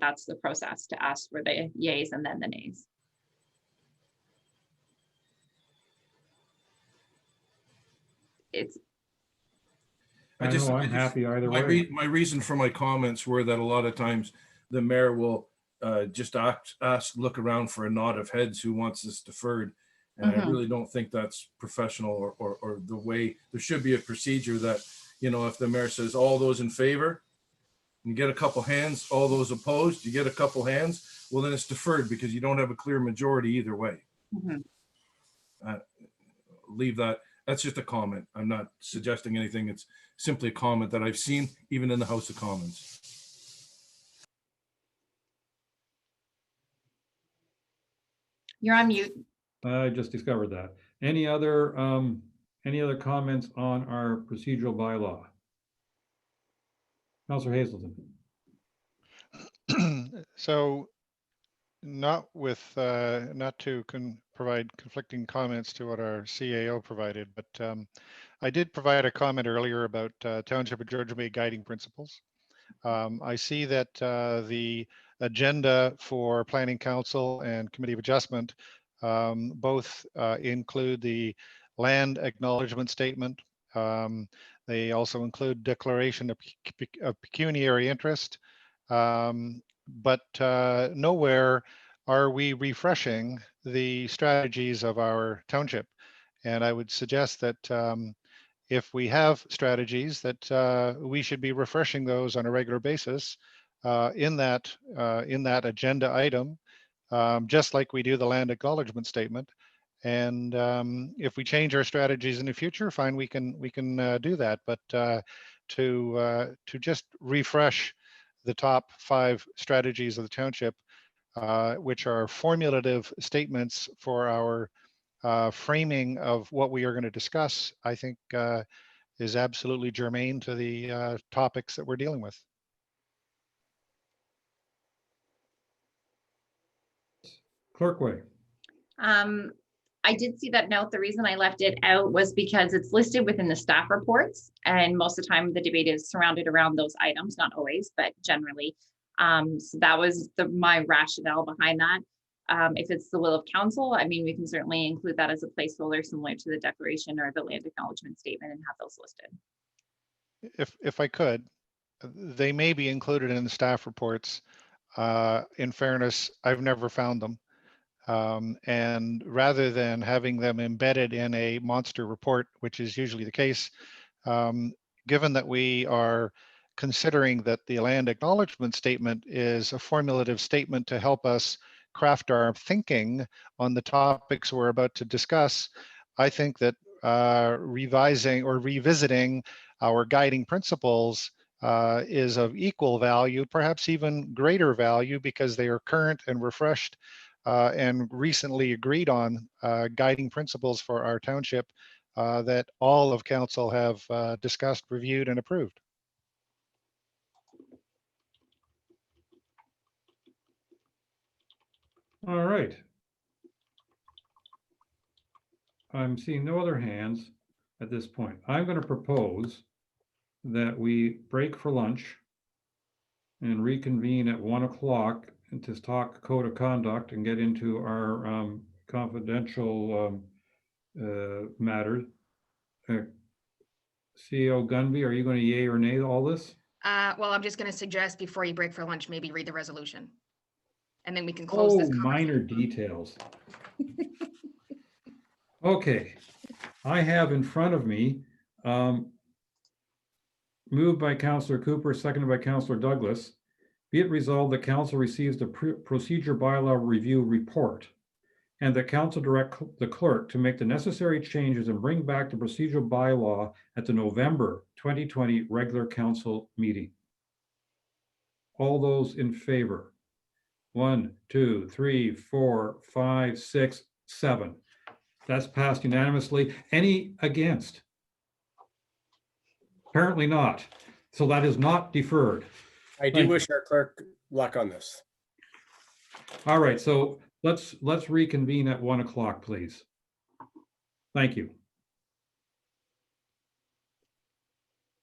that's the process to ask for the yays and then the nays. I'm happy either way. My reason for my comments were that a lot of times the mayor will just look around for a nod of heads who wants this deferred. And I really don't think that's professional or the way. There should be a procedure that, if the mayor says all those in favor, you get a couple hands, all those opposed, you get a couple hands, well, then it's deferred because you don't have a clear majority either way. Leave that. That's just a comment. I'm not suggesting anything. It's simply a comment that I've seen even in the House of Commons. You're on mute. I just discovered that. Any other comments on our procedural bylaw? Councillor Hazelton. So not to provide conflicting comments to what our CAO provided, but I did provide a comment earlier about Township of Georgian Bay guiding principles. I see that the agenda for Planning Council and Committee of Adjustment both include the land acknowledgement statement. They also include declaration of pecuniary interest, but nowhere are we refreshing the strategies of our township. And I would suggest that if we have strategies, that we should be refreshing those on a regular basis in that agenda item, just like we do the land acknowledgement statement. And if we change our strategies in the future, fine, we can do that. But to just refresh the top 5 strategies of the township, which are formulative statements for our framing of what we are going to discuss, I think is absolutely germane to the topics that we're dealing with. Clerk Way. I did see that note. The reason I left it out was because it's listed within the staff reports, and most of the time the debate is surrounded around those items, not always, but generally. So that was my rationale behind that. If it's the will of council, I mean, we can certainly include that as a placeholder similar to the declaration or the land acknowledgement statement and have those listed. If I could, they may be included in the staff reports. In fairness, I've never found them. And rather than having them embedded in a monster report, which is usually the case, given that we are considering that the land acknowledgement statement is a formulative statement to help us craft our thinking on the topics we're about to discuss, I think that revising or revisiting our guiding principles is of equal value, perhaps even greater value, because they are current and refreshed and recently agreed on guiding principles for our township that all of council have discussed, reviewed, and approved. All right. I'm seeing no other hands at this point. I'm going to propose that we break for lunch and reconvene at 1 o'clock and to talk code of conduct and get into our confidential matters. CEO Gunby, are you going to yay or nay all this? Well, I'm just going to suggest before you break for lunch, maybe read the resolution. And then we can close this Oh, minor conversation. details. Okay, I have in front of me, moved by Councillor Cooper, seconded by Councillor Douglas. Be it resolved that council receives the procedure bylaw review report and that council direct the clerk to make the necessary changes and bring back the procedural bylaw at the November 2020 regular council meeting. All those in favor? 1, 2, 3, 4, 5, 6, 7. That's passed unanimously. Any against? Apparently not. So that is not deferred. I do Thank you. wish our clerk luck on this. All right, so let's reconvene at 1 o'clock, please. Thank you.